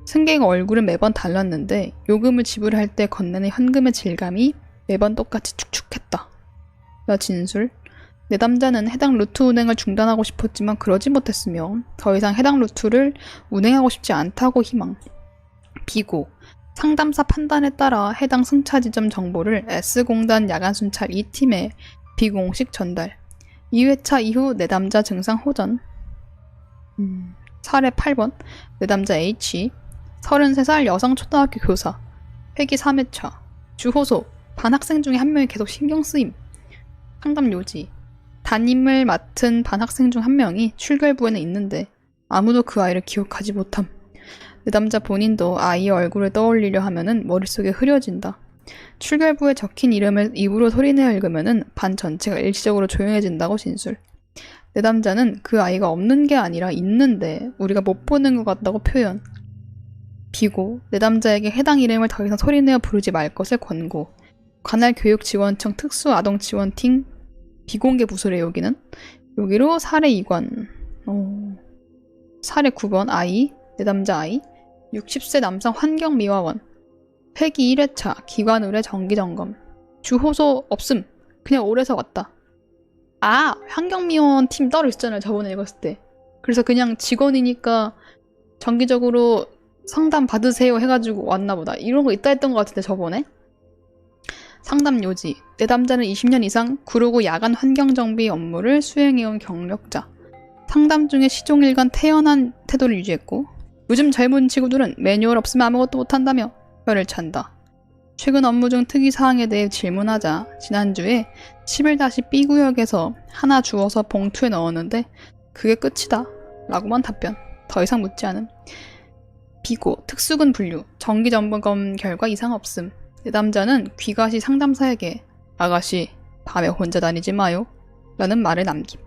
승객의 얼굴은 매번 달랐는데 요금을 지불할 때 건네는 현금의 질감이 매번 똑같이 축축했다. 나 진술. 내담자는 해당 루트 운행을 중단하고 싶었지만 그러지 못했으며 더 이상 해당 루트를 운행하고 싶지 않다고 희망. 비고. 상담사 판단에 따라 해당 승차 지점 정보를 S공단 야간순찰 2팀에 비공식 전달. 2회차 이후 내담자 증상 호전. 사례 8번 내담자 H, 33살 여성 초등학교 교사, 회기 3회차. 주호소, 반 학생 중에 한 명이 계속 신경 쓰임. 상담 요지. 담임을 맡은 반 학생 중 한 명이 출결부에는 있는데 아무도 그 아이를 기억하지 못함. 내담자 본인도 아이의 얼굴을 떠올리려 하면은 머릿속에 흐려진다. 출결부에 적힌 이름을 입으로 소리내어 읽으면은 반 전체가 일시적으로 조용해진다고 진술. 내담자는 그 아이가 없는 게 아니라 있는데 우리가 못 보는 것 같다고 표현. 비고, 내담자에게 해당 이름을 더 이상 소리내어 부르지 말 것을 권고. 관할 교육지원청 특수아동지원팀 비공개 부서래 여기는. 여기로 사례 2관. 사례 9번 아이, 내담자 아이, 60세 남성 환경미화원, 회기 1회차 기관 의뢰 정기점검. 주호소 없음. 그냥 오래서 왔다. 환경미화원 팀 따로 있었잖아요 저번에 읽었을 때. 그래서 그냥 직원이니까 정기적으로 상담 받으세요 해가지고 왔나보다. 이런 거 있다 했던 것 같은데 저번에. 상담 요지. 내담자는 20년 이상 구로구 야간 환경정비 업무를 수행해온 경력자. 상담 중에 시종일관 태연한 태도를 유지했고 요즘 젊은 친구들은 매뉴얼 없으면 아무것도 못한다며 혀를 찬다. 최근 업무 중 특이사항에 대해 질문하자 지난주에 11-B 구역에서 하나 주워서 봉투에 넣었는데 그게 끝이다 라고만 답변. 더 이상 묻지 않음. 비고, 특수군 분류, 정기점검 결과 이상 없음. 내담자는 귀가시 상담사에게 아가씨 밤에 혼자 다니지 마요 라는 말을 남김.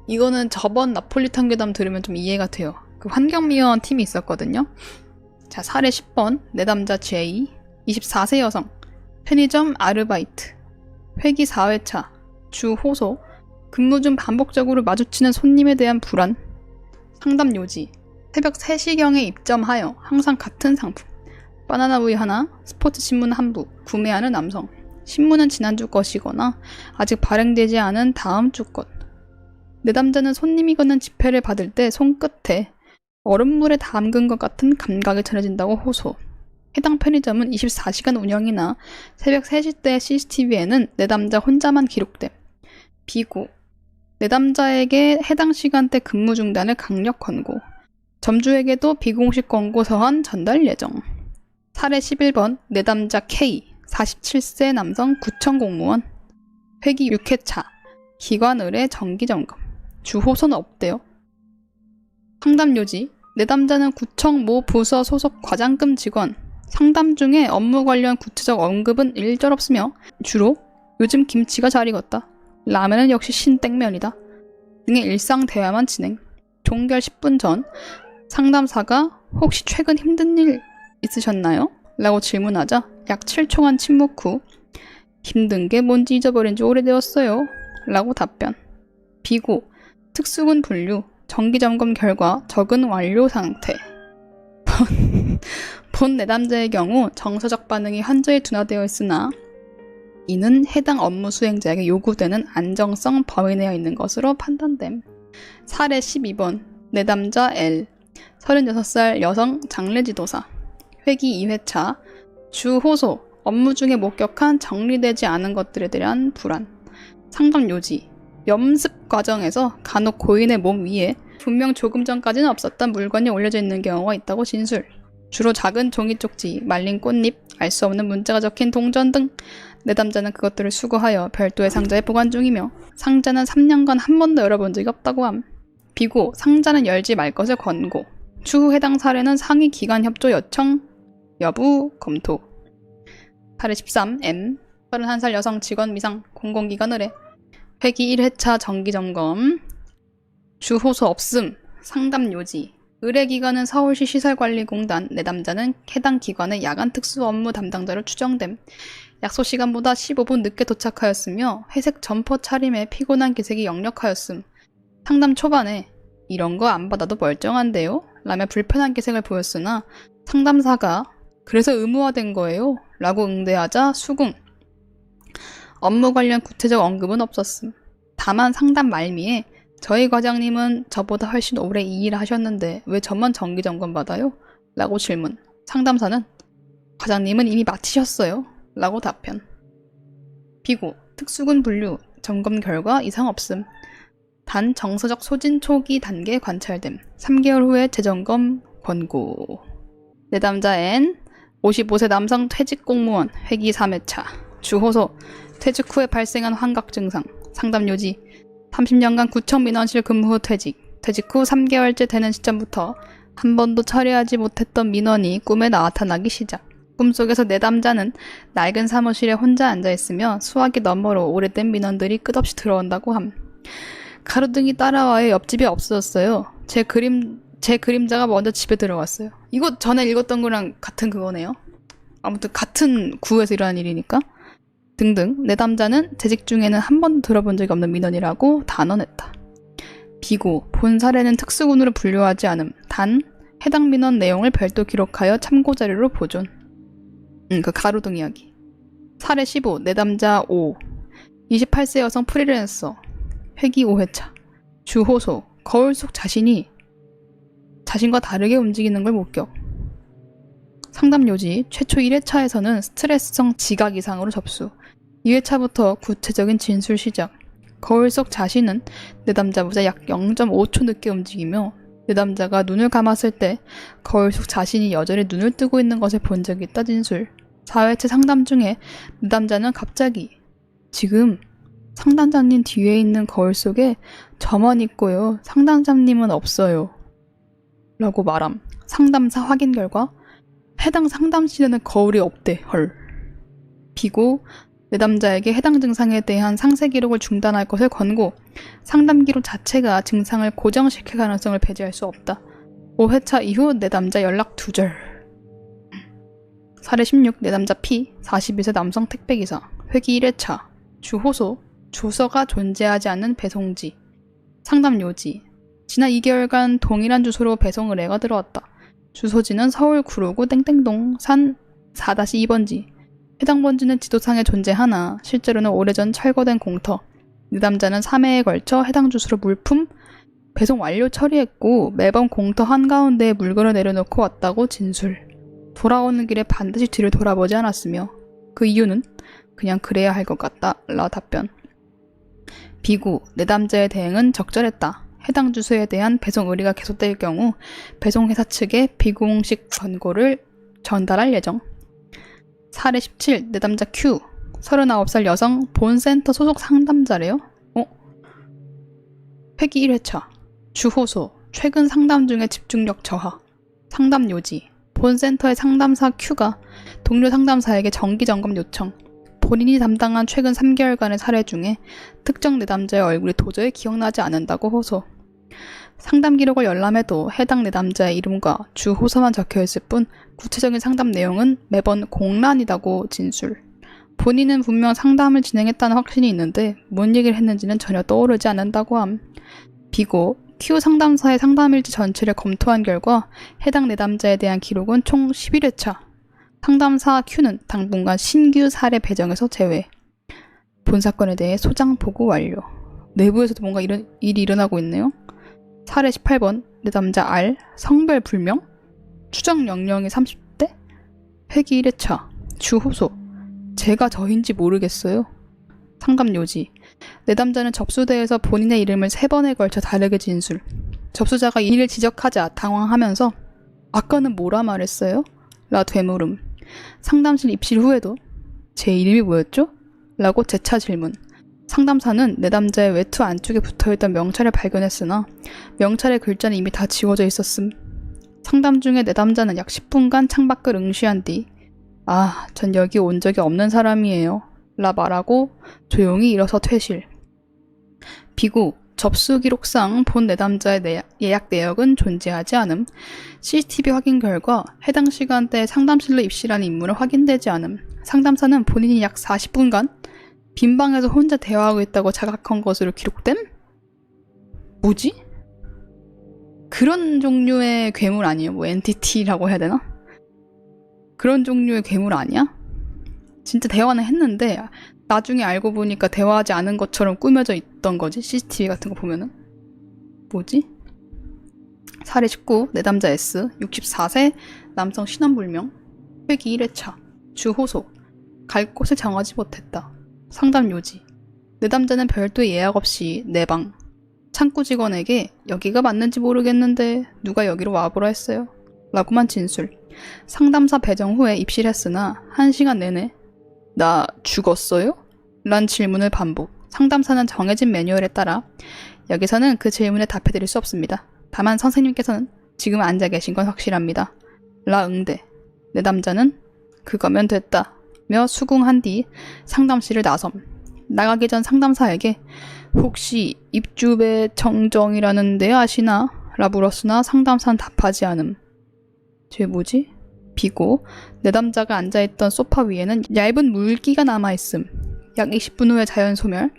이거는 저번 나폴리탄 괴담 들으면 좀 이해가 돼요. 그 환경미화원 팀이 있었거든요. 자, 사례 10번 내담자 J, 24세 여성, 편의점 아르바이트, 회기 4회차, 주 호소, 근무 중 반복적으로 마주치는 손님에 대한 불안. 상담 요지. 새벽 3시경에 입점하여 항상 같은 상품, 바나나 우유 하나, 스포츠 신문 한 부 구매하는 남성. 신문은 지난주 것이거나 아직 발행되지 않은 다음 주 것. 내담자는 손님이 거는 지폐를 받을 때 손끝에 얼음물에 담근 것 같은 감각이 전해진다고 호소. 해당 편의점은 24시간 운영이나 새벽 3시 때 CCTV에는 내담자 혼자만 기록됨. 비고. 내담자에게 해당 시간대 근무 중단을 강력 권고. 점주에게도 비공식 권고 서한 전달 예정. 사례 11번 내담자 K, 47세 남성 구청 공무원, 회기 6회차 기관 의뢰 정기점검. 주호소는 없대요. 상담 요지. 내담자는 구청 모 부서 소속 과장급 직원. 상담 중에 업무 관련 구체적 언급은 일절없으며 주로 요즘 김치가 잘 익었다. 라면은 역시 신땡면이다. 등의 일상 대화만 진행. 종결 10분 전 상담사가 혹시 최근 힘든 일 있으셨나요? 라고 질문하자 약 7초간 침묵 후 힘든 게 뭔지 잊어버린 지 오래되었어요. 라고 답변. 비고, 특수군 분류, 정기점검 결과 적은 완료 상태. 본 내담자의 경우 정서적 반응이 환자에 둔화되어 있으나 이는 해당 업무 수행자에게 요구되는 안정성 범위 내에 있는 것으로 판단됨. 사례 12번 내담자 L 36살 여성 장례지도사. 회기 2회차 주 호소 업무 중에 목격한 정리되지 않은 것들에 대한 불안. 상담 요지. 염습 과정에서 간혹 고인의 몸 위에 분명 조금 전까지는 없었던 물건이 올려져 있는 경우가 있다고 진술. 주로 작은 종이 쪽지, 말린 꽃잎, 알 수 없는 문자가 적힌 동전 등. 내담자는 그것들을 수거하여 별도의 상자에 보관 중이며 상자는 3년간 한 번도 열어본 적이 없다고 함. 비고 상자는 열지 말 것을 권고. 추후 해당 사례는 상위 기관 협조 요청 여부 검토. 사례 13 M 31살 여성 직원 미상 공공기관 의뢰. 회기 1회차 정기점검. 주 호소 없음. 상담 요지. 의뢰기관은 서울시 시설관리공단. 내담자는 해당 기관의 야간 특수 업무 담당자로 추정됨. 약속 시간보다 15분 늦게 도착하였으며 회색 점퍼 차림에 피곤한 기색이 역력하였음. 상담 초반에 이런 거 안 받아도 멀쩡한데요? 라며 불편한 기색을 보였으나 상담사가 그래서 의무화된 거예요? 라고 응대하자 수긍. 업무 관련 구체적 언급은 없었음. 다만 상담 말미에 저희 과장님은 저보다 훨씬 오래 이 일을 하셨는데 왜 저만 정기점검 받아요? 라고 질문. 상담사는 과장님은 이미 마치셨어요. 라고 답변. 비고 특수군 분류 점검 결과 이상 없음. 단 정서적 소진 초기 단계 관찰됨. 3개월 후에 재점검 권고. 내담자 N 55세 남성 퇴직 공무원. 회기 3회차 주 호소 퇴직 후에 발생한 환각 증상. 상담 요지. 30년간 구청 민원실 근무 후 퇴직 후 3개월째 되는 시점부터 한 번도 처리하지 못했던 민원이 꿈에 나타나기 시작. 꿈속에서 내담자는 낡은 사무실에 혼자 앉아있으며 수화기 너머로 오래된 민원들이 끝없이 들어온다고 함. 가로등이 따라와요. 옆집이 없어졌어요. 제 그림자가 먼저 집에 들어갔어요. 이거 전에 읽었던 거랑 같은 그거네요. 아무튼 같은 구에서 일어난 일이니까. 등등. 내담자는 재직 중에는 한 번도 들어본 적이 없는 민원이라고 단언했다. 비고 본 사례는 특수군으로 분류하지 않음. 단 해당 민원 내용을 별도 기록하여 참고자료로 보존. 그 가로등 이야기. 사례 15 내담자 5 28세 여성 프리랜서. 회기 5회차 주 호소 거울 속 자신이 자신과 다르게 움직이는 걸 목격. 상담 요지. 최초 1회차에서는 스트레스성 지각 이상으로 접수. 2회차부터 구체적인 진술 시작. 거울 속 자신은 내담자보다 약 0.5초 늦게 움직이며 내담자가 눈을 감았을 때 거울 속 자신이 여전히 눈을 뜨고 있는 것을 본 적이 있다 진술. 4회차 상담 중에 내담자는 갑자기 지금 상담자님 뒤에 있는 거울 속에 저만 있고요. 상담자님은 없어요. 라고 말함. 상담사 확인 결과 해당 상담실에는 거울이 없대. 헐. 비고 내담자에게 해당 증상에 대한 상세 기록을 중단할 것을 권고. 상담 기록 자체가 증상을 고정시킬 가능성을 배제할 수 없다. 5회차 이후 내담자 연락 두절. 사례 16 내담자 P 42세 남성 택배기사. 회기 1회차 주 호소 주소가 존재하지 않는 배송지. 상담 요지. 지난 2개월간 동일한 주소로 배송 의뢰가 들어왔다. 주소지는 서울 구로구 땡땡동 산 4-2번지. 해당 번지는 지도상에 존재하나 실제로는 오래전 철거된 공터. 내담자는 3회에 걸쳐 해당 주소로 물품 배송 완료 처리했고 매번 공터 한가운데에 물건을 내려놓고 왔다고 진술. 돌아오는 길에 반드시 뒤를 돌아보지 않았으며 그 이유는 그냥 그래야 할 것 같다. 라 답변. 비구 내담자의 대응은 적절했다. 해당 주소에 대한 배송 의뢰가 계속될 경우 배송회사 측에 비공식 권고를 전달할 예정. 사례 17 내담자 Q 39살 여성 본센터 소속 상담자래요. 회기 1회차 주 호소 최근 상담 중에 집중력 저하, 상담 요지, 본 센터의 상담사 Q가 동료 상담사에게 정기 점검 요청, 본인이 담당한 최근 3개월간의 사례 중에 특정 내담자의 얼굴이 도저히 기억나지 않는다고 호소. 상담 기록을 열람해도 해당 내담자의 이름과 주 호소만 적혀있을 뿐 구체적인 상담 내용은 매번 공란이다고 진술. 본인은 분명 상담을 진행했다는 확신이 있는데 뭔 얘기를 했는지는 전혀 떠오르지 않는다고 함. 비고 Q 상담사의 상담일지 전체를 검토한 결과 해당 내담자에 대한 기록은 총 11회차. 상담사 Q는 당분간 신규 사례 배정에서 제외. 본 사건에 대해 소장 보고 완료. 내부에서도 뭔가 일이 일어나고 있네요. 사례 18번 내담자 R 성별 불명, 추정 연령이 30대, 회기 1회차, 주 호소. 제가 저인지 모르겠어요. 상담 요지. 내담자는 접수대에서 본인의 이름을 3번에 걸쳐 다르게 진술. 접수자가 이를 지적하자 당황하면서 아까는 뭐라 말했어요? 라 되물음. 상담실 입실 후에도 제 이름이 뭐였죠? 라고 재차 질문. 상담사는 내담자의 외투 안쪽에 붙어있던 명찰을 발견했으나 명찰의 글자는 이미 다 지워져 있었음. 상담 중에 내담자는 약 10분간 창밖을 응시한 뒤 전 여기 온 적이 없는 사람이에요. 라 말하고 조용히 일어서 퇴실. 비고 접수 기록상 본 내담자의 예약 내역은 존재하지 않음. CCTV 확인 결과 해당 시간대에 상담실로 입실한 인물은 확인되지 않음. 상담사는 본인이 약 40분간 빈 방에서 혼자 대화하고 있다고 자각한 것으로 기록됨? 뭐지? 그런 종류의 괴물 아니에요? 뭐 엔티티라고 해야 되나? 그런 종류의 괴물 아니야? 진짜 대화는 했는데 나중에 알고 보니까 대화하지 않은 것처럼 꾸며져 있던 거지. CCTV 같은 거 보면은. 뭐지? 사례 19 내담자 S 64세 남성 신원불명, 회기 1회차, 주 호소. 갈 곳을 정하지 못했다. 상담 요지. 내담자는 별도의 예약 없이 내 방. 창구 직원에게 여기가 맞는지 모르겠는데 누가 여기로 와보라 했어요. 라고만 진술. 상담사 배정 후에 입실했으나 1시간 내내 나 죽었어요? 란 질문을 반복. 상담사는 정해진 매뉴얼에 따라 여기서는 그 질문에 답해드릴 수 없습니다. 다만 선생님께서는 지금 앉아 계신 건 확실합니다. 라 응대. 내담자는 그거면 됐다 며 수긍한 뒤 상담실을 나섬. 나가기 전 상담사에게 혹시 입주배 정정이라는 데 아시나? 라 물었으나 상담사는 답하지 않음. 쟤 뭐지? 비고 내담자가 앉아있던 소파 위에는 얇은 물기가 남아있음. 약 20분 후에 자연 소멸.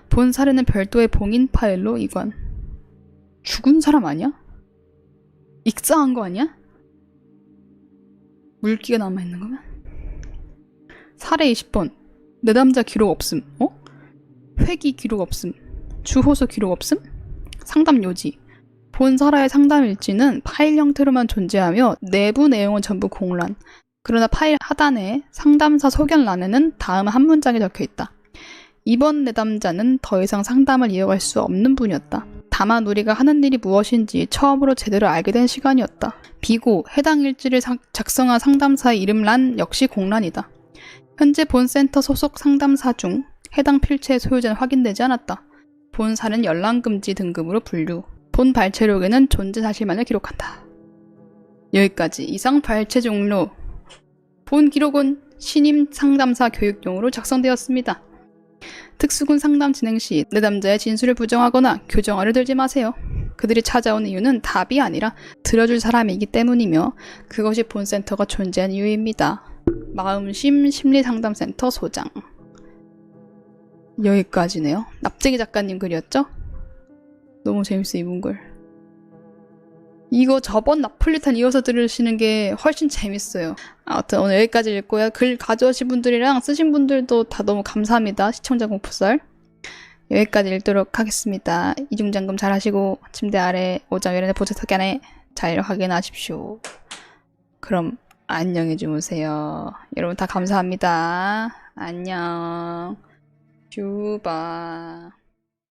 본 사례는 별도의 봉인 파일로 이관. 죽은 사람 아니야? 익사한 거 아니야? 물기가 남아있는 거면? 사례 20번 내담자 기록 없음. 회기 기록 없음. 주호소 기록 없음. 상담 요지. 본 사례의 상담 일지는 파일 형태로만 존재하며 내부 내용은 전부 공란. 그러나 파일 하단에 상담사 소견란에는 다음 한 문장이 적혀있다. 이번 내담자는 더 이상 상담을 이어갈 수 없는 분이었다. 다만 우리가 하는 일이 무엇인지 처음으로 제대로 알게 된 시간이었다. 비고 해당 일지를 작성한 상담사의 이름란 역시 공란이다. 현재 본 센터 소속 상담사 중 해당 필체의 소유자는 확인되지 않았다. 본 사례는 연락금지 등급으로 분류. 본 발췌록에는 존재 사실만을 기록한다. 여기까지. 이상 발췌 종료. 본 기록은 신임 상담사 교육용으로 작성되었습니다. 특수군 상담 진행 시 내담자의 진술을 부정하거나 교정화를 들지 마세요. 그들이 찾아온 이유는 답이 아니라 들어줄 사람이기 때문이며 그것이 본센터가 존재한 이유입니다. 마음심 심리상담센터 소장. 여기까지네요. 납재기 작가님 글이었죠? 너무 재밌어 이분 글. 이거 저번 나폴리탄 이어서 들으시는 게 훨씬 재밌어요. 아무튼 오늘 여기까지 읽고요. 글 가져오신 분들이랑 쓰신 분들도 다 너무 감사합니다. 시청자 공포썰. 여기까지 읽도록 하겠습니다. 이중잠금 잘 하시고 침대 아래 오장 열에 보조석기 안에 잘 확인하십시오. 그럼 안녕히 주무세요. 여러분 다 감사합니다. 안녕. 슈바.